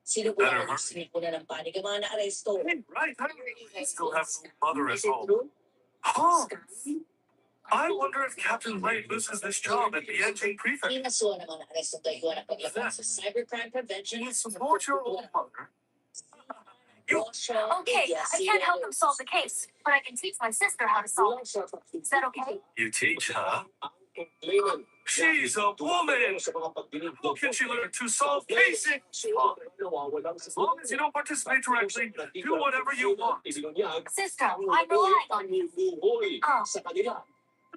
Sino po ang sinipuna ng panig ang mga na-aresto? Hey, right, I still have no mother at home. Huh? I wonder if Captain Lei loses this job at Tianjin Prefecture. Inasuhan ng mga na-aresto tayo na paglabas sa cybercrime prevention. Can you support your old mother? Okay, I can't help him solve the case, but I can teach my sister how to solve it. Is that okay? You teach her? She's a woman! How can she learn to solve cases? As long as you don't participate directly, do whatever you want. Sister, I'm relying on you.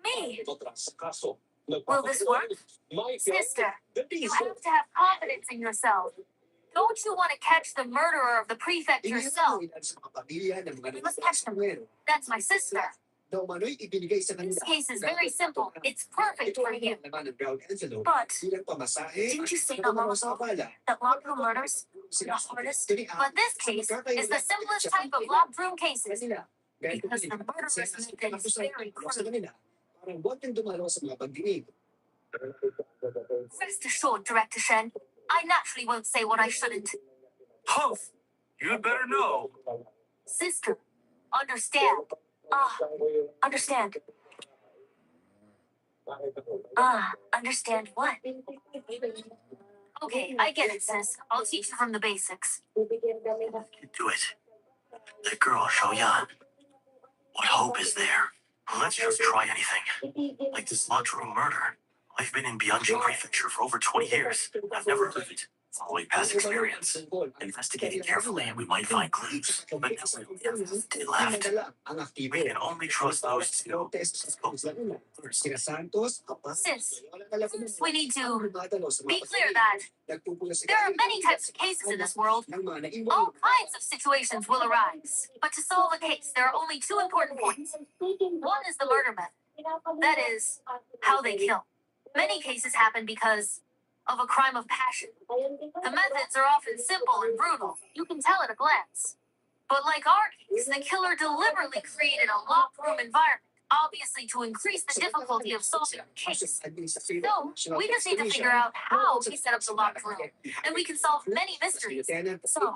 Me? Will this work? Sister, you have to have confidence in yourself. Don't you want to catch the murderer of the prefect yourself? You must catch him. That's my sister. This case is very simple. It's perfect for you. But didn't you say not long ago that locked room murders are the hardest? But this case is the simplest type of locked room cases because the murderous method is very crude. Rest assured, Director Shen, I naturally won't say what I shouldn't. Humph! You'd better know. Sister, understand. Understand. Understand what? Okay, I get it, sis. I'll teach you from the basics. Do it. That girl, Xiaoyan. What hope is there? Let's just try anything. Like this locked room murder. I've been in Bianjing Prefecture for over 20 years. I've never heard of it. Following past experience, investigating carefully, we might find clues. But now we only have half a day left. We can only trust those two. Sis, we need to be clear that there are many types of cases in this world. All kinds of situations will arise. But to solve a case, there are only two important points. One is the murder method, That is, how they kill. Many cases happen because of a crime of passion. The methods are often simple and brutal. You can tell at a glance. But like our case, the killer deliberately created a locked room environment, obviously to increase the difficulty of solving the case. So, we just need to figure out how he set up the locked room, and we can solve many mysteries. So,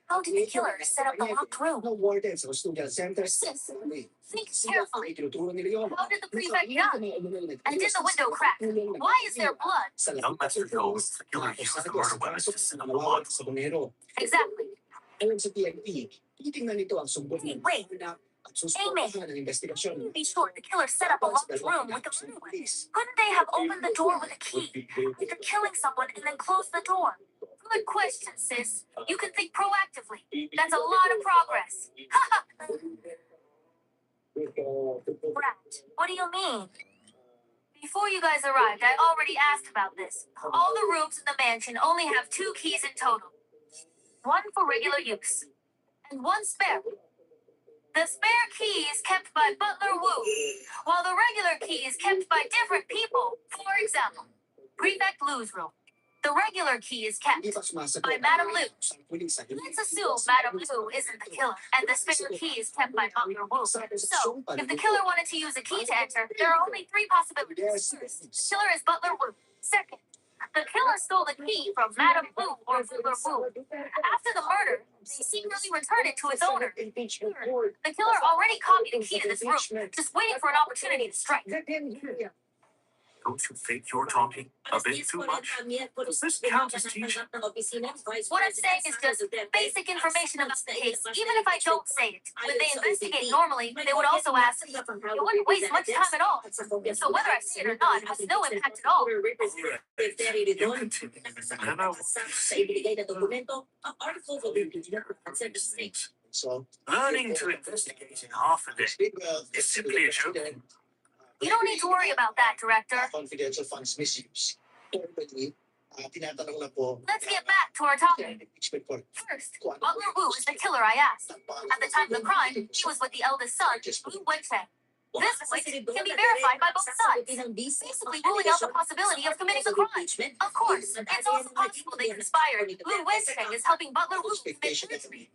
how did the killer set up the locked room? Sis, think carefully. How did the prefect die? And did the window crack? Why is there blood? Young Master knows the killer used the murder weapon to set up a lock. Exactly. Ayon sa PNP, titingnan nito ang sumbong Wait. at Amy, susuportahan ng investigasyon. to be sure, the killer set up a locked room with the murder weapon. Couldn't they have opened the door with a key after killing someone and then closed the door? Good question, sis. You can think proactively. That's a lot of progress. Brat, what do you mean? Before you guys arrived, I already asked about this. All the rooms in the mansion only have 2 keys in total. One for regular use, and one spare. The spare key is kept by Butler Wu, while the regular key is kept by different people. For example, Prefect Lu's room. The regular key is kept by Madame Lu. Let's assume Madame Lu isn't the killer, and the spare key is kept by Butler Wu. So, if the killer wanted to use a key to enter, there are only 3 possibilities. First, the killer is Butler Wu. Second, the killer stole the key from Madame Lu or Butler Wu. After the murder, they secretly returned it to its owner. Third, the killer already copied a key to this room, just waiting for an opportunity to strike. Don't you think you're talking a bit too much? Does this count as teaching? What I'm saying is just basic information about the case, even if I don't say it. When they investigate normally, they would also ask, it wouldn't waste much time at all. So whether I say it or not has no impact at all. You continue, and I will So, learning to investigate in half a day is simply a joke. You don't need to worry about that, Director. confidential funds misuse. Thirdly, tinatanong na po. Let's get back to our topic. Impeachment court. First, Butler Wu is the killer I asked. At the time of the crime, he was with the eldest son, Lu Wenfeng. This point can be verified by both sides, basically ruling out the possibility of committing the crime. Of course, it's also possible they conspired. Lu Wenfeng is helping Butler Wu commit treason,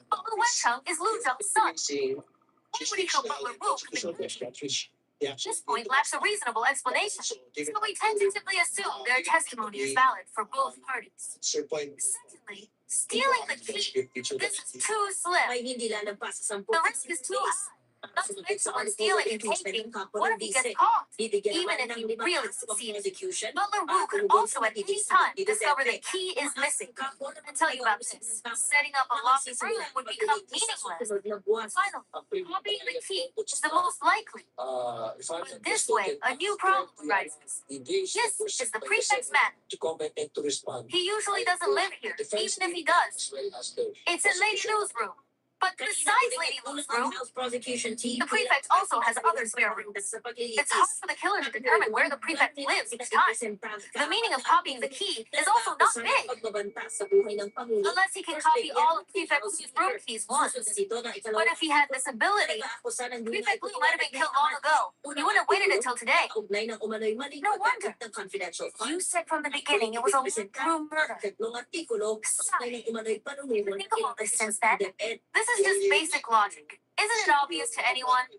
but Lu Wenfeng is Lu Zheng's son. Why would he help Butler Wu commit treason? This point lacks a reasonable explanation, so we tentatively assume their testimony is valid for both parties. Secondly, stealing the key. This is too slim. The risk is too high. Not to mention someone stealing and taking. What if he gets caught? Even if he really succeeds, Butler Wu could also at any time discover the key is missing. I'll tell you about this. Setting up a locked room would become meaningless. Finally, copying the key is the most likely. But this way, a new problem arises. This is the prefect's man. He usually doesn't live here, even if he does. It's in Lady Lu's room. But besides Lady Lu's room, the prefect also has other spare rooms. It's hard for the killer to determine where the prefect lives each time. The meaning of copying the key is also not big. Unless he can copy all of Prefect Lu's room keys once. But if he had this ability, Prefect Lu might have been killed long ago. He wouldn't have waited until today. No wonder. You said from the beginning it was a room murder. Sorry. Think of all this since then. This is just basic logic. Isn't it obvious to anyone?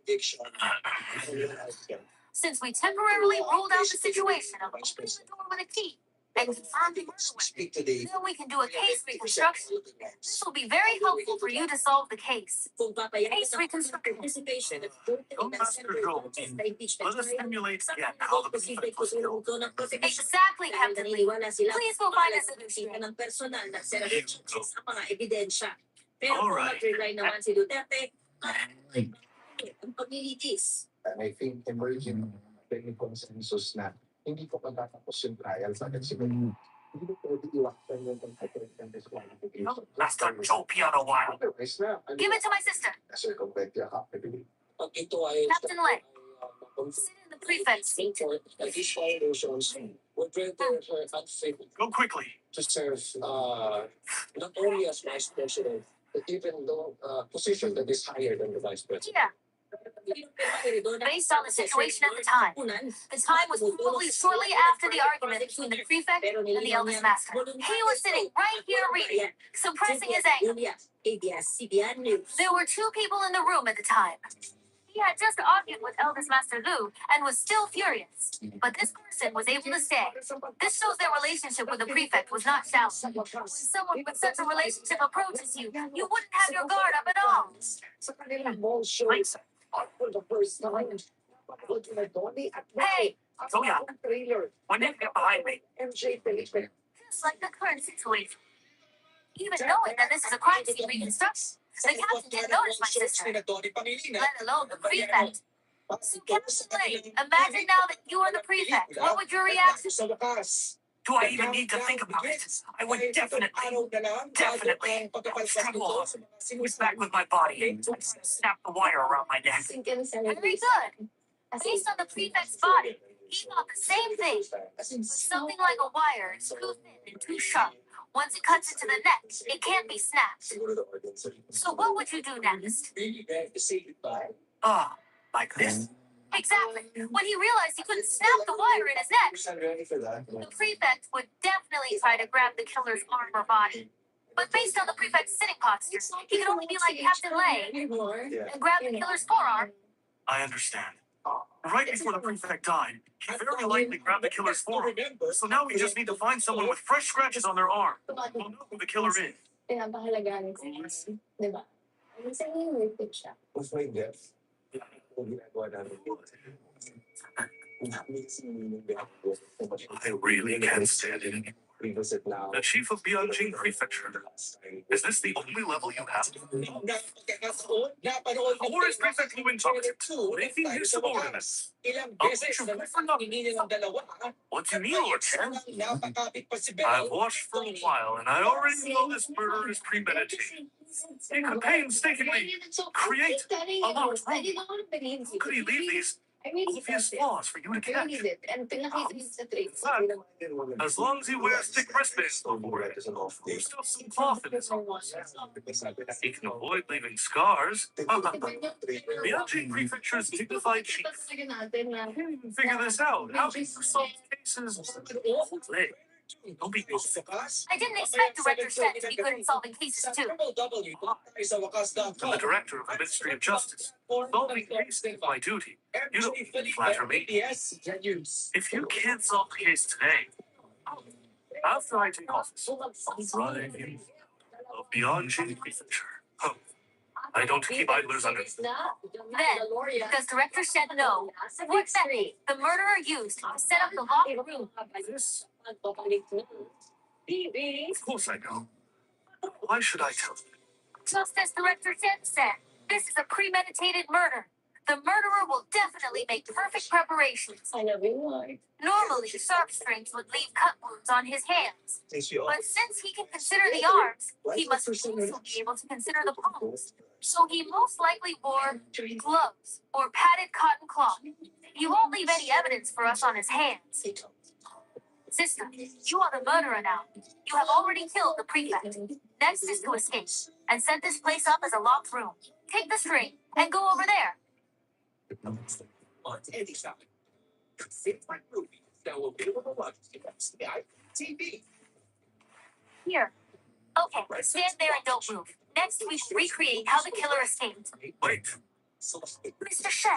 Since we temporarily ruled out the situation of opening the door with a key and confirmed the murder weapon, then we can do a case reconstruction. This will be very helpful for you to solve the case. Case reconstruction. Young Master Zhou let us simulate again how the prefect was killed. Exactly, Captain Lee. Please go find us a machine. All right. And I think emerging may consensus na hindi ko pagkatapos yung trial sa akin siguro. Hindi ko pwede iwasan yung pagkatapos disqualification. Last time, Joe piano while. Otherwise na, Give it to my sister. circumvent yung capability. Captain Lei. Sit in the prefect's seat. would render her unfit Go quickly. to serve not only as vice president, but even though position that is higher than the vice president. Yeah. Based on the situation at the time was probably shortly after the argument between the prefect and the eldest master. He was sitting right here reading, suppressing his anger. There were two people in the room at the time. He had just argued with eldest master Lu and was still furious. But this person was able to stay. This shows their relationship with the prefect was not shallow. When someone with such a relationship approaches you, you wouldn't have your guard up at all. Please. Hey, So yeah, when did you get behind me? just like the current situation. Even knowing that this is a crime scene reconstruction, the captain didn't notice my sister, let alone the prefect. So, Captain Lane, imagine now that you are the prefect. What would your reaction be? Do I even need to think about it? I would definitely struggle off, was back with my body, and snap the wire around my neck. Very good. Based on the prefect's body, he thought the same thing. Something like a wire is too thin and too sharp. Once it cuts into the neck, it can't be snapped. So what would you do next? Like this? Exactly. When he realized he couldn't snap the wire in his neck, the prefect would definitely try to grab the killer's arm or body. But based on the prefect's sitting posture, he could only be like Captain Lay and grab the killer's forearm. I understand. Right before the prefect died, he very likely grabbed the killer's forearm. So now we just need to find someone with fresh scratches on their arm. We'll know who the killer is. Pinapahalagaan ko kasi, di ba? Minsan yung repeat siya. With my death, kung ginagawa namin yun, I really can't stand it anymore. revisit now. The chief of Bianjing Prefecture. Is this the only level you have? Or is Prefect Lu incompetent, making his subordinates? I'll bet you good for nothing. What do you mean, Lord Chen? I've watched for a while, and I already know this murder is premeditated. He could painstakingly create a locked room. How could he leave these obvious flaws for you to catch? As long as he wears thick wristbands over it, there's still some cloth in his arms. He can avoid leaving scars. Bianjing Prefecture's dignified chief. Can't even figure this out. How can you solve cases? Don't be I didn't expect Director Shen to be good at solving cases too. I'm the director of the Ministry of Justice. Solving cases is my duty. You don't flatter me. If you can't solve the case today, after I take office, I'll drive you of Bianjing Prefecture. I don't keep idlers under. Then, does Director Shen know what method the murderer used to set up the locked room? This? Of course I know. Why should I tell you? Just as Director Shen said, this is a premeditated murder. The murderer will definitely make perfect preparations. Normally, sharp strings would leave cut wounds on his hands. But since he can consider the arms, he must also be able to consider the palms. So he most likely wore gloves or padded cotton cloth. He won't leave any evidence for us on his hands. Sister, you are the murderer now. You have already killed the prefect. Next is to escape and set this place up as a locked room. Take the string and go over there. Here. Okay, stand there and don't move. Next, we should recreate how the killer escaped. Wait, Mr. Shen,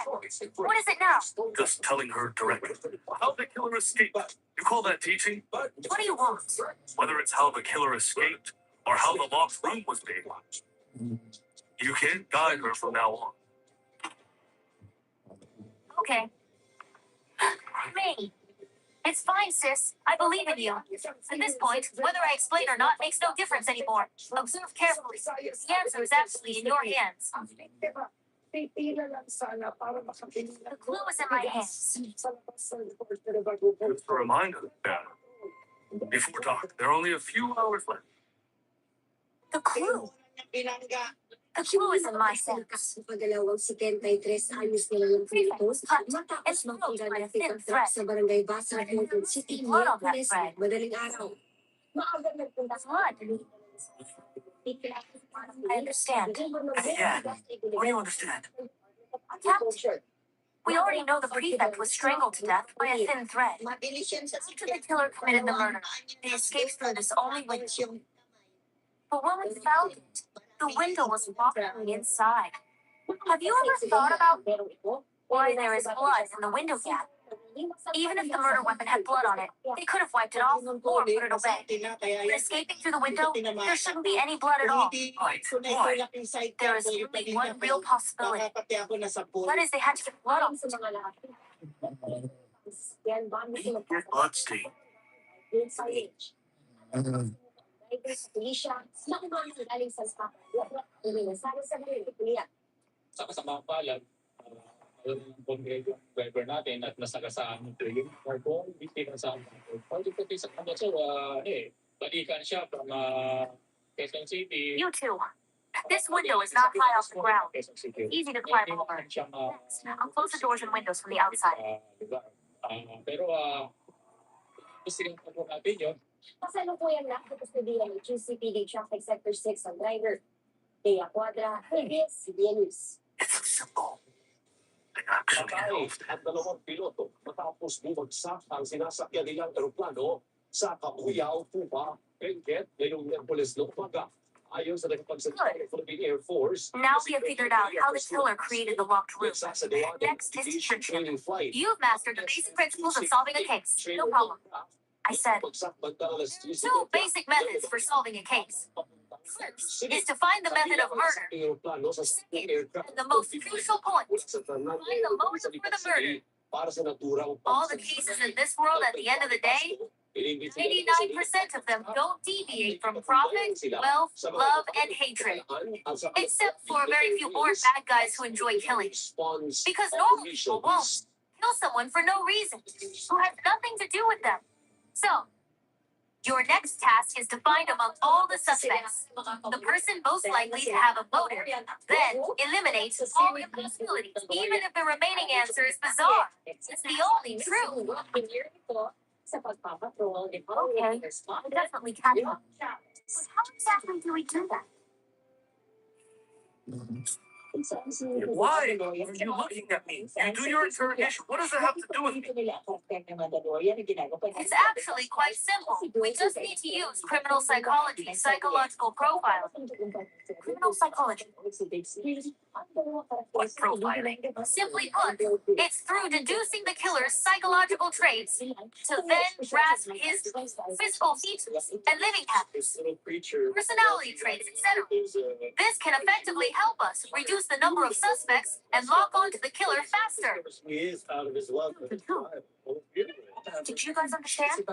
what is it now? just telling her directly. How the killer escaped. You call that teaching? What do you want? Whether it's how the killer escaped or how the locked room was made. You can't guide her from now on. Okay. Me. It's fine, sis. I believe in you. At this point, whether I explain or not makes no difference anymore. Observe carefully. The answer is actually in your hands. The clue is in my hands. Just a reminder, Dad. Before dark, there are only a few hours left. The clue? The clue is in my hands. Pagalawang si Ken kay 3 anyos na lang pinitos matapos makita ng pick-up sa barangay Basa, Quezon City, Miyerkules, madaling araw. Maaga nagpunta sa What? I understand. Yeah, what do you understand? Captain, we already know the prefect was strangled to death by a thin thread. After the killer committed the murder, they escaped through this only window. But when we found it, the window was locked from the inside. Have you ever thought about why there is blood in the window gap? Even if the murder weapon had blood on it, they could have wiped it off or put it away. But escaping through the window, there shouldn't be any blood at all. Right. Why? There is only one real possibility. That is, they had to get blood off it. Get bloodstained. Sa kasamang palad, ang kongreso, driver natin at nasagasaan nito yung carbon, biktima sa Party pati sa kanya so, balikan siya from Quezon City. You too. This window is not high off the ground. Quezon City. Easy to climb over. Next, I'll close the doors and windows from the outside. Pero gusto rin po natin yun. Kasalukuyan na sa kustodiyan ng QCPD Traffic Sector 6 ang driver, Dea Quadra, Sibianus. It's simple. They actually Patay moved. at dalawang piloto matapos bumagsak ang sinasakyan nilang eroplano sa Kabuyaw, Cuba, Benguet, ngayong Miyerkules ng umaga. Ayon sa nakapagsalita ng Philippine Air Force, Now we have figured out how the killer created the locked room. Next is detention. You've mastered the basic principles of solving a case. No problem. I said, 2 basic methods for solving a case. First is to find the method of murder. Second, and the most crucial point, find the motive for the murder. All the cases in this world at the end of the day, 99% of them don't deviate from profit, wealth, love, and hatred. Except for very few bored bad guys who enjoy killing. Because normal people won't kill someone for no reason, who has nothing to do with them. So, your next task is to find among all the suspects the person most likely to have a motive, then eliminate all impossibilities, even if the remaining answer is bizarre. It's the only true. Okay, I'll definitely catch up. But how exactly do we do that? Why are you looking at me? You do your interrogation. What does that have to do with me? It's actually quite simple. We just need to use criminal psychology, psychological profiling. Criminal psychology. What profiling? Simply put, it's through deducing the killer's psychological traits to then grasp his physical features and living habits, personality traits, etc. This can effectively help us reduce the number of suspects and lock onto the killer faster. Did you guys understand?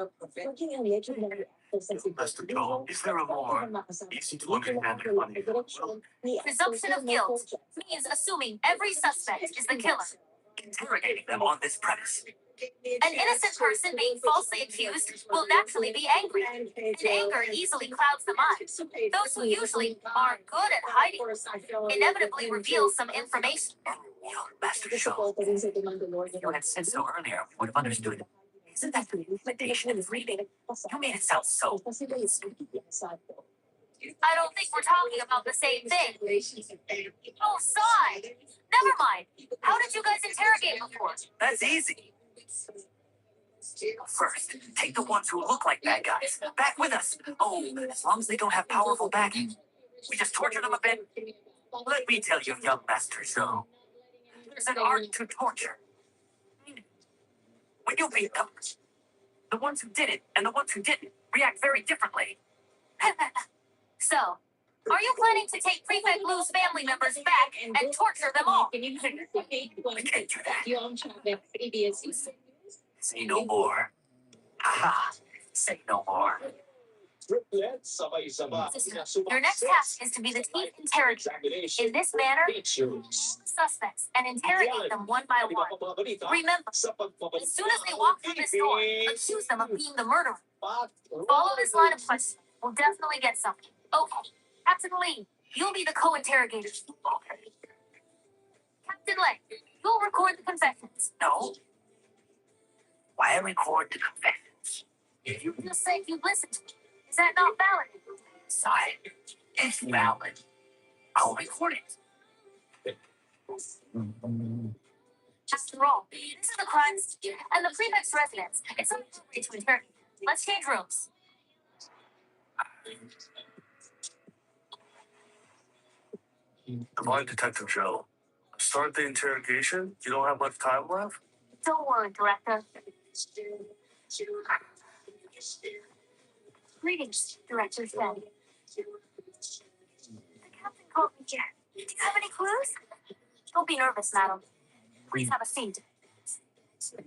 Mr. Joel, is there a more easy to understand explanation? Presumption of guilt means assuming every suspect is the killer. Interrogating them on this premise. An innocent person being falsely accused will naturally be angry, and anger easily clouds the mind. Those who usually are good at hiding inevitably reveal some information. Young Master Joel, if you had said so earlier, we would have understood. Isn't that the intimidation and reading? You made it sound so. I don't think we're talking about the same thing. Oh, sigh! Never mind. How did you guys interrogate before? That's easy. First, take the ones who look like bad guys. Back with us. Oh, as long as they don't have powerful backing. We just torture them a bit. Let me tell you, young Master Joe. There's an art to torture. When you meet them, the ones who did it and the ones who didn't react very differently. So, are you planning to take Prefect Lou's family members back and torture them all? We can't do that. Say no more. Haha. Say no more. Your next task is to be the chief interrogator. In this manner, suspects and interrogate them one by one. Remember, as soon as they walk through this door, accuse them of being the murderer. Follow this line of questioning. We'll definitely get something. Okay, Captain Lee, you'll be the co-interrogator. Okay. Captain Lei, you'll record the confessions. No. Why record the confessions? You just said you'd listen to me. Is that not valid? Side, it's valid. I'll record it. After all, this is the crime scene and the prefect's residence. It's not appropriate to interrogate. Let's change rooms. Good morning, Detective Joe. Start the interrogation? You don't have much time left? Don't worry, Director. Greetings, Director Fenn. The captain called me here. Do you have any clues? Don't be nervous, madam. Please have a seat.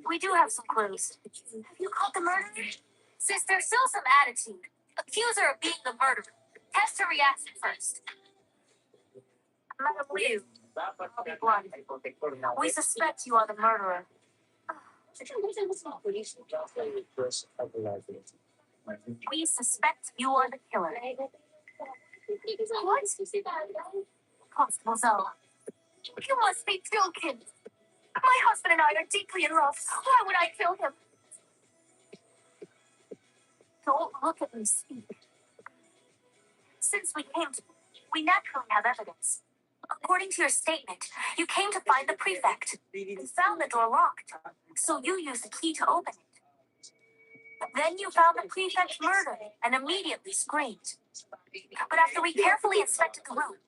We do have some clues. Have you caught the murderer? Sister, show some attitude. Accuse her of being the murderer. Test her reaction first. Madam Liu, I'll be blunt. We suspect you are the murderer. We suspect you are the killer. What? Constable Zoe. You must be joking. My husband and I are deeply in love. Why would I kill him? Don't look at me, speak. Since we naturally have evidence. According to your statement, you came to find the prefect and found the door locked. So you used the key to open it. Then you found the prefect murdered and immediately screamed. But after we carefully inspected the room,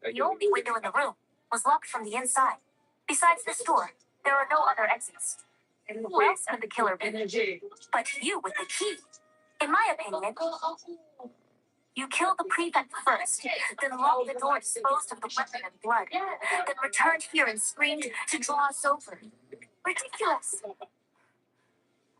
the only window in the room was locked from the inside. Besides this door, there are no other exits. Who else could the killer be? But you with the key. In my opinion, you killed the prefect first, then locked the door disposed of the weapon and blood, then returned here and screamed to draw us over. Ridiculous.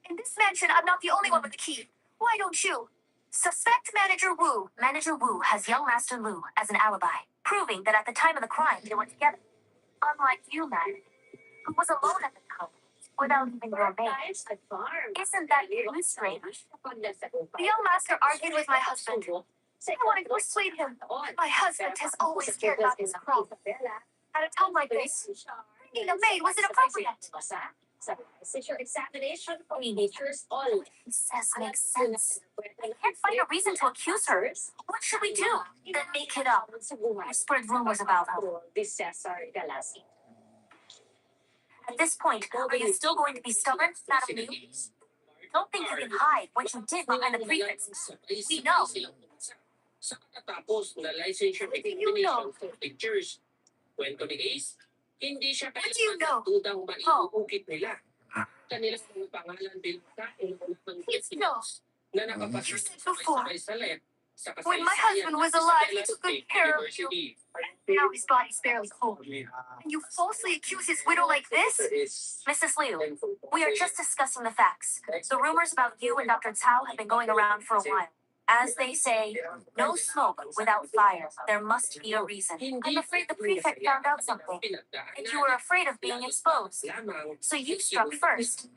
In this mansion, I'm not the only one with the key. Why don't you? Suspect Manager Wu. Manager Wu has young Master Lu as an alibi, proving that at the time of the crime they were together. Unlike you, man, who was alone at the time, without even your maid. Isn't that really strange? The young master argued with my husband. I wanted to persuade him. My husband has always cared about his crop. At a time like this, bringing a maid was inappropriate. What he says makes sense. I can't find a reason to accuse her. What should we do? Then make it up. Whispered rumors about her. At this point, are you still going to be stubborn, Madam Liu? Don't think you can hide what you did behind the prefects. We know. Everything you know. What do you know? Oh. It's no. You said before, when my husband was alive, he took good care of you. Now his body's barely cold. And you falsely accuse his widow like this? Mrs. Liu, we are just discussing the facts. The rumors about you and Dr. Cao have been going around for a while. As they say, no smoke without fire. There must be a reason. I'm afraid the prefect found out something, and you were afraid of being exposed. So you struck first.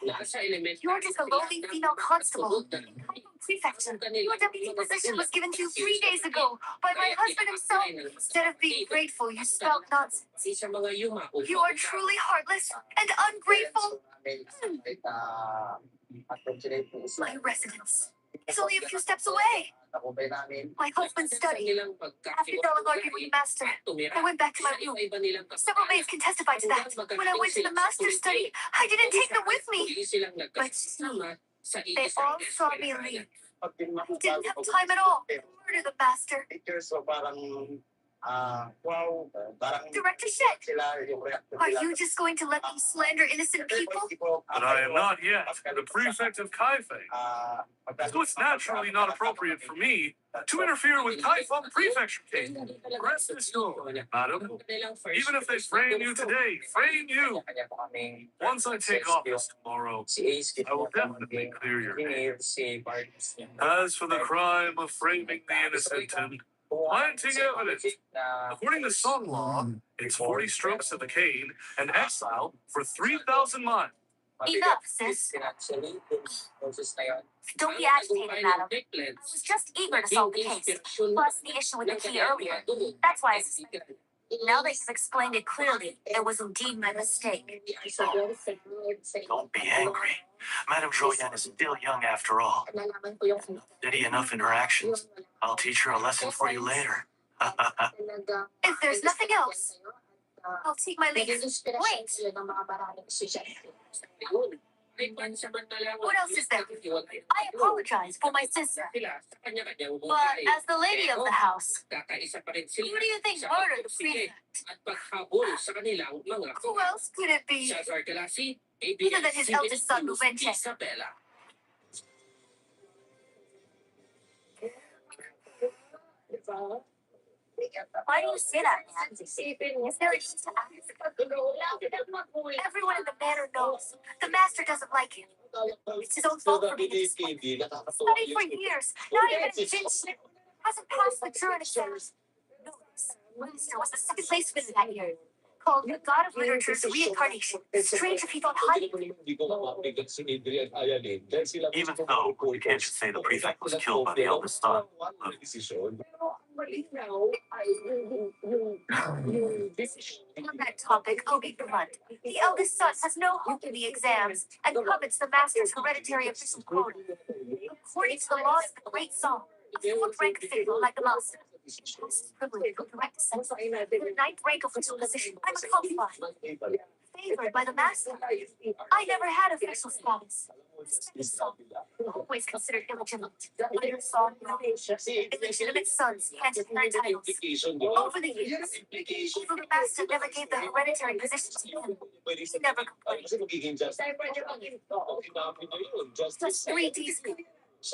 You're just a lowly female constable in Kaifeng Prefecture. Your deputy position was given to you 3 days ago by my husband himself. Instead of being grateful, you spout nonsense. You are truly heartless and ungrateful. My residence is only a few steps away. My husband's study. After Della argued with the master, I went back to my room. Several maids can testify to that. When I went to the master's study, I didn't take them with me. But they all saw me leave. I didn't have time at all to murder the master. Director Shet, are you just going to let them slander innocent people? But I am not yet the prefect of Kaifeng. So it's naturally not appropriate for me to interfere with Kaifeng Prefecture case. Rest assured, madam, even if they frame you today, frame you. Once I take office tomorrow, I will definitely clear your name. As for the crime of framing the innocent and planting evidence, according to Song law, it's 40 strokes of the cane and exile for 3,000 miles. Enough, sis. Don't be agitated, madam. I was just eager to solve the case. Plus the issue with the key earlier. That's why I suspected. Now that you've explained it clearly, it was indeed my mistake. Don't be angry. Madame Joyen is still young after all. Steady enough interactions. I'll teach her a lesson for you later. If there's nothing else, I'll take my leave. Wait, what else is there? I apologize for my sister, but as the lady of the house, who do you think murdered the prefect? Who else could it be? Other than his eldest son, Luvenche. Why do you say that, man? Is there a need to ask? Everyone in the manor knows. The master doesn't like him. It's his own fault for being a disappointment. Studied for years, not even in Jinch. Hasn't passed the truant exams. No, this master was the second place winner that year. Called the God of Literature's Reincarnation. Strange if he thought highly of him. Even though you can't just say the prefect was killed by the eldest son. On that topic, I'll be blunt. The eldest son has no hope in the exams and covets the master's hereditary official quota. According to the laws of the Great Song, a fourth rank official like the master has privilege of direct descent to the ninth rank official position. I'm qualified. Favored by the master. I never had official status. This song, always considered illegitimate. Under song law, illegitimate sons can't inherit titles. Over the years, the master never gave the hereditary position to him. He never complained. Just 3 days ago,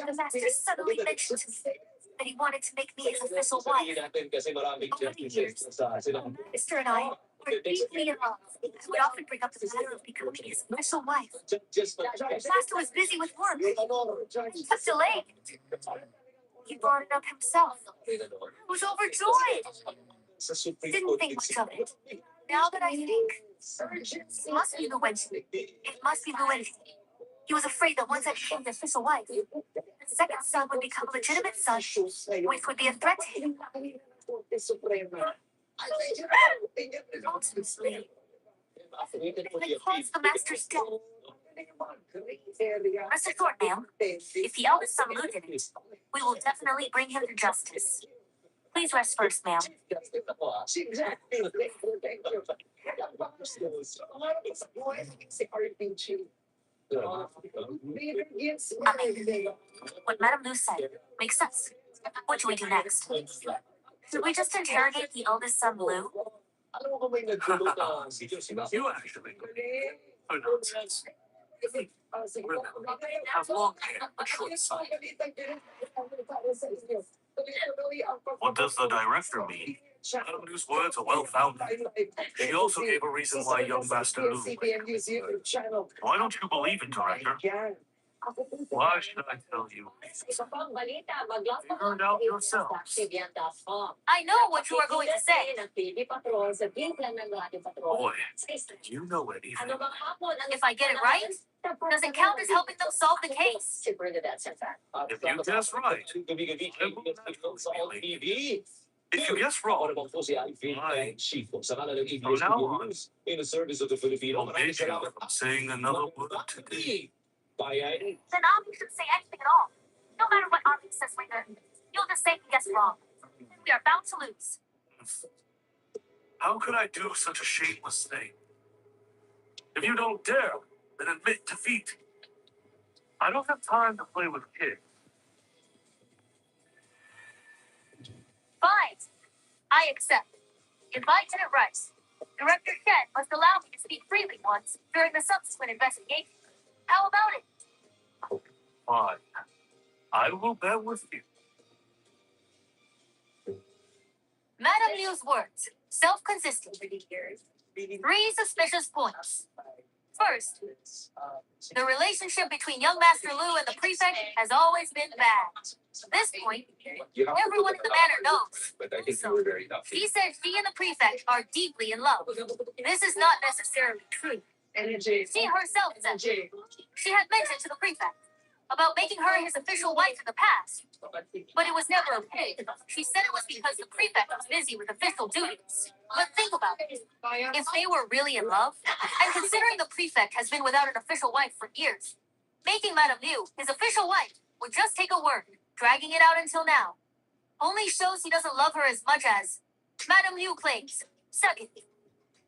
the master suddenly mentioned to me that he wanted to make me his official wife. Over the years, the master and I were deeply in love. I would often bring up the matter of becoming his official wife. The master was busy with work and kept delaying it. He brought it up himself. I was overjoyed. Didn't think much of it. Now that I think, it must be Luwenji. It must be Luwenji. He was afraid that once I became the official wife, the second son would become a legitimate son, which would be a threat to him. Ultimately, it caused the master's death. Rest assured, ma'am, if the eldest son Lu didn't, we will definitely bring him to justice. Please rest first, ma'am. What Madame Lu said makes sense. What do we do next? Should we just interrogate the eldest son Lu? You actually. Oh, nonsense. Remember, have long hair but short sight. What does the director mean? Madame Lu's words are well founded. She also gave a reason why young Master Lu might commit murder. Why don't you believe it, director? Why should I tell you? Figure it out yourself. I know what you are going to say. Boy, you know anything. If I get it right, does it count as helping them solve the case? If you guess right, I will naturally believe. If you guess wrong, I, from now on, forbid you from saying another word today. Then Ami shouldn't say anything at all. No matter what Ami says later, you'll just say he guessed wrong. Then we are bound to lose. How could I do such a shameless thing? If you don't dare, then admit defeat. I don't have time to play with kids. Fine. I accept. If I did it right, Director Shen must allow me to speak freely once during the subsequent investigation. How about it? Fine. I will bear with you. Madame Liu's words, self-consistent. 3 suspicious points. First, the relationship between young Master Lu and the prefect has always been bad. This point, everyone in the manor knows. So, she said she and the prefect are deeply in love. This is not necessarily true. She herself said she had mentioned to the prefect about making her his official wife in the past, but it was never okay. She said it was because the prefect was busy with official duties. But think about it. If they were really in love, and considering the prefect has been without an official wife for years, making Madame Liu his official wife would just take a word, dragging it out until now. only shows he doesn't love her as much as Madame Liu claims. Second,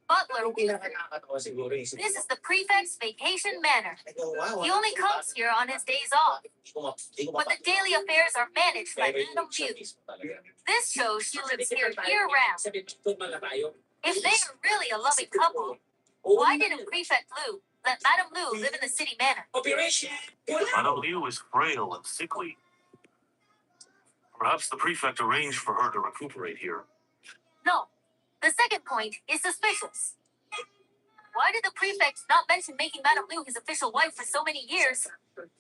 Butler. This is the prefect's vacation manor. He only comes here on his days off, but the daily affairs are managed by Madame Liu. This shows she lives here year-round. If they are really a loving couple, why didn't Prefect Liu let Madame Liu live in the city manor? Madame Liu is frail and sickly. Perhaps the prefect arranged for her to recuperate here. No. The second point is suspicious. Why did the prefect not mention making Madame Liu his official wife for so many years,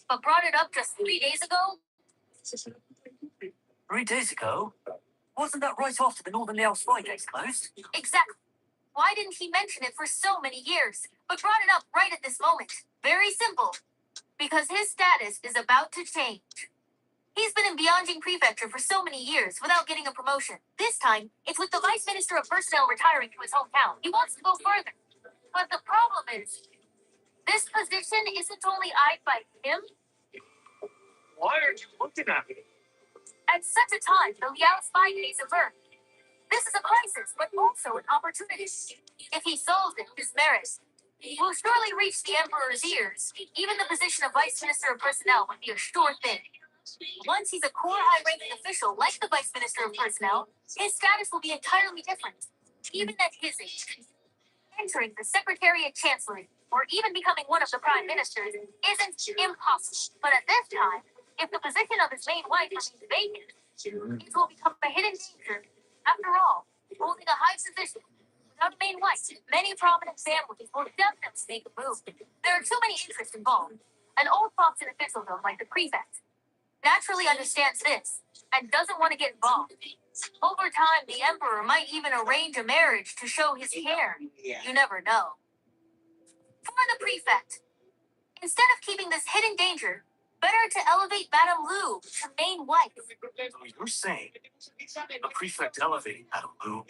but brought it up just 3 days ago? 3 days ago? Wasn't that right after the Northern Liao spy case closed? Exactly. Why didn't he mention it for so many years, but brought it up right at this moment? Very simple. Because his status is about to change. He's been in Bianjing Prefecture for so many years without getting a promotion. This time, it's with the Vice Minister of Personnel retiring to his hometown. He wants to go further. But the problem is, this position isn't only eyed by him. Why are you looking at me? At such a time, the Liao spy case averted. This is a crisis, but also an opportunity. If he solves it, his merit will surely reach the Emperor's ears. Even the position of Vice Minister of Personnel would be a sure thing. Once he's a core high-ranking official like the Vice Minister of Personnel, his status will be entirely different. Even at his age, entering the Secretariat Chancellery, or even becoming one of the Prime Ministers, isn't impossible. But at this time, if the position of his main wife remains vacant, it will become a hidden danger. After all, holding a high position without a main wife, many prominent families will definitely make a move. There are too many interests involved. An old fox in officialdom like the prefect naturally understands this and doesn't want to get involved. Over time, the Emperor might even arrange a marriage to show his care. You never know. For the prefect, instead of keeping this hidden danger, better to elevate Madame Liu to main wife. So you're saying the prefect elevating Madame Liu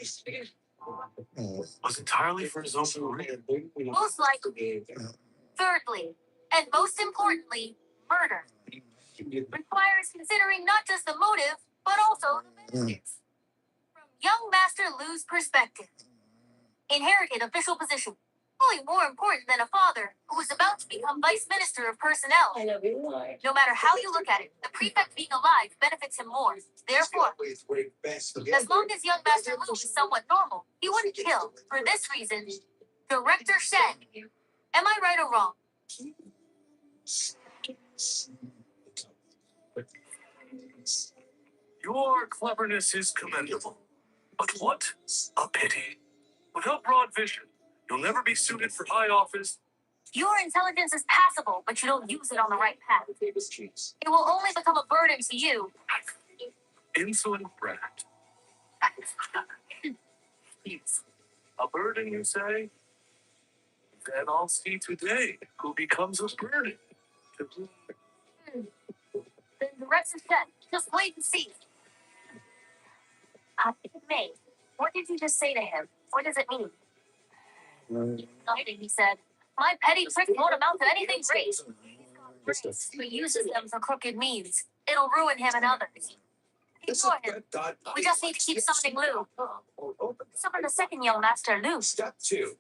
was entirely for his own career? Most likely. Thirdly, and most importantly, murder requires considering not just the motive, but also the benefits. From young Master Liu's perspective, inherited official position, probably more important than a father who was about to become Vice Minister of Personnel. No matter how you look at it, the prefect being alive benefits him more. Therefore, as long as young Master Liu is somewhat normal, he wouldn't kill. For this reason, Director Shen. Am I right or wrong? Your cleverness is commendable. But what a pity. Without broad vision, you'll never be suited for high office. Your intelligence is passable, but you don't use it on the right path. It will only become a burden to you. Insolent brat. A burden, you say? Then I'll see today who becomes a burden. To whom? Then Director Shen, just wait and see. May, what did you just say to him? What does it mean? Nothing, he said. My petty trick won't amount to anything great. He uses them for crooked means. It'll ruin him and others. Ignore him. We just need to keep summoning Liu. Summon the second young master, Liu. Step 2.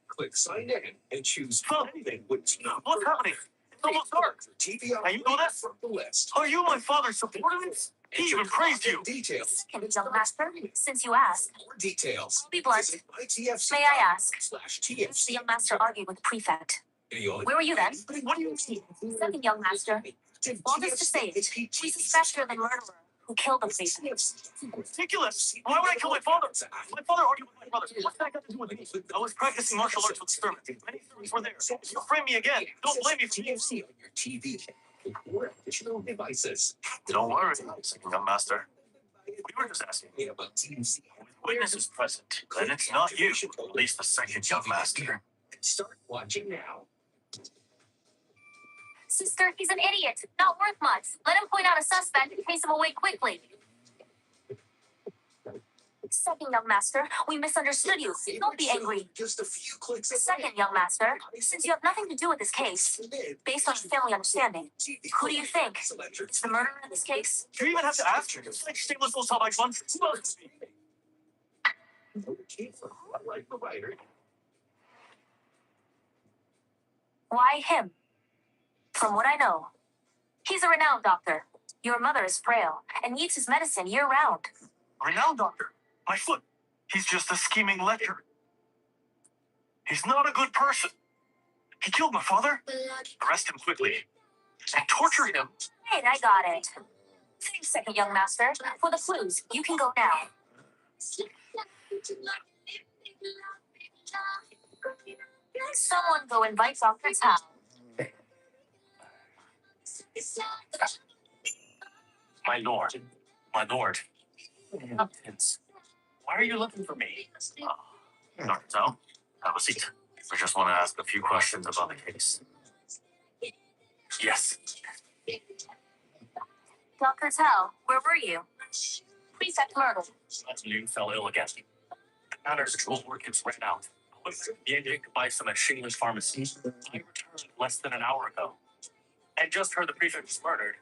Click sign in and choose anything with What's happening? It's almost dark. TV Now you know this? from the list. Are you my father's subordinates? He even praised you. Details. Second young master, since you asked. More details. Be blunt. Visit myTFC. May I ask? /TFC. The young master argued with the prefect. Where were you then? What do you mean? Second young master. Well, just to say it, we suspect you're the murderer who killed the prefect. Ridiculous. Why would I kill my father? My father argued with my brother. What's that got to do with me? I was practicing martial arts with experiments. Many theories were there. If you frame me again, don't blame me for being TFC on your TV or additional devices. Don't worry, second young master. We were just asking. About TFC. With witnesses present, then it's not you, at least the second young master. Start watching now. Sister, he's an idiot. Not worth much. Let him point out a suspect and chase him away quickly. Second, young master, we misunderstood you. Don't be angry. Just a few clicks. Second, young master, since you have nothing to do with this case, based on your family understanding, who do you think is the murderer in this case? Do you even have to ask her? It's like shameless little top one. Who else could be? Like the writer. Why him? From what I know, he's a renowned doctor. Your mother is frail and needs his medicine year-round. Renowned doctor. My foot. He's just a scheming lecturer. He's not a good person. He killed my father. Arrest him quickly. And torture him. Wait, I got it. Thanks, second young master. For the clues, you can go now. Someone go invite Dr. Tao. My lord. My lord. Prince. Why are you looking for me? Dr. Tao, have a seat. I just want to ask a few questions about the case. Yes. Dr. Tao, where were you? Prefect murdered. Liu fell ill again. Commander's control orchids ran out. I was being to buy some at Shingler's pharmacy. I returned less than an hour ago. And just heard the prefect was murdered.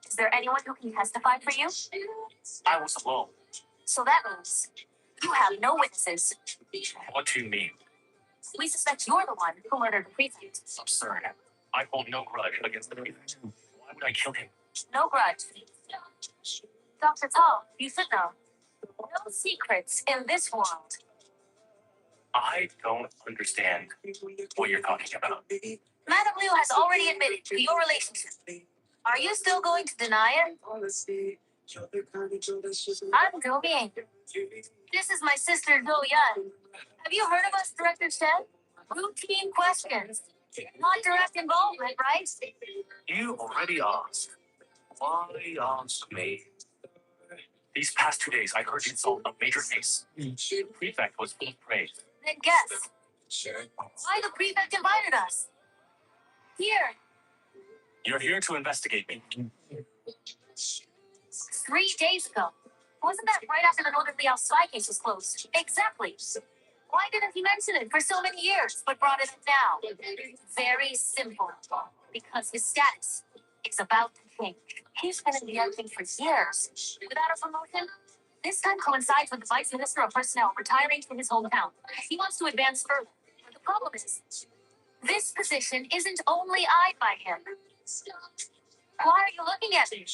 Is there anyone who can testify for you? I was alone. So that means you have no witnesses. What do you mean? We suspect you're the one who murdered the prefect. Absurd. I hold no grudge against the prefect. Why would I kill him? No grudge. Dr. Tao, you should know. No secrets in this world. I don't understand what you're talking about. Madame Liu has already admitted to your relationship. Are you still going to deny it? I'm Zhou Bing. This is my sister Zhou Yan. Have you heard of us, Director Chen? Routine questions. Not direct involvement, right? You already asked. Why ask me? These past 2 days, I heard you solved a major case. The prefect was full of praise. Then guess. Why the prefect invited us? Here, You're here to investigate me. 3 days ago. Wasn't that right after the Northern Liao spy case was closed? Exactly. Why didn't he mention it for so many years, but brought it up now? Very simple. Because his status is about to change. He's been in the acting for years. Without a promotion, this time coincides with the Vice Minister of Personnel retiring to his hometown. He wants to advance further. But the problem is, this position isn't only eyed by him. Why are you looking at me?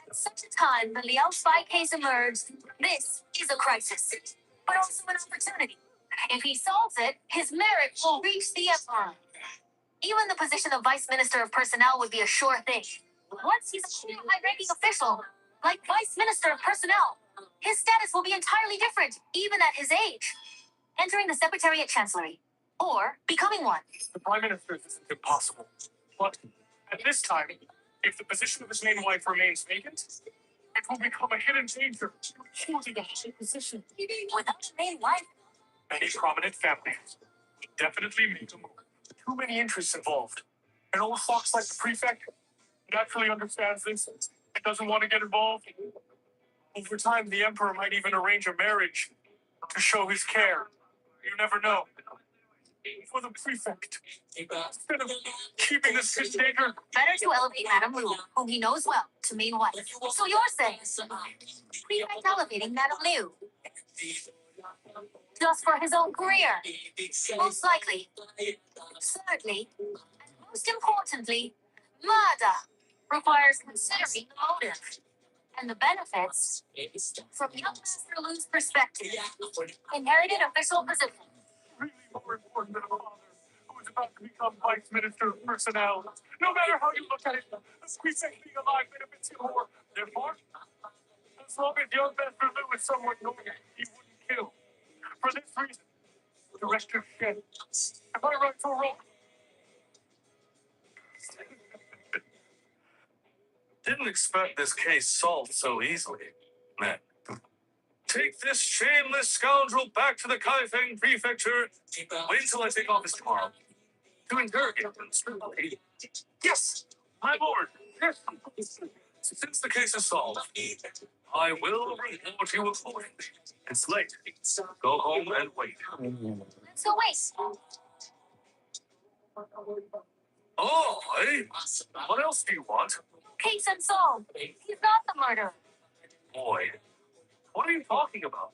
At such a time, the Liao spy case emerged. This is a crisis, but also an opportunity. If he solves it, his merit will reach the emperor. Even the position of Vice Minister of Personnel would be a sure thing. Once he's a high-ranking official, like Vice Minister of Personnel, his status will be entirely different, even at his age. Entering the Secretariat Chancellery, or becoming one. The Prime Minister's isn't impossible. But at this time, if the position of his main wife remains vacant, it will become a hidden danger, holding a high position. Without a main wife, Many prominent families would definitely make a move. Too many interests involved. An old fox like the prefect naturally understands this and doesn't want to get involved. Over time, the emperor might even arrange a marriage to show his care. You never know. For the prefect, instead of keeping this hidden danger, better to elevate Madame Liu, whom he knows well, to main wife. So you're saying, prefect elevating Madame Liu, just for his own career? Most likely. Thirdly, and most importantly, murder requires considering the motive and the benefits from young Master Liu's perspective. Inherited official position. really more important than a father who is about to become Vice Minister of Personnel. No matter how you look at it, the prefect being alive benefits him more. Therefore, as long as young Master Liu is someone whom he wouldn't kill. For this reason, Director Shen, am I right or wrong? Didn't expect this case solved so easily. Man. Take this shameless scoundrel back to the Kaifeng prefecture. Wait until I take office tomorrow. To interrogate him. Yes, my lord. Yes. Since the case is solved, I will reward you accordingly. It's late. Go home and wait. Let's go wait. Oh, hey. What else do you want? Case unsolved. He's not the murderer. Boy, what are you talking about?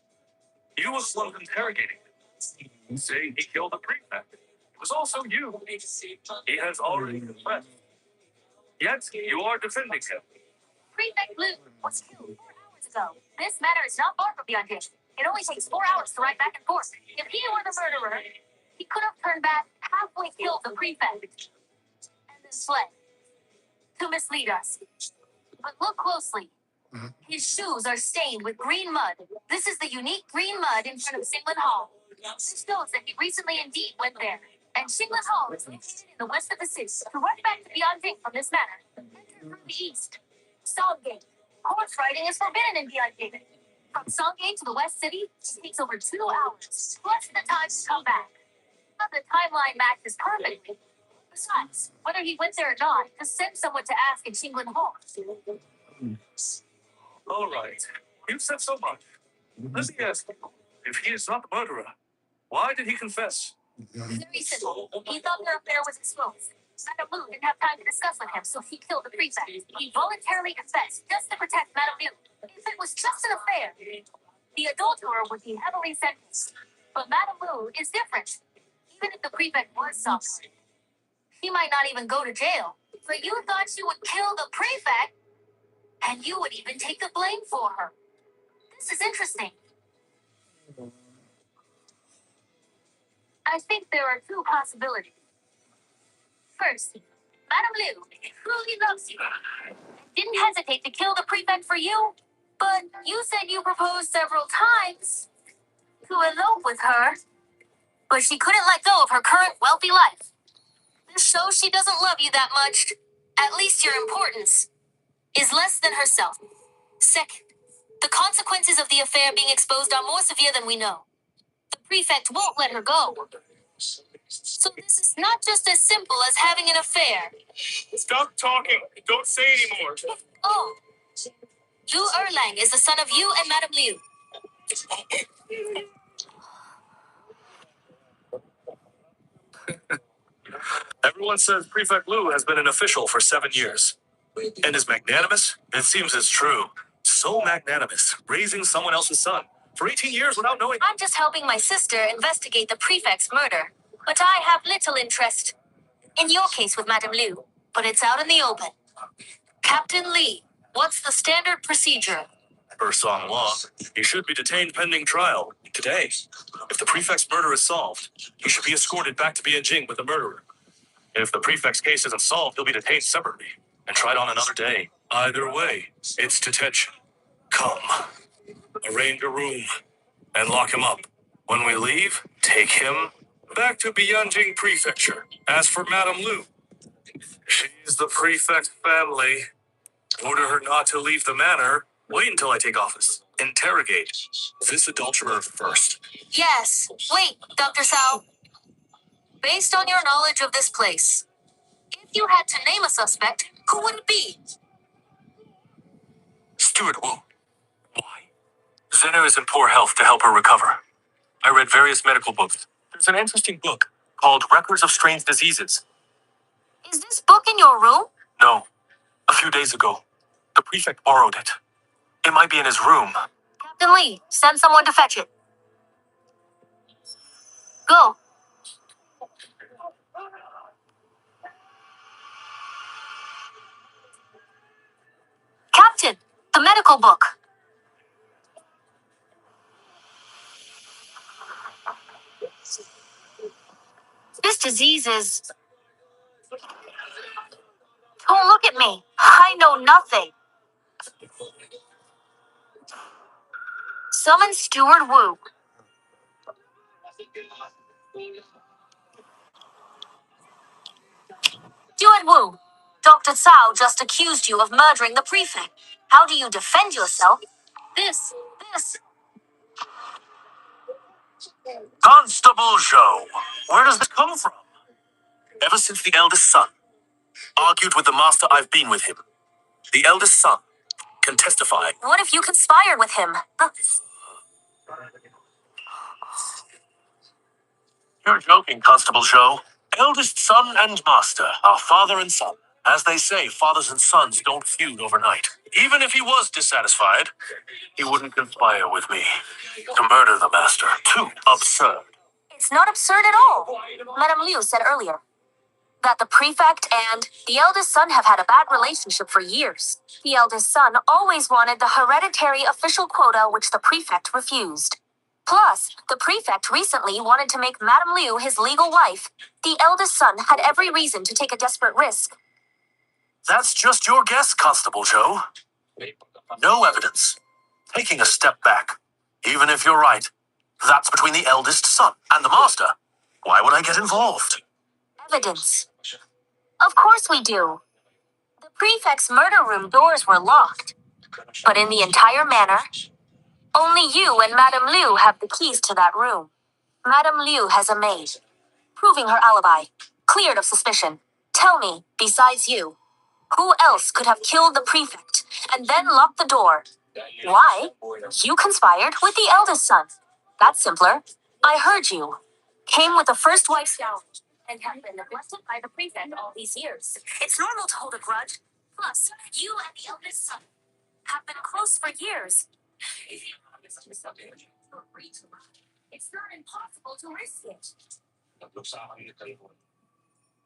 You was the one interrogating him, saying he killed the prefect. It was also you. He has already confessed. Yet, you are defending him. Prefect Blue was killed 4 hours ago. This matter is not far from the unhinged. It only takes 4 hours to ride back and forth. If he were the murderer, he could have turned back, halfway killed the prefect, and then fled to mislead us. But look closely. His shoes are stained with green mud. This is the unique green mud in front of Singland Hall. This shows that he recently indeed went there. And Singland Hall is located in the west of the city. To rush back to Beyonding from this matter, enter through the east. Songgate. Horse riding is forbidden in Beyonding. From Songgate to the west city, it takes over 2 hours, plus the time to come back. The timeline matches perfectly. Besides, whether he went there or not, just send someone to ask in Singland Hall. All right. You said so much. Let me ask you, if he is not the murderer, why did he confess? Very simple. He thought their affair was exposed. Madame Lou didn't have time to discuss with him, so he killed the prefect. He voluntarily confessed just to protect Madame Lou. If it was just an affair, the adulterer would be heavily sentenced. But Madame Lou is different. Even if the prefect was someone, she might not even go to jail. But you thought she would kill the prefect, and you would even take the blame for her. This is interesting. I think there are 2 possibilities. First, Madame Lou truly loves you. Didn't hesitate to kill the prefect for you. But you said you proposed several times to elope with her. But she couldn't let go of her current wealthy life. This shows she doesn't love you that much. At least your importance is less than herself. Second, the consequences of the affair being exposed are more severe than we know. The prefect won't let her go. So this is not just as simple as having an affair. Stop talking. Don't say anymore. Oh, Lu Erlang is the son of you and Madame Liu. Everyone says Prefect Lou has been an official for 7 years. And is magnanimous? It seems it's true. So magnanimous, raising someone else's son for 18 years without knowing. I'm just helping my sister investigate the prefect's murder. But I have little interest in your case with Madame Liu. But it's out in the open. Captain Lee, what's the standard procedure? Per Song law, he should be detained pending trial today. If the prefect's murder is solved, he should be escorted back to Bianjing with the murderer. If the prefect's case isn't solved, he'll be detained separately and tried on another day. Either way, it's detention. Come, arrange a room and lock him up. When we leave, take him back to Bianjing Prefecture. As for Madame Lu, she's the prefect family. Order her not to leave the manor. Wait until I take office. Interrogate this adulterer first. Yes. Wait, Dr. Sao. Based on your knowledge of this place, if you had to name a suspect, who would it be? Stuart Wu. Why? Zeno is in poor health to help her recover. I read various medical books. There's an interesting book called Records of Strange Diseases. Is this book in your room? No. A few days ago, the prefect borrowed it. It might be in his room. Captain Lee, send someone to fetch it. Go. Captain, the medical book. This disease is... Don't look at me. I know nothing. Summon Stuart Wu. Stuart Wu, Dr. Cao just accused you of murdering the prefect. How do you defend yourself? This... Constable Zhou, where does this come from? Ever since the eldest son argued with the master, I've been with him. The eldest son can testify. What if you conspired with him? You're joking, Constable Joe. Eldest son and master are father and son. As they say, fathers and sons don't feud overnight. Even if he was dissatisfied, he wouldn't conspire with me to murder the master. Too absurd. It's not absurd at all. Madame Liu said earlier that the prefect and the eldest son have had a bad relationship for years. The eldest son always wanted the hereditary official quota, which the prefect refused. Plus, the prefect recently wanted to make Madame Liu his legal wife. The eldest son had every reason to take a desperate risk. That's just your guess, Constable Joe. No evidence. Taking a step back. Even if you're right, that's between the eldest son and the master. Why would I get involved? Evidence. Of course we do. The prefect's murder room doors were locked. But in the entire manor, only you and Madame Liu have the keys to that room. Madame Liu has a maid, proving her alibi, cleared of suspicion. Tell me, besides you, who else could have killed the prefect and then locked the door? Why? You conspired with the eldest son. That's simpler. I heard you. Came with the first wife's down and have been neglected by the prefect all these years. It's normal to hold a grudge. Plus, you and the eldest son have been close for years. It's not impossible to risk it.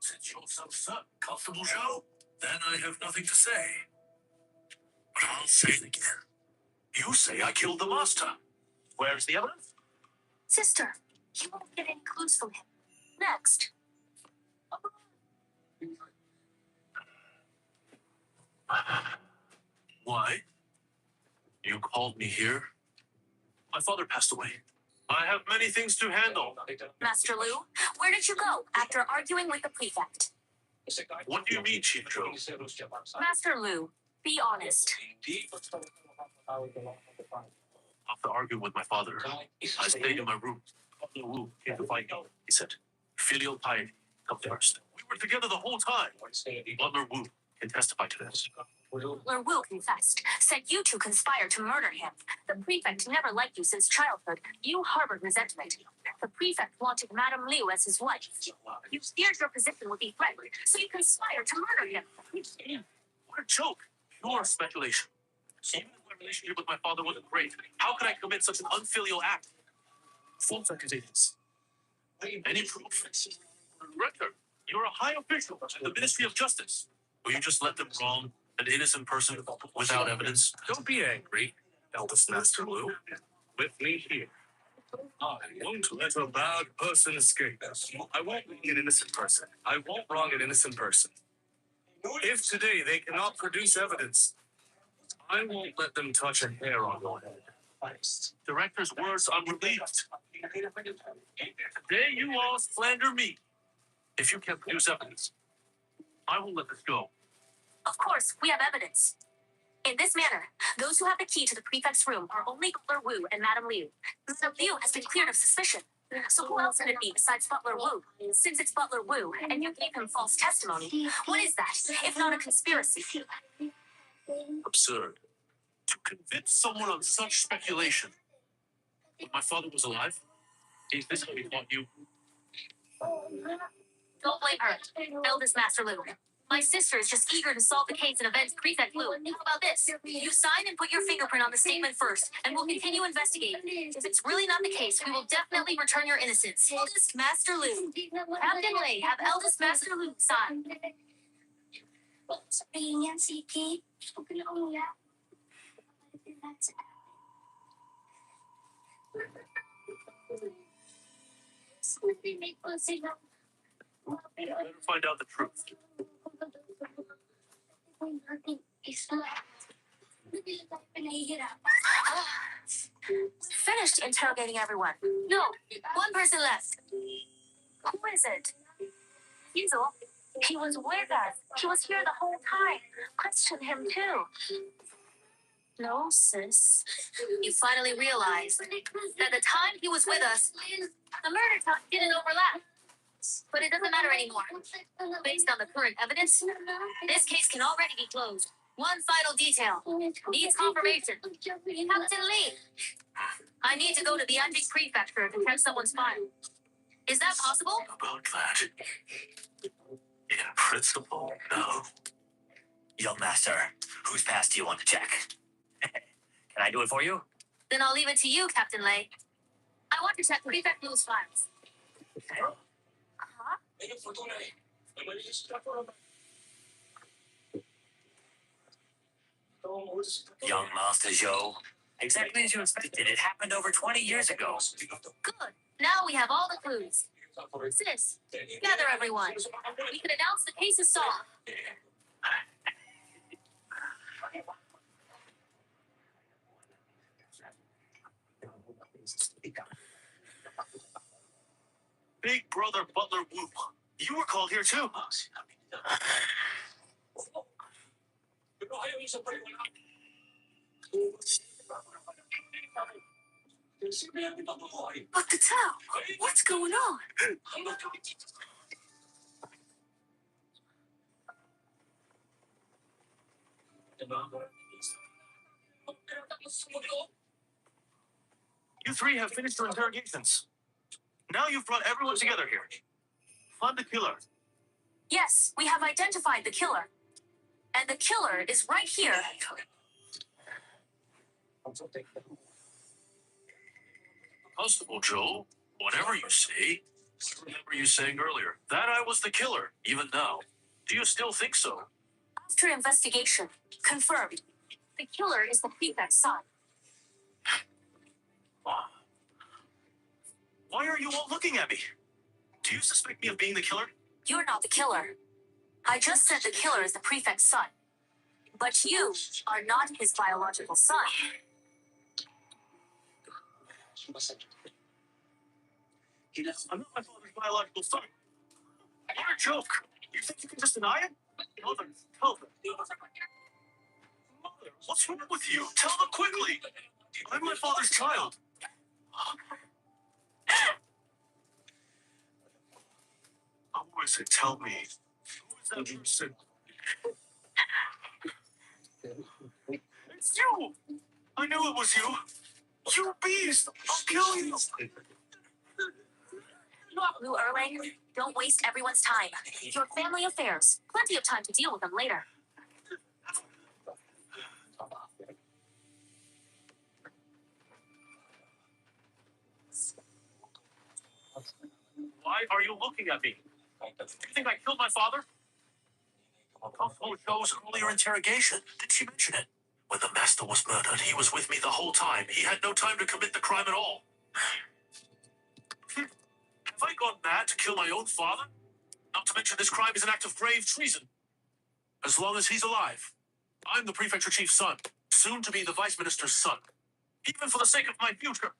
Since you're so certain, Constable Joe, then I have nothing to say. But I'll say it again. You say I killed the master. Where's the evidence? Sister, you won't get any clues from him. Next. Why? You called me here? My father passed away. I have many things to handle. Master Liu, where did you go after arguing with the prefect? What do you mean, Chief Joe? Master Liu, be honest. After arguing with my father, I stayed in my room. Butler Wu came to find me. He said, filial piety, come first. We were together the whole time. Butler Wu can testify to this. Butler Wu confessed, said you two conspired to murder him. The prefect never liked you since childhood. You harbored resentment. The prefect wanted Madame Liu as his wife. You feared your position would be threatened, so you conspired to murder him. What a joke. Pure speculation. Even if my relationship with my father wasn't great, how could I commit such an unfilial act? False accusations. Any proof? Director, you're a high official in the Ministry of Justice. Will you just let them wrong an innocent person without evidence? Don't be angry, eldest Master Liu. With me here. I won't let a bad person escape. I won't wrong an innocent person. I won't wrong an innocent person. If today they cannot produce evidence, I won't let them touch a hair on your head. Director's words are relieved. Today you all slander me. If you can't produce evidence, I will let this go. Of course, we have evidence. In this manner, those who have the key to the prefect's room are only Butler Wu and Madame Liu. Madame Liu has been cleared of suspicion. So who else could it be besides Butler Wu? Since it's Butler Wu and you gave him false testimony, what is that, if not a conspiracy? Absurd. To convince someone on such speculation. When my father was alive, is this how he taught you? Don't blame her, eldest Master Liu. My sister is just eager to solve the case and avenge Prefect Liu. How about this? You sign and put your fingerprint on the statement first, and we'll continue investigating. If it's really not the case, we will definitely return your innocence. Eldest Master Liu. Captain Lei, have eldest Master Liu sign. Better find out the truth. Finished interrogating everyone. No, one person left. Who is it? Hazel. He was with us. He was here the whole time. Question him too. No, sis. You finally realized that the time he was with us, the murder time didn't overlap. But it doesn't matter anymore. Based on the current evidence, this case can already be closed. One final detail. Needs confirmation. Captain Lee, I need to go to the Anjing Prefecture to check someone's file. Is that possible? About that. In principle, no. Young master, whose past do you want to check? Can I do it for you? Then I'll leave it to you, Captain Lei. I want to check Prefect Blue's files. Huh? Young Master Zhou. Exactly as you expected. It happened over 20 years ago. Good. Now we have all the clues. Sis, gather everyone. We can announce the case is solved. Big brother Butler Wu. You were called here too. But the Tao, what's going on? You three have finished your interrogations. Now you've brought everyone together here. Find the killer. Yes, we have identified the killer. And the killer is right here. Constable Joe, whatever you say. I remember you saying earlier that I was the killer, even now. Do you still think so? After investigation, confirmed. The killer is the prefect's son. Why are you all looking at me? Do you suspect me of being the killer? You're not the killer. I just said the killer is the prefect's son. But you are not his biological son. I'm not my father's biological son. What a joke. You think you can just deny it? Mother, tell them. Mother, what's wrong with you? Tell them quickly. I'm my father's child. Who is it? Tell me. Who is that person? It's you! I knew it was you. You beast! I'll kill you! Lou Erlang, don't waste everyone's time. Your family affairs. Plenty of time to deal with them later. Why are you looking at me? Do you think I killed my father? Constable Zhou's earlier interrogation. Did she mention it? When the master was murdered, he was with me the whole time. He had no time to commit the crime at all. Have I gone mad to kill my own father? Not to mention this crime is an act of grave treason. As long as he's alive, I'm the prefecture chief's son, soon to be the vice minister's son. Even for the sake of my future,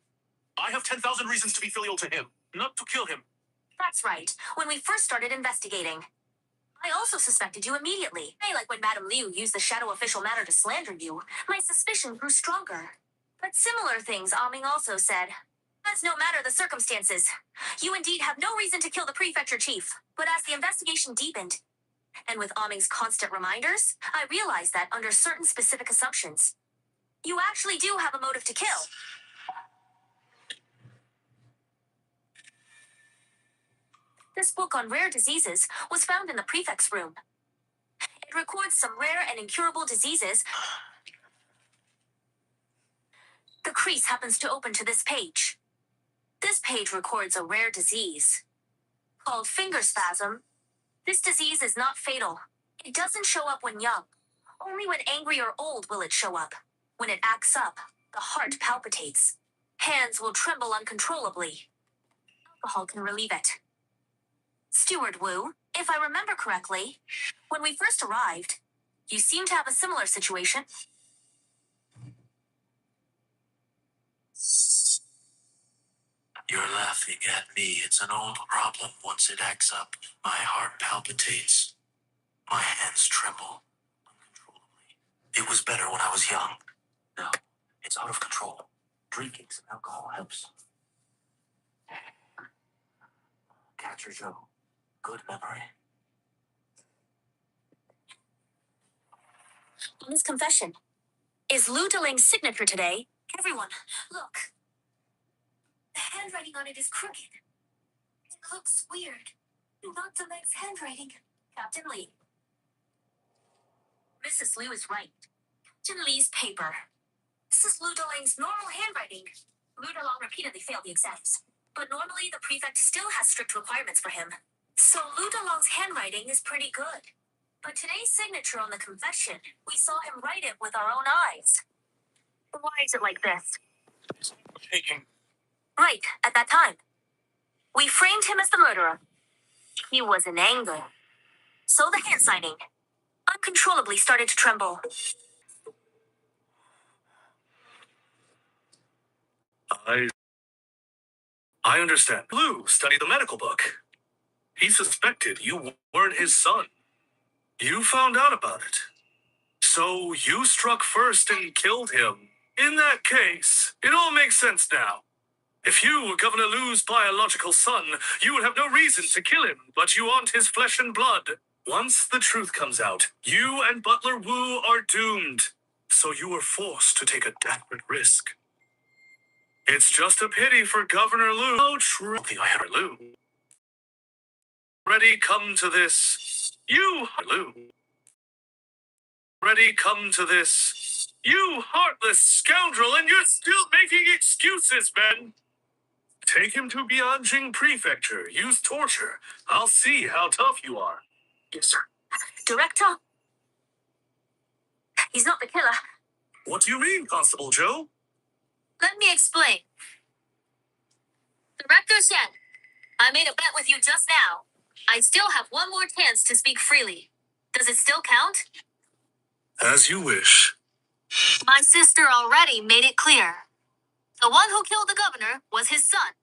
I have 10,000 reasons to be filial to him, not to kill him. That's right. When we first started investigating, I also suspected you immediately. Hey, like when Madame Liu used the shadow official matter to slander you, my suspicion grew stronger. But similar things Aming also said. As no matter the circumstances, you indeed have no reason to kill the prefecture chief. But as the investigation deepened, and with Aming's constant reminders, I realized that under certain specific assumptions, you actually do have a motive to kill. This book on rare diseases was found in the prefect's room. It records some rare and incurable diseases. The crease happens to open to this page. This page records a rare disease called finger spasm. This disease is not fatal. It doesn't show up when young. Only when angry or old will it show up. When it acts up, the heart palpitates. Hands will tremble uncontrollably. Alcohol can relieve it. Steward Wu, if I remember correctly, when we first arrived, you seem to have a similar situation. You're laughing at me. It's an old problem. Once it acts up, my heart palpitates. My hands tremble uncontrollably. It was better when I was young. Now, it's out of control. Drinking some alcohol helps. Catcher Joe. Good memory. On his confession, is Lou Deling's signature today? Everyone, look. The handwriting on it is crooked. It looks weird. Not Deling's handwriting. Captain Lee. Mrs. Liu is right. Captain Lee's paper. This is Lou Deling's normal handwriting. Lou Deling repeatedly failed the exams, but normally the prefect still has strict requirements for him. So Lou Deling's handwriting is pretty good. But today's signature on the confession, we saw him write it with our own eyes. Why is it like this? Taking. Right, at that time. We framed him as the murderer. He was in anger. So the hand signing uncontrollably started to tremble. I understand. Lou studied the medical book. He suspected you weren't his son. You found out about it. So you struck first and killed him. In that case, it all makes sense now. If you were Governor Lou's biological son, you would have no reason to kill him, but you want his flesh and blood. Once the truth comes out, you and Butler Wu are doomed. So you were forced to take a desperate risk. It's just a pity for Governor Liu. How true the Lou. Ready come to this. You, Lou. Ready come to this. You heartless scoundrel, and you're still making excuses, Ben. Take him to Bianjing Prefecture. Use torture. I'll see how tough you are. Yes, sir. Director? He's not the killer. What do you mean, Constable Joe? Let me explain. Director Shen, I made a bet with you just now. I still have one more chance to speak freely. Does it still count? As you wish. My sister already made it clear. The one who killed the governor was his son.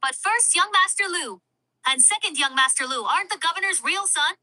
But first, young Master Liu, and second, young Master Liu aren't the governor's real son?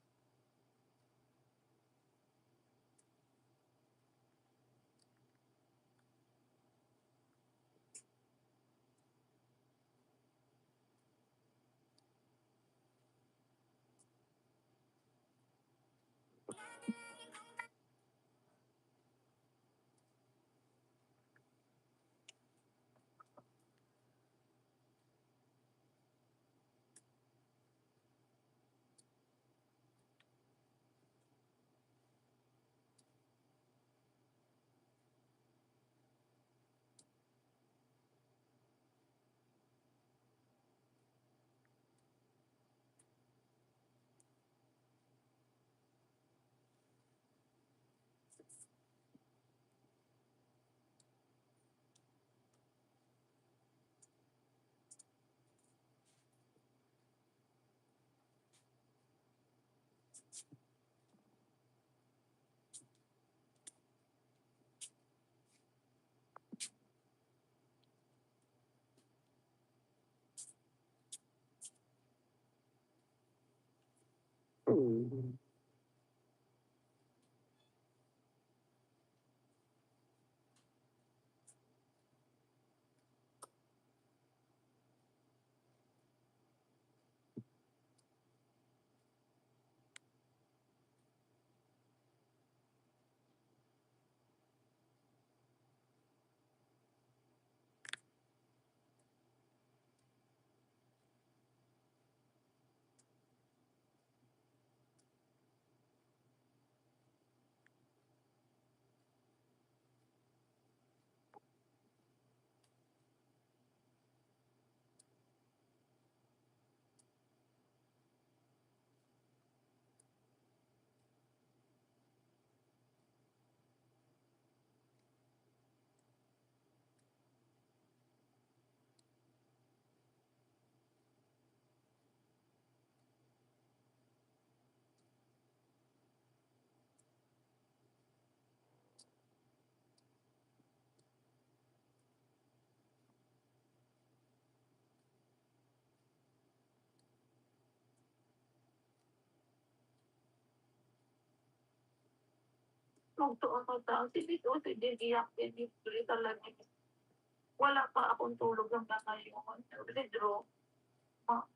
Wala pa akong tulog hanggang ngayon. Pedro,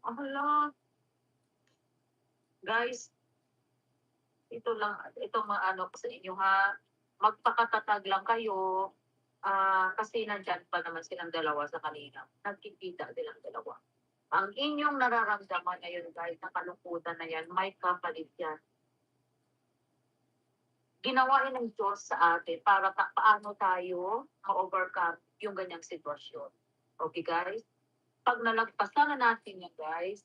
hala. Guys, ito maano ko sa inyo ha. Magpakatatag lang kayo. Kasi nandyan pa naman silang dalawa sa kanina. Nagkikita silang dalawa. Ang inyong nararamdaman ngayon guys, na kalungkutan na yan, may kapalit yan. Ginawa ng Diyos sa atin para paano tayo ma-overcome yung ganyang sitwasyon. Okay guys? Pag nalagpasan na natin yan guys,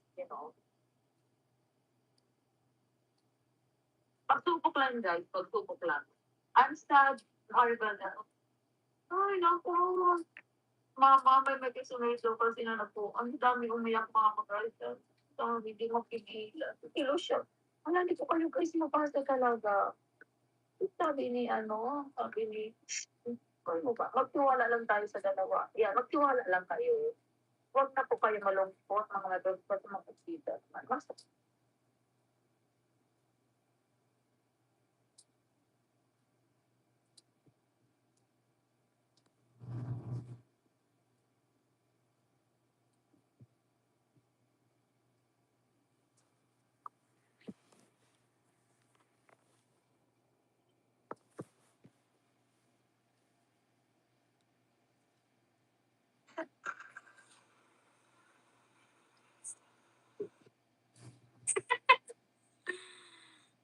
pagsubok lang guys, pagsubok lang. Unstabbed, horrible na. Ay, naku. Mama, may kisunudo kasi na po. Ang dami umiyak mga guys. Hindi mapigilan. Kilo siya. Wala, hindi ko kayo guys mapasa talaga. Sabi ni, ano ba? Magtiwala lang tayo sa dalawa. Yeah, magtiwala lang kayo. Huwag na po kayo malungkot, mga doon sa mga pagkita. Mas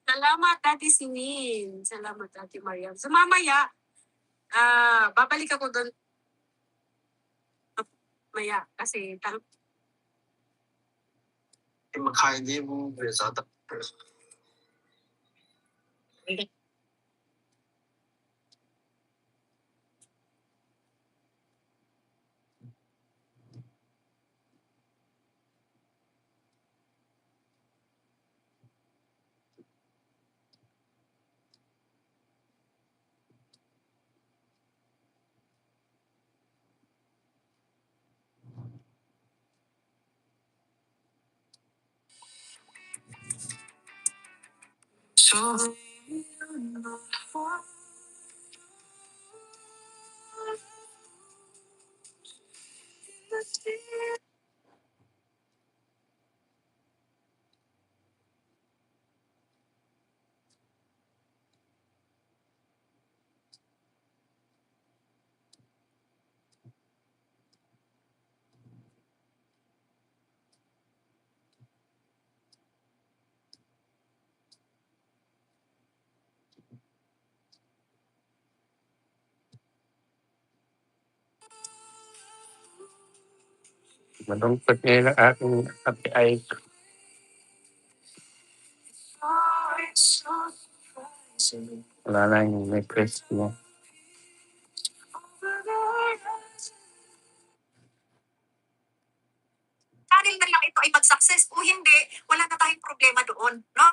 Salamat, Ate Sinin. Salamat, Ate Mariam. So, mamaya, babalik ako doon maya kasi Makaindi mo, Rezata. So, Malungkot ngayon ang aking ate ay wala na yung necklace niya. channel na lang ito ay mag-success o hindi, wala na tayong problema doon, no?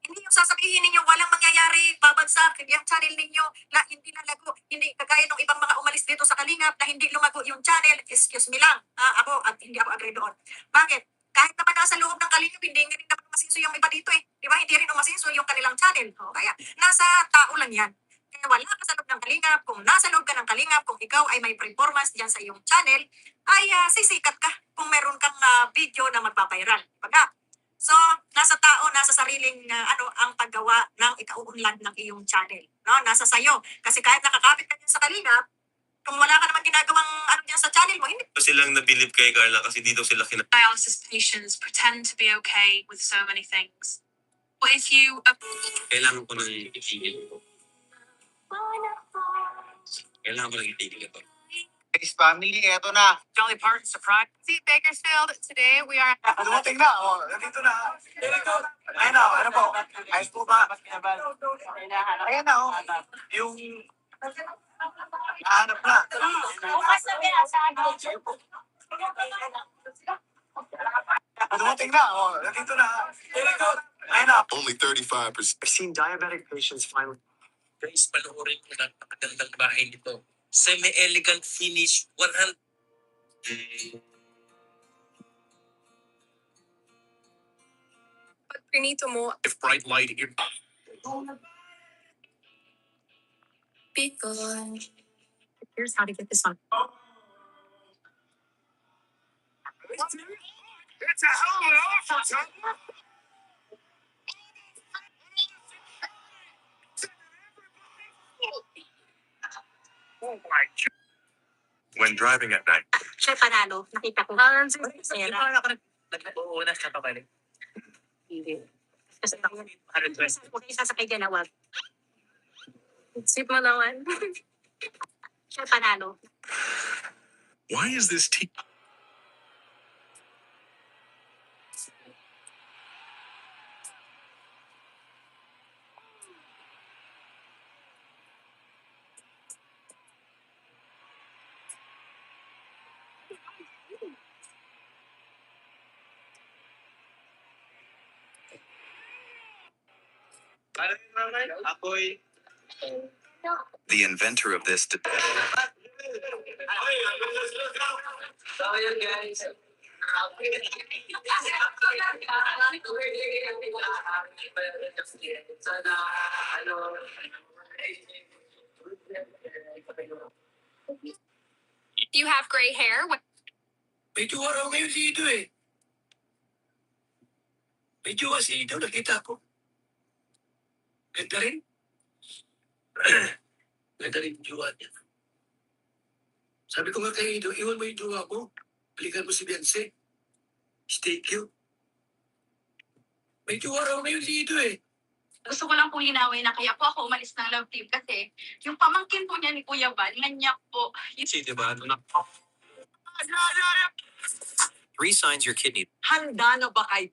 Hindi yung sasabihin ninyo, walang mangyayari, babagsak, yung channel ninyo, na hindi nalago, hindi kagaya ng ibang mga umalis dito sa Kalingap na hindi lumago yung channel, excuse me lang, ako, at hindi ako agree doon. Bakit? Kahit naman nasa loob ng Kalingap, hindi nga rin naman umasinso yung iba dito eh. Di ba? Hindi rin umasinso yung kanilang channel. Kaya, nasa tao lang yan. Kaya wala ka sa loob ng Kalingap, kung nasa loob ka ng Kalingap, kung ikaw ay may performance dyan sa iyong channel, ay sisikat ka kung meron kang video na magpapiral. Baga, so, nasa tao, nasa sariling ang paggawa ng ikauunlad ng iyong channel. No? Nasa sayo. Kasi kahit nakakapit ka dyan sa Kalingap, kung wala ka naman ginagawang dyan sa channel mo, hindi. Silang nabilib kay Carla kasi dito sila dialysis patients pretend to be okay with so many things. But if you Kailangan ko nang itigil. Kailangan ko nang itigil ito. Guys, family, eto na. Dolly Parton surprise. See Bakersfield today we are Dumating na, nandito na. Ayun na, ano po? Ayos po ba? Ayan na, yung nahanap na. Dumating na, nandito na. Ayun na. Only 35%. I've seen diabetic patients finally. Guys, panoorin ko na napakagandang bahay nito. Semi-elegant finish, 100. pag pinito mo, If bright light, here's how to get this on. it's a hell of an offer, Tom. When driving at night, Siya panalo. Nakita ko. Di ba nag-uuna siya pabalik? Hindi. Kasi ako, huwag kayo sasakay dyan na wag. Sweet mo naman. Siya panalo. why is this tea? The inventor of this. So yun guys. Sana, ano, Do you have gray hair? medyo araw ngayon si Ido eh. Medyo kasi Ido, nakita ko. Ganda rin. Ganda rin yung jowa niya. Sabi ko nga kay Ido, iwan mo yung jowa ko. Balikan mo si Beyonce. Stay cute. Medyo araw ngayon si Ido eh. Gusto ko lang po linawin na kaya po ako umalis ng love team kasi yung pamangkin po niya ni Kuya Van, nganyak po. Si, di ba? 3 signs your kidney. Handa na ba kayo?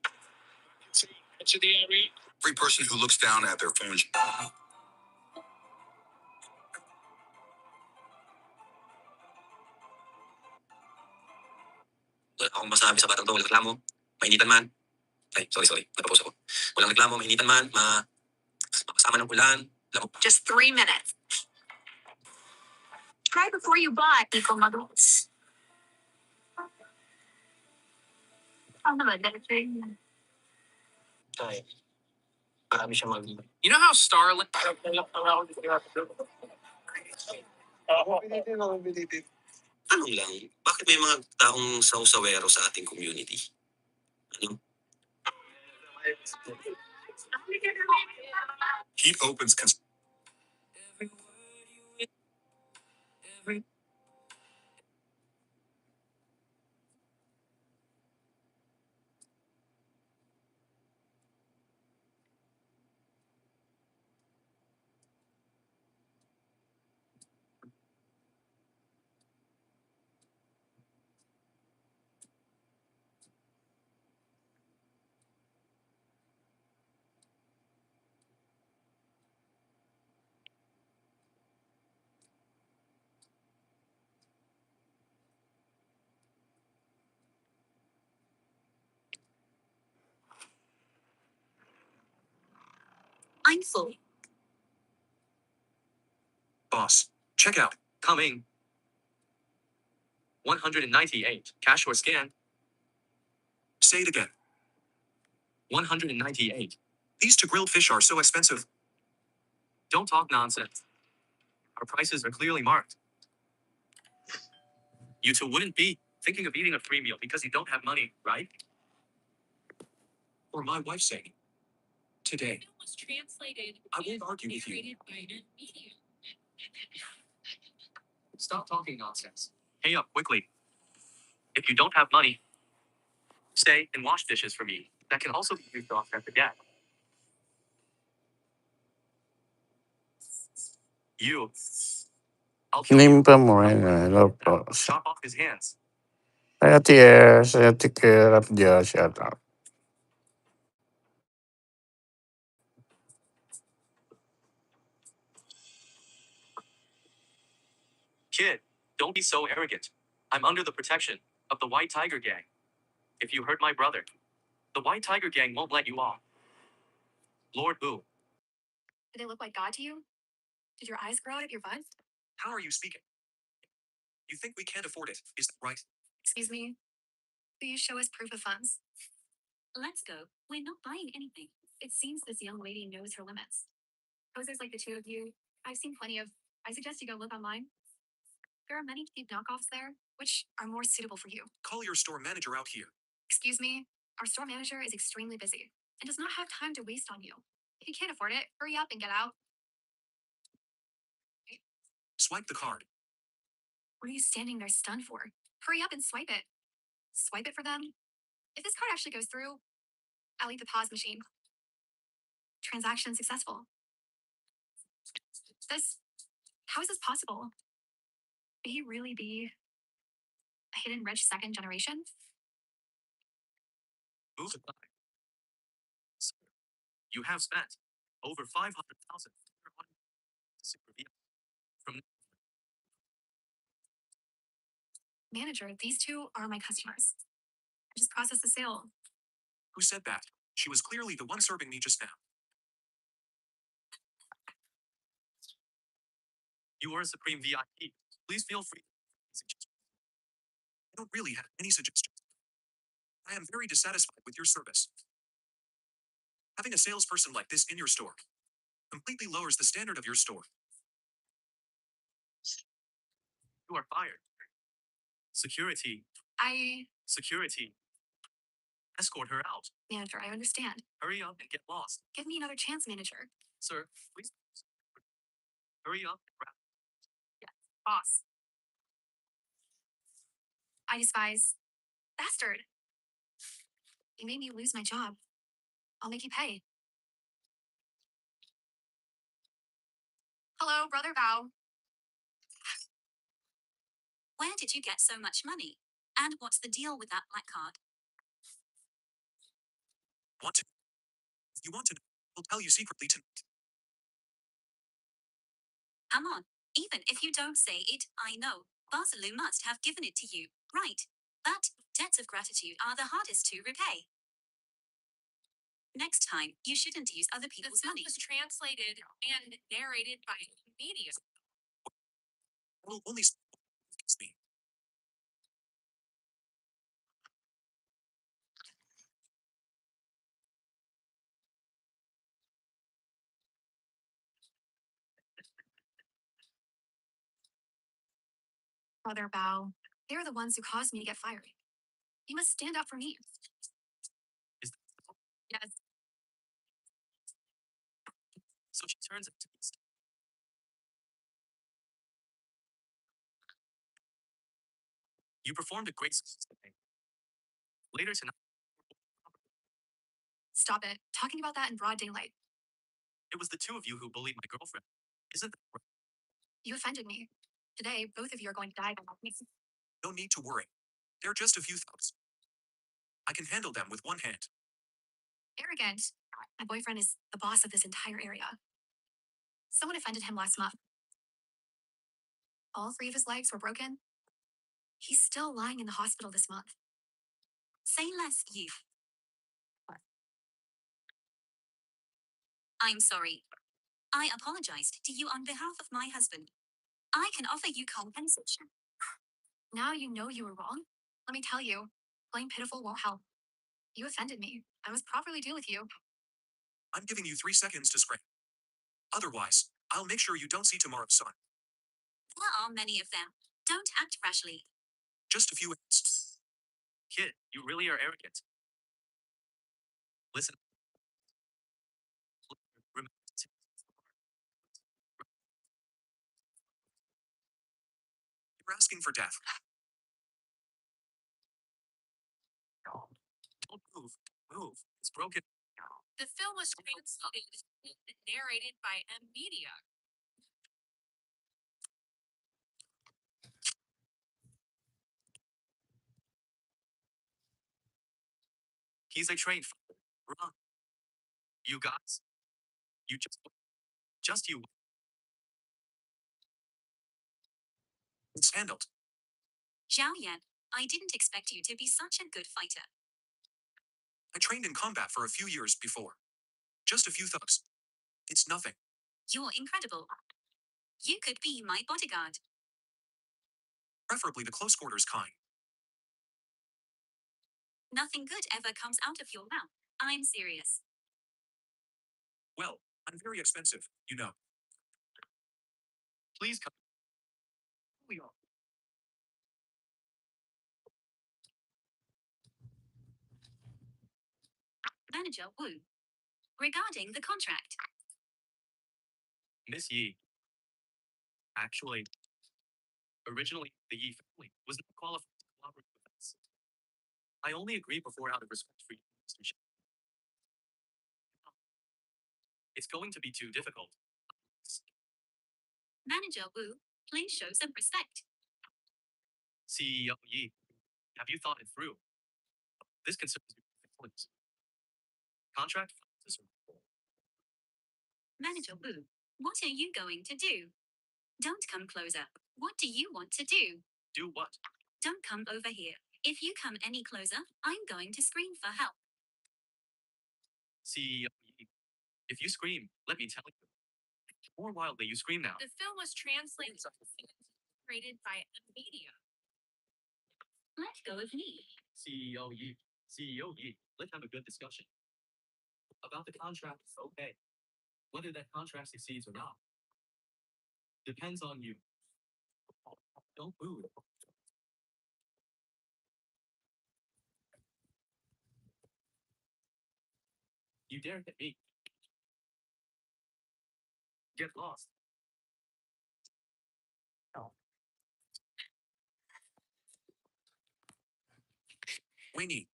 Every person who looks down at their phone. Wala akong masabi sa batang to. Walang reklamo. Mainitan man. Ay, sorry. Napapause ako. Walang reklamo, mainitan man. Mapasama ng ulan. Just 3 minutes. Try before you buy. Hindi ko mag-uus. Ano ba? Ay, marami siya mag... You know how Starlink... Ano lang, bakit may mga taong sausawero sa ating community? Ano? Heat opens. I'm full. Boss, check out. Coming. 198. Cash or scan? Say it again. 198. These two grilled fish are so expensive. Don't talk nonsense. Our prices are clearly marked. You two wouldn't be thinking of eating a free meal because you don't have money, right? For my wife's sake. Today. Was translated. I won't argue with you. By an medium. Stop talking nonsense. Pay up quickly. If you don't have money, stay and wash dishes for me. That can also be used off at the gap. You. I'll kill you. Nimpa mo rin. Love po. Chop off his hands. Saya tier. Saya tikirap dia. Shut up. Kid, don't be so arrogant. I'm under the protection of the White Tiger Gang. If you hurt my brother, the White Tiger Gang won't let you off. Lord Boo. Did it look like God to you? Did your eyes grow out of your butt? How are you speaking? You think we can't afford it, is that right? Excuse me. Will you show us proof of funds? Let's go. We're not buying anything. It seems this young lady knows her limits. Posers like the two of you, I've seen plenty of. I suggest you go look online. There are many cheap knockoffs there, which are more suitable for you. Call your store manager out here. Excuse me, our store manager is extremely busy and does not have time to waste on you. If you can't afford it, hurry up and get out. Swipe the card. What are you standing there stunned for? Hurry up and swipe it. Swipe it for them. If this card actually goes through, I'll eat the pause machine. Transaction successful. How is this possible? Could he really be a hidden rich second generation? Move it. Sir, you have spent over 500,000 from Manager, these two are my customers. I just processed the sale. who said that? She was clearly the one serving me just now. You are a supreme VIP. Please feel free. I don't really have any suggestions. I am very dissatisfied with your service. Having a salesperson like this in your store completely lowers the standard of your store. You are fired. Security. Security. Escort her out. Manager, I understand. Hurry up and get lost. Give me another chance, manager. Sir, please. Hurry up and wrap. Boss. I despise. Bastard. You made me lose my job. I'll make you pay. Hello, Brother Bao. Where did you get so much money? And what's the deal with that black card? Want to? If you want to know, I'll tell you secretly tonight. Come on. Even if you don't say it, I know. Barcelou must have given it to you, right? But debts of gratitude are the hardest to repay. Next time, you shouldn't use other people's money. Was translated and narrated by media. I will only say what gets me. Brother Bao. They're the ones who caused me to get fired. You must stand up for me. Is that so? Yes. So she turns it to me. You performed a great success today. Later tonight, Stop it. Talking about that in broad daylight. it was the two of you who bullied my girlfriend. Isn't that right? You offended me. Today, both of you are going to die. No need to worry. They're just a few thugs. I can handle them with one hand. Arrogant. My boyfriend is the boss of this entire area. Someone offended him last month. All three of his legs were broken. He's still lying in the hospital this month. Say less, you. I'm sorry. I apologized to you on behalf of my husband. I can offer you compensation. Now you know you were wrong. Let me tell you, playing pitiful won't help. You offended me. I must properly deal with you. I'm giving you 3 seconds to scream. Otherwise, I'll make sure you don't see tomorrow's sun. There are many of them. Don't act rashly. Just a few minutes. Kid, you really are arrogant. Listen. Remember, you're asking for death. Don't move. Move. It's broken. The film was translated and narrated by M Media. He's a trained fighter. Run. You guys. You just you. It's handled. Zhao Yan, I didn't expect you to be such a good fighter. I trained in combat for a few years before. Just a few thugs. It's nothing. You're incredible. You could be my bodyguard. Preferably the close quarters kind. Nothing good ever comes out of your mouth. I'm serious. Well, I'm very expensive, you know. Please come. We are. Manager Wu. Regarding the contract. Miss Yi. Actually, Originally, the Yi family was not qualified to cooperate with us. I only agreed before out of respect for you, Mr. Chen. It's going to be too difficult. Manager Wu, please show some respect. CEO Yi, have you thought it through? This concerns your feelings. Contract is Manager Wu, what are you going to do? Don't come closer. What do you want to do? do what? Don't come over here. If you come any closer, I'm going to scream for help. CEO Yi, if you scream, let me tell you. More wildly you scream now. The film was translated rated by media. Let go of me. CEO Yi, let's have a good discussion. About the contract, okay. Whether that contract succeeds or not depends on you. Don't move. You dare hit me. Get lost. Winnie.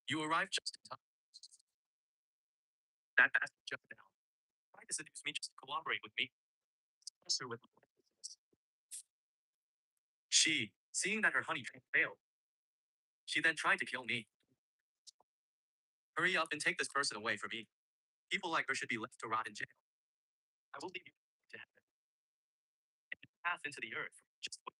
You arrived just in time. That bastard jumped down. Tried to seduce me just to cooperate with me. Her with my business. She, seeing that her honey train failed, she then tried to kill me. Hurry up and take this person away from me. People like her should be left to rot in jail. I will leave you to heaven. And path into the earth. Just wait.